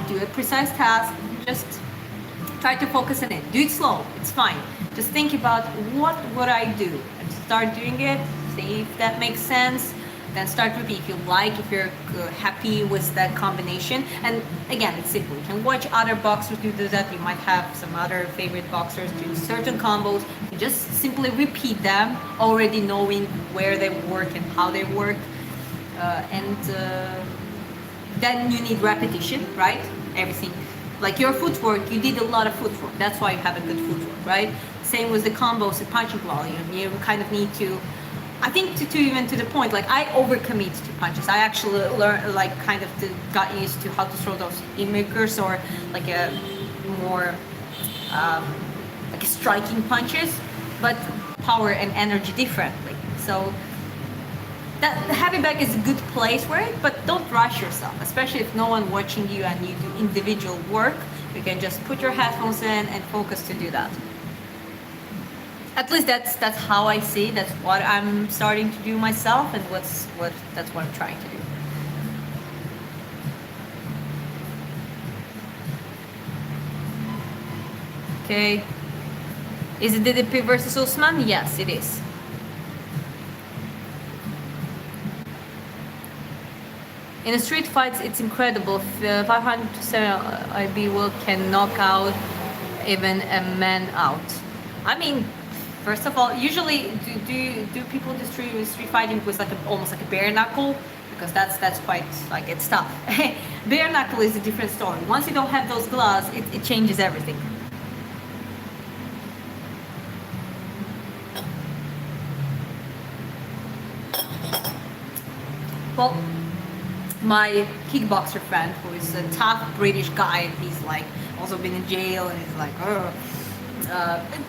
do a precise task. Just try to focus on it. Do it slow. It's fine. Just think about what would I do and start doing it. See if that makes sense. Then start repeat. If you like, if you're happy with that combination. And again, it's simple. You can watch other boxers do that. You might have some other favorite boxers do certain combos. You just simply repeat them, already knowing where they work and how they work. Then you need repetition, right? Everything. Like your footwork, you did a lot of footwork. That's why you have a good footwork, right? Same with the combos and punching volume. You kind of need to, I think to even to the point, like I overcommit to punches. I actually learned, like kind of got used to how to throw those haymakers or like a more, like a striking punches, but power and energy differently. So that the heavy bag is a good place for it, but don't rush yourself, especially if no one watching you and you do individual work. You can just put your headphones in and focus to do that. At least that's how I see. That's what I'm starting to do myself, and that's what I'm trying to do. Okay. Is it DDP versus Usman? Yes, it is. In the street fights, it's incredible. 500 to 7 IB will can knock out even a man out. I mean, first of all, usually do people do street fighting with like almost like a bare knuckle? Because that's quite like it's tough. Bare knuckle is a different story. Once you don't have those gloves, it changes everything. Well, my kickboxer friend, who is a tough British guy, he's like also been in jail and he's like,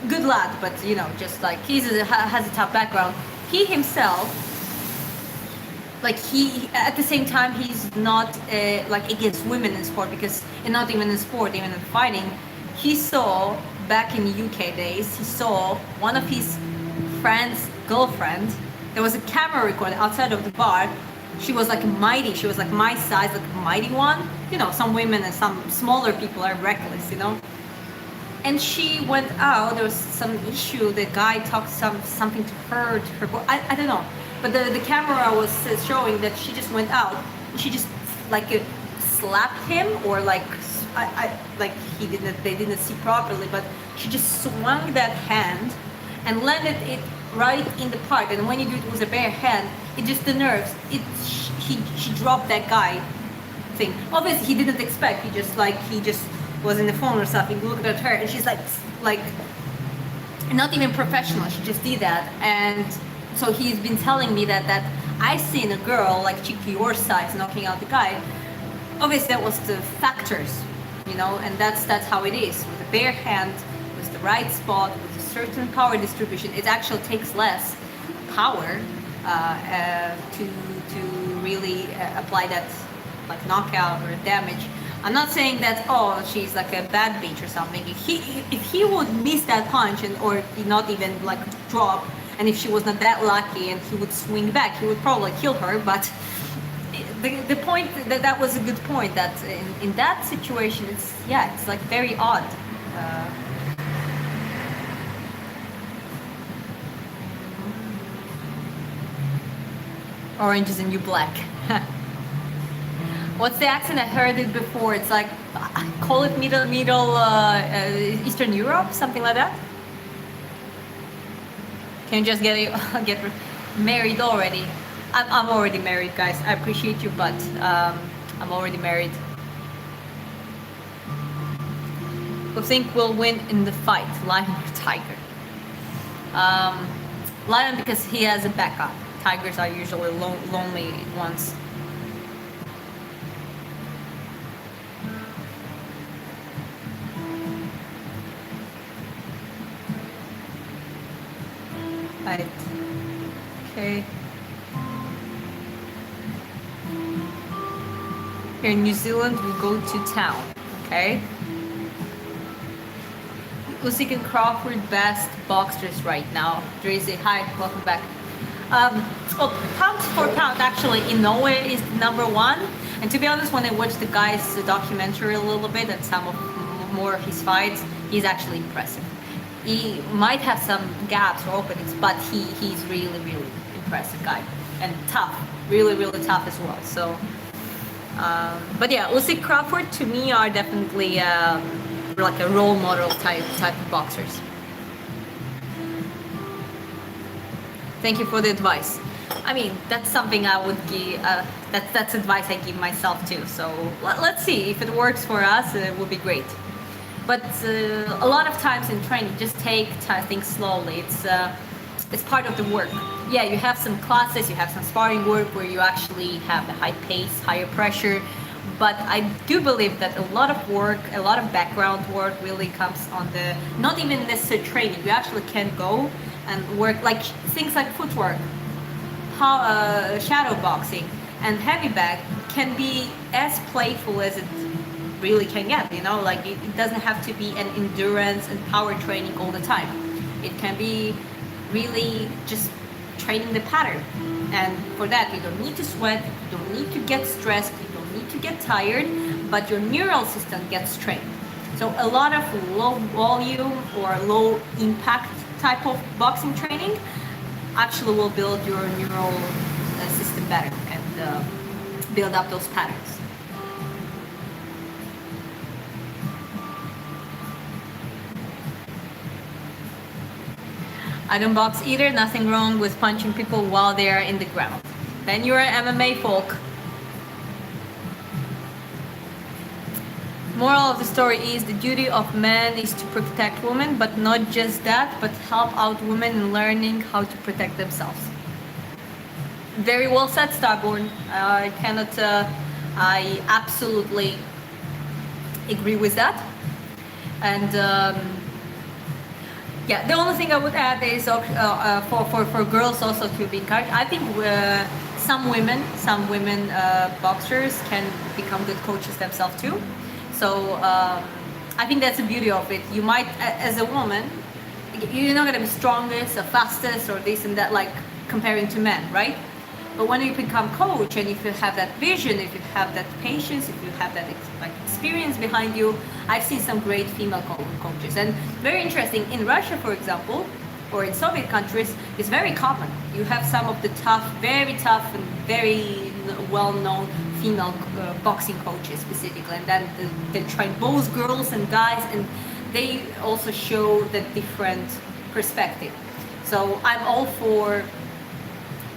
good lad, but you know, just like has a tough background. He himself, like he at the same time, he's not like against women in sport, because and not even in sport, even in fighting. He saw back in UK days, he saw one of his friend's girlfriend. There was a camera record outside of the bar. She was like mighty. She was like my size, like a mighty one. You know, some women and some smaller people are reckless, you know. And she went out. There was some issue. The guy talked something to her, I don't know. But the camera was showing that she just went out. She just like slapped him, or like like they didn't see properly. But she just swung that hand and landed it right in the part. And when you do it with a bare hand, it just the nerves. She dropped that guy thing. Obviously, he didn't expect. He just was in the phone or something. Looked at her, and she's like not even professional. She just did that. And so he's been telling me that I seen a girl like chick your size knocking out the guy. Obviously, that was the factors, you know, and that's how it is with a bare hand, with the right spot, with a certain power distribution. It actually takes less power to really apply that like knockout or damage. I'm not saying that she's like a bad bitch or something. If he would miss that punch or not even like drop, and if she was not that lucky and he would swing back, he would probably kill her. But the point that was a good point. That in that situation, it's like very odd. Uh, Orange is the new black. What's the accent? I heard it before. It's like, call it middle Eastern Europe, something like that. Can you just get married already? I'm already married, guys. I appreciate you, but I'm already married. Who think will win in the fight, lion or tiger? Lion, because he has a backup. Tigers are usually lonely ones. Right. Okay. Here in New Zealand, we go to town. Okay. Usyk and Crawford best boxers right now. Drizzy, hi, welcome back. Well, pound for pound, actually, Inoue is number one. And to be honest, when I watched the guy's documentary a little bit and some of more of his fights, he's actually impressive. He might have some gaps or openings, but he's really, really impressive guy and tough, really, really tough as well. So, but yeah, Usyk, Crawford to me are definitely like a role model type of boxers. Thank you for the advice. I mean, that's something I would give. That's advice I give myself too. So let's see if it works for us. It would be great. But a lot of times in training, just take things slowly. It's part of the work. Yeah, you have some classes, you have some sparring work where you actually have the high pace, higher pressure. But I do believe that a lot of work, a lot of background work really comes on the, not even necessarily training. You actually can go and work like things like footwork, shadow boxing, and heavy bag can be as playful as it really can get, you know, like it doesn't have to be an endurance and power training all the time. It can be really just training the pattern, and for that you don't need to sweat, you don't need to get stressed, you don't need to get tired, but your neural system gets trained. So a lot of low volume or low impact type of boxing training actually will build your neural system better and build up those patterns. I don't box either, nothing wrong with punching people while they are in the ground. Then you're an MMA folk. Moral of the story is the duty of men is to protect women, but not just that, but help out women in learning how to protect themselves. Very well said, Starborn. I absolutely agree with that. And yeah, the only thing I would add is for girls also to be encouraged. I think some women boxers can become good coaches themselves too. So I think that's the beauty of it. You might, as a woman, you're not gonna be strongest or fastest or this and that like comparing to men, right? But when you become coach and if you have that vision, if you have that patience, if you have that experience behind you, I've seen some great female coaches. And very interesting, in Russia, for example, or in Soviet countries, it's very common. You have some of the very tough and very well-known female boxing coaches specifically. And then they train both girls and guys, and they also show the different perspective. So I'm all for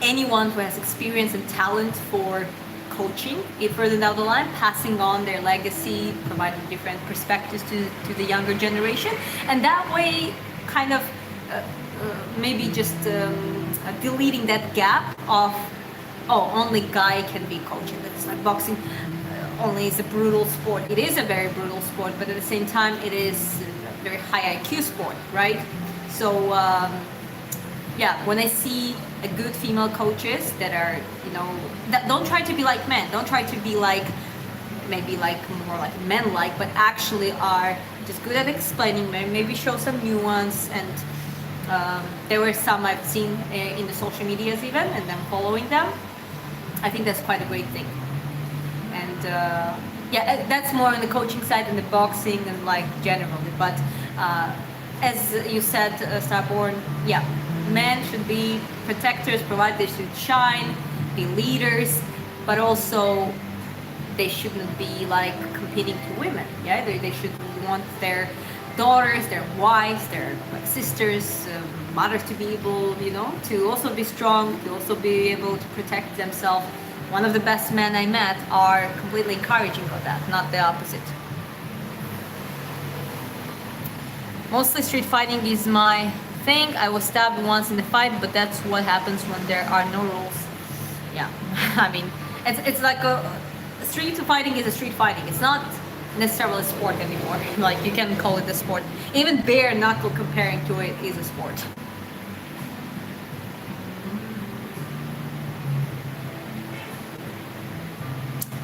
anyone who has experience and talent for coaching it further down the line, passing on their legacy, providing different perspectives to the younger generation, and that way kind of maybe just deleting that gap of only guy can be coaching. That's like boxing only is a brutal sport. It is a very brutal sport, but at the same time it is a very high IQ sport, right? So yeah, when I see a good female coaches that are, you know, that don't try to be like men, don't try to be like maybe like more like men like, but actually are just good at explaining, maybe show some nuance. And there were some I've seen in the social medias even, and then following them. I think that's quite a great thing. yeah, that's more on the coaching side and the boxing and like generally. But as you said, Starborn, yeah, men should be protectors, provide they should shine, be leaders, but also they shouldn't be like competing to women. Yeah, they should want their daughters, their wives, their like sisters, mothers to be able, you know, to also be strong, to also be able to protect themselves. One of the best men I met are completely encouraging of that, not the opposite. Mostly street fighting is my thing. I was stabbed once in the fight, but that's what happens when there are no rules. Yeah, I mean, it's like a street fighting is a street fighting. It's not necessarily a sport anymore. Like you can call it a sport. Even bare knuckle comparing to it is a sport.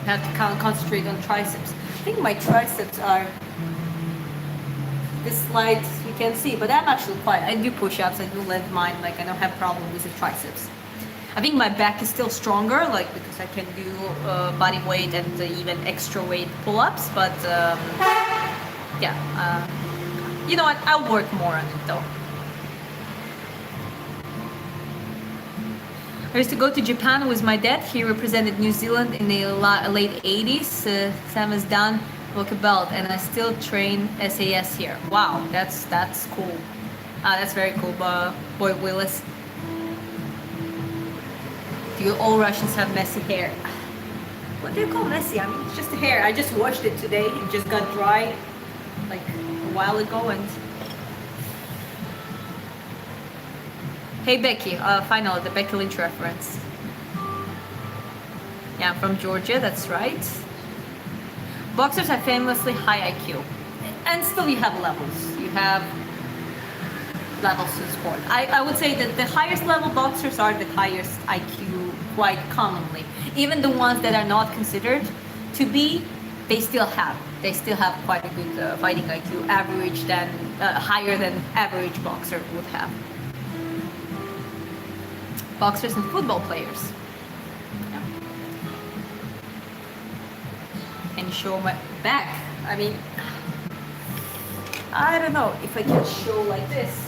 I have to concentrate on triceps. I think my triceps are this slide you can see, but I'm actually quite. I do push-ups. I do lift mine. Like I don't have problem with the triceps. I think my back is still stronger, like because I can do body weight and even extra weight pull-ups. But yeah, you know what? I'll work more on it though. I used to go to Japan with my dad. He represented New Zealand in the late 80s. Sam is done, book a belt, and I still train SAS here. Wow, that's cool. That's very cool, Boy Willis. Do all Russians have messy hair? What do you call messy? I mean, it's just hair. I just washed it today. It just got dry like a while ago. And hey Becky, finally the Becky Lynch reference. Yeah, from Georgia, that's right. Boxers have famously high IQ. And still you have levels. You have levels to sport. I would say that the highest level boxers are the highest IQ quite commonly. Even the ones that are not considered to be, they still have quite a good fighting IQ, average than higher than average boxer would have. Boxers and football players. Yeah. And show my back. I mean, I don't know if I can show like this.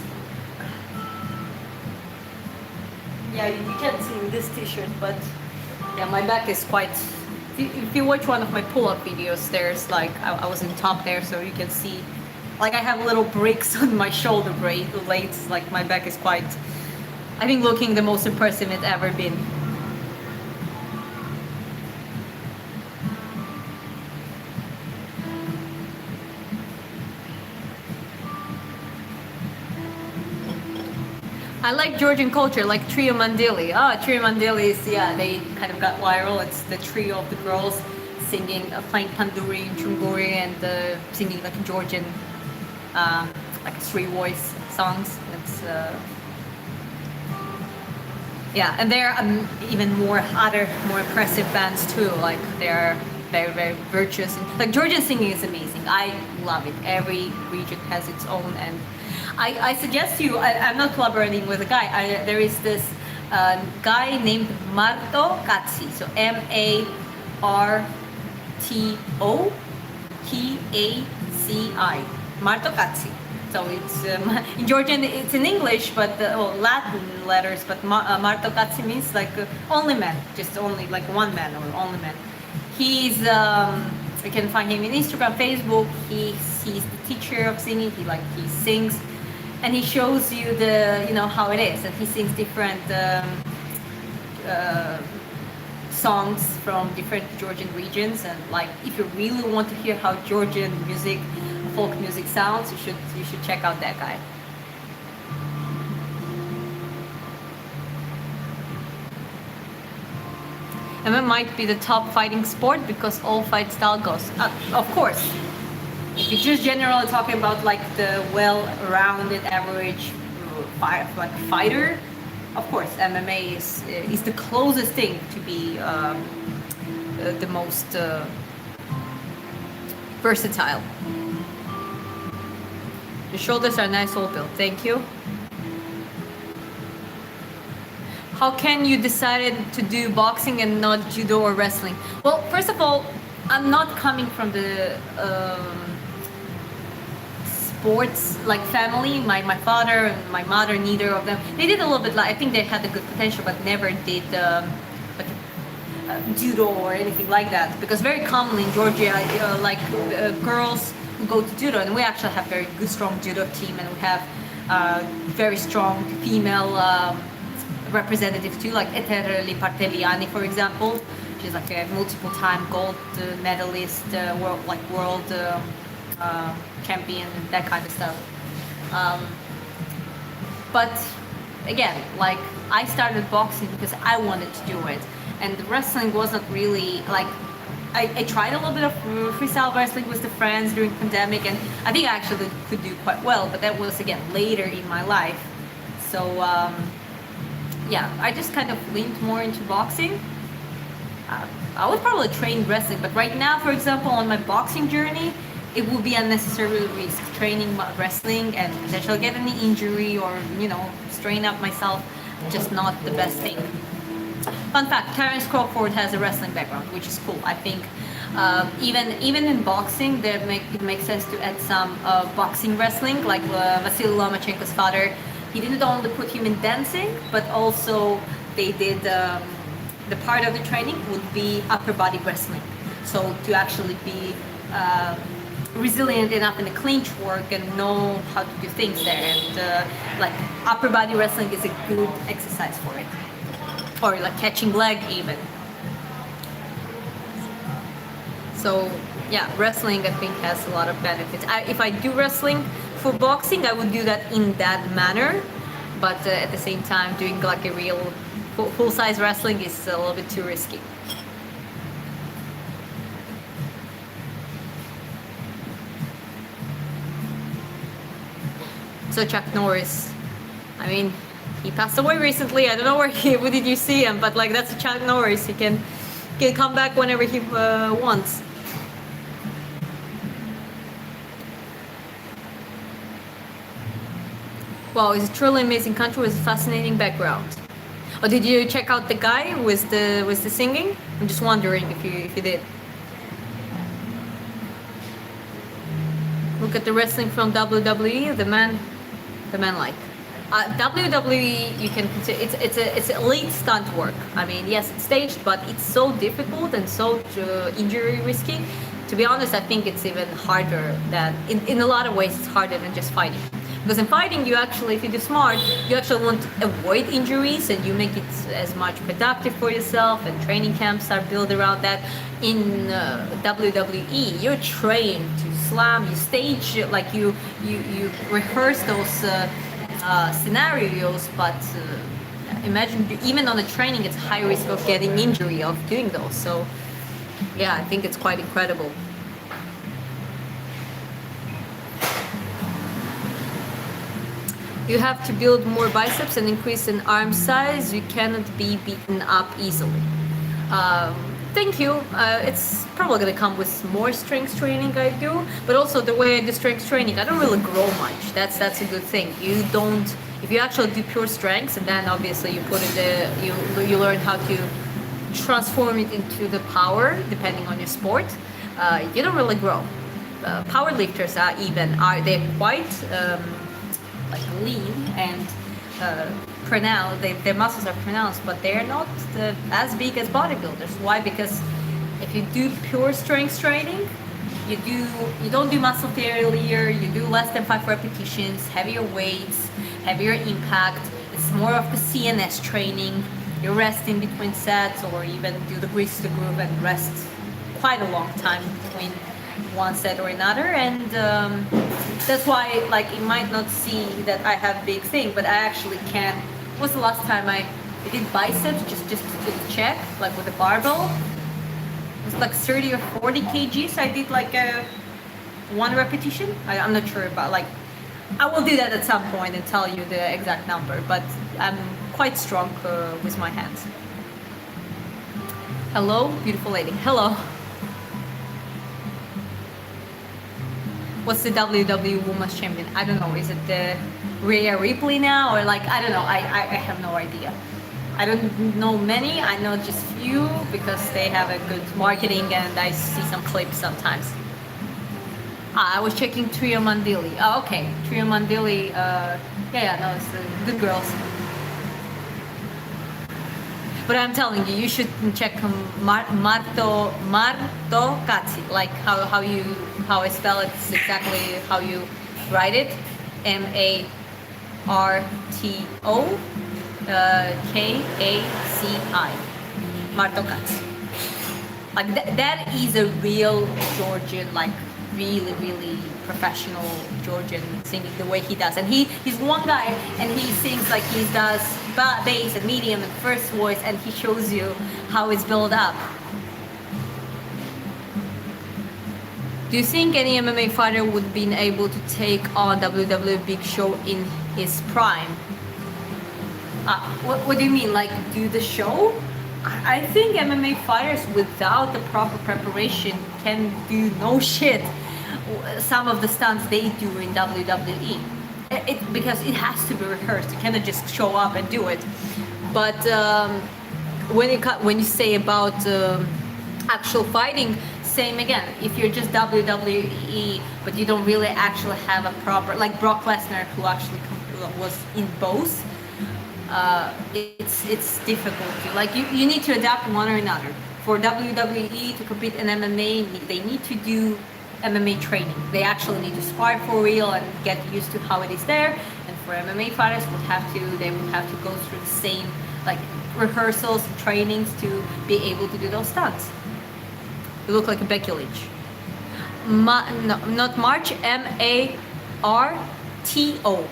Yeah, you can't see in this t-shirt, but yeah, my back is quite. If you watch one of my pull-up videos, there's like I was in top there, so you can see, like I have little breaks on my shoulder blades. Like my back is quite, I think, looking the most impressive it's ever been. I like Georgian culture, like Trio Mandili. Trio Mandili is, yeah, they kind of got viral. It's the trio of the girls singing, playing Panduri, Chunguri, and singing like Georgian, like three voice songs. It's, yeah, and they're even more impressive bands too. Like they're very, very virtuous. And, like Georgian singing is amazing. I love it. Every region has its own, and I suggest you. I'm not collaborating with a guy. There is this guy named Marto Katsi. So MartoKaci. Marto Katsi. So it's in Georgian. It's in English, but Latin letters. But Marto Katsi means like only man, just only like one man or only man. He's you can find him in Instagram, Facebook. He's the teacher of singing. He sings. And he shows you how it is, and he sings different songs from different Georgian regions. And like, if you really want to hear how Georgian music, folk music sounds, you should check out that guy. MMA might be the top fighting sport because all fight style goes. Of course. If you're just generally talking about like the well-rounded average fighter, of course MMA is the closest thing to be the most versatile. The shoulders are nice all built. Thank you. How can you decide to do boxing and not judo or wrestling? Well, first of all, I'm not coming from the sports like family. My father and my mother, neither of them. They did a little bit. Like I think they had a good potential, but never did like judo or anything like that. Because very commonly in Georgia, girls who go to judo, and we actually have very good, strong judo team, and we have very strong female representative too, like Eter Liparteliani, for example. She's like a multiple time gold medalist, world champion, that kind of stuff. Um, but again, like I started boxing because I wanted to do it, and wrestling wasn't really like. I tried a little bit of freestyle wrestling with the friends during pandemic, and I think I actually could do quite well. But that was again later in my life, so yeah, I just kind of leaned more into boxing. I would probably train wrestling, but right now, for example, on my boxing journey, it would be unnecessary risk training wrestling and potentially get any injury or strain up myself. Just not the best thing. Fun fact: Terence Crawford has a wrestling background, which is cool. I think even in boxing, it makes sense to add some boxing wrestling, like Vasily Lomachenko's father. He didn't only put him in dancing, but also they did. The part of the training would be upper body wrestling. So to actually be resilient enough in the clinch work and know how to do things there. And like upper body wrestling is a good exercise for it. Or like catching leg even. So yeah, wrestling I think has a lot of benefits. If I do wrestling for boxing, I would do that in that manner. But at the same time, doing like a real full-size wrestling is a little bit too risky. So Chuck Norris, I mean, he passed away recently. I don't know where did you see him, but like that's Chuck Norris. He can come back whenever he wants. Wow, it's a truly amazing country with a fascinating background. Oh, did you check out the guy with the singing? I'm just wondering if you did. Look at the wrestling from WWE. The man like WWE. You can consider it's elite stunt work. I mean, yes, it's staged, but it's so difficult and so injury risky. To be honest, I think it's even harder than in a lot of ways. It's harder than just fighting. Because in fighting, you actually, if you do smart, you actually want to avoid injuries and you make it as much productive for yourself, and training camps are built around that. In WWE, you're trained to slam, you stage, like you rehearse those scenarios, but imagine even on the training, it's high risk of getting injury of doing those. So yeah, I think it's quite incredible. You have to build more biceps and increase in arm size. You cannot be beaten up easily. Thank you. It's probably gonna come with more strength training I do, but also the way I do strength training, I don't really grow much. That's a good thing. You don't. If you actually do pure strength, and then obviously you put it, you learn how to transform it into the power depending on your sport. You don't really grow. Power lifters they're quite. Like lean and pronounced, their muscles are pronounced, but they're not as big as bodybuilders. Why? Because if you do pure strength training, you don't do muscle failure, you do less than 5 repetitions, heavier weights, heavier impact. It's more of the CNS training. You rest in between sets, or even do the grease to groove and rest quite a long time between one set or another, and that's why like you might not see that I have big thing, but I actually can. When was the last time I did biceps just to check, like with a barbell? It was like 30 or 40 kgs. I did like a one repetition. I'm not sure about, like, I will do that at some point and tell you the exact number, but I'm quite strong with my hands. Hello, beautiful lady. Hello. What's the WWE Women's Champion? I don't know. Is it the Rhea Ripley now, or like, I don't know. I have no idea. I don't know many. I know just few because they have a good marketing, and I see some clips sometimes. I was checking Trio Mandili. Oh, okay, Trio Mandili. No, it's good girls. But I'm telling you, you should check Marto Cazzi, like how I spell it. It's exactly how you write it. Marto Kaci. Marto Cazzi. Like that is a real Georgian, like really professional Georgian singing the way he does. And he's one guy, and he sings like he does bass and medium and first voice, and he shows you how it's built up. Do you think any MMA fighter would be able to take on WWE Big Show in his prime? What do you mean, like do the show? I think MMA fighters without the proper preparation can do no shit. Some of the stunts they do in WWE, because it has to be rehearsed. You cannot just show up and do it. But when you say about actual fighting, same again. If you're just WWE, but you don't really actually have a proper, like Brock Lesnar, who actually was in both. It's difficult. Like you need to adapt one or another. For WWE to compete in MMA, they need to do MMA training. They actually need to spar for real and get used to how it is there. And for MMA fighters, they would have to go through the same like rehearsals and trainings to be able to do those stunts. You look like a Becky Lynch. No, not March. Marto.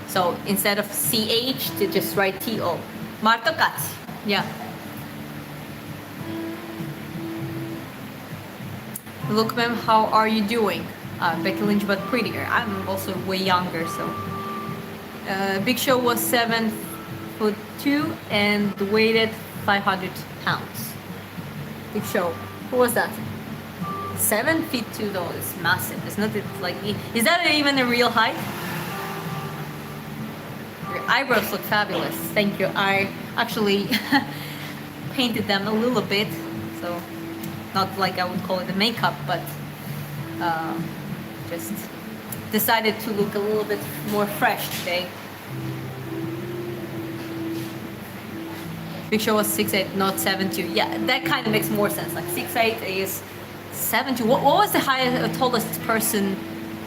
So instead of CH, to just write TO. Marto Cazzi. Yeah. Look, ma'am, how are you doing? Becky Lynch, but prettier. I'm also way younger, so. Big Show was 7'2" and weighed 500 pounds. Big Show. Who was that? 7'2" though. It's massive. It's not like. Is that even a real height? Your eyebrows look fabulous. Thank you. I actually painted them a little bit, so not like I would call it a makeup, but just decided to look a little bit more fresh today. Big Show was 6'8", not 7'2". Yeah, that kind of makes more sense. Like 6'8" is 7'2". What was the highest, tallest person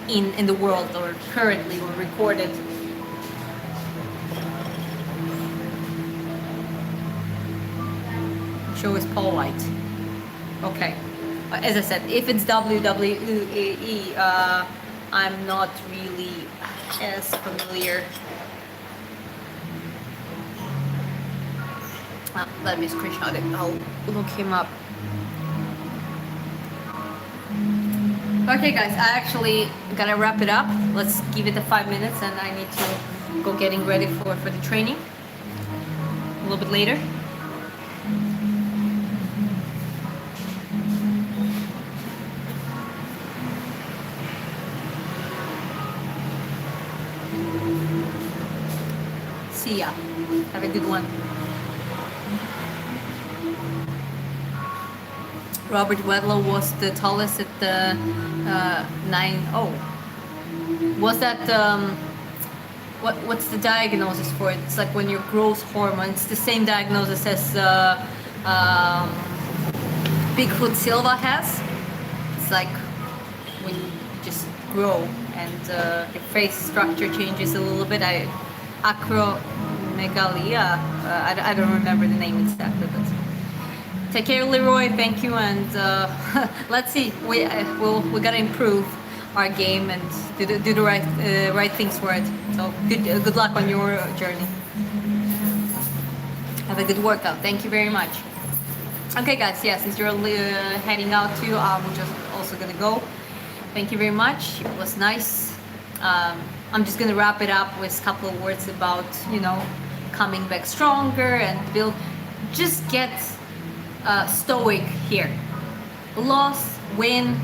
in the world, or currently, or recorded? Show is Paul White. Okay. As I said, if it's WWE, I'm not really as familiar. Let me screenshot it. I'll look him up. Okay, guys, I actually gotta wrap it up. Let's give it the 5 minutes, and I need to go getting ready for the training a little bit later. See ya. Have a good one. Robert Wedlow was the tallest at the 9'0". Was that what's the diagnosis for it? It's like when your growth hormone. It's the same diagnosis as Bigfoot Silva has. It's like when you just grow and your face structure changes a little bit. Acromegalia. I don't remember the name exactly, but. Take care, Leroy. Thank you, and let's see. We gotta improve our game and do the right things for it. So good luck on your journey. Have a good workout. Thank you very much. Okay, guys. Yeah, since you're heading out too, I'm just also gonna go. Thank you very much. It was nice. I'm just gonna wrap it up with a couple of words about coming back stronger and build. Just get. Stoic here. Loss, win,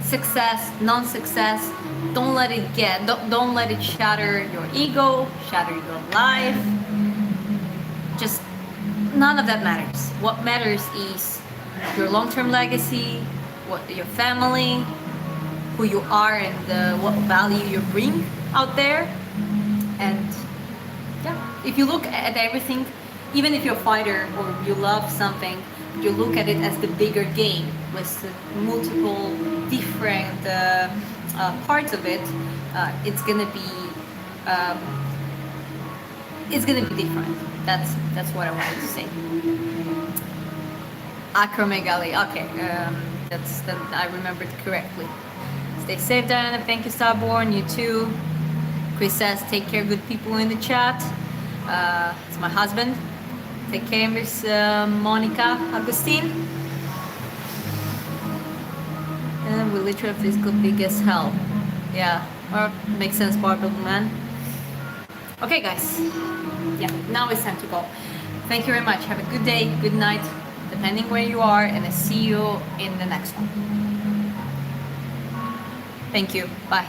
success, non-success. Don't let it don't let it shatter your ego, shatter your life. Just none of that matters. What matters is your long-term legacy, what your family, who you are, and what value you bring out there. And yeah, if you look at everything, even if you're a fighter or you love something, you look at it as the bigger game with multiple different parts of it. It's gonna be um, different. That's what I wanted to say. Acromegaly. Okay, that's that. I remembered correctly. Stay safe, Diana. Thank you, Starborn. You too. Chris says, take care, good people in the chat. It's my husband. Take care, Miss Monica Agustin. And we literally have physical big as hell. Yeah, well, makes sense, Barbell Man. Okay, guys. Yeah, now it's time to go. Thank you very much. Have a good day, good night, depending where you are, and I see you in the next one. Thank you. Bye.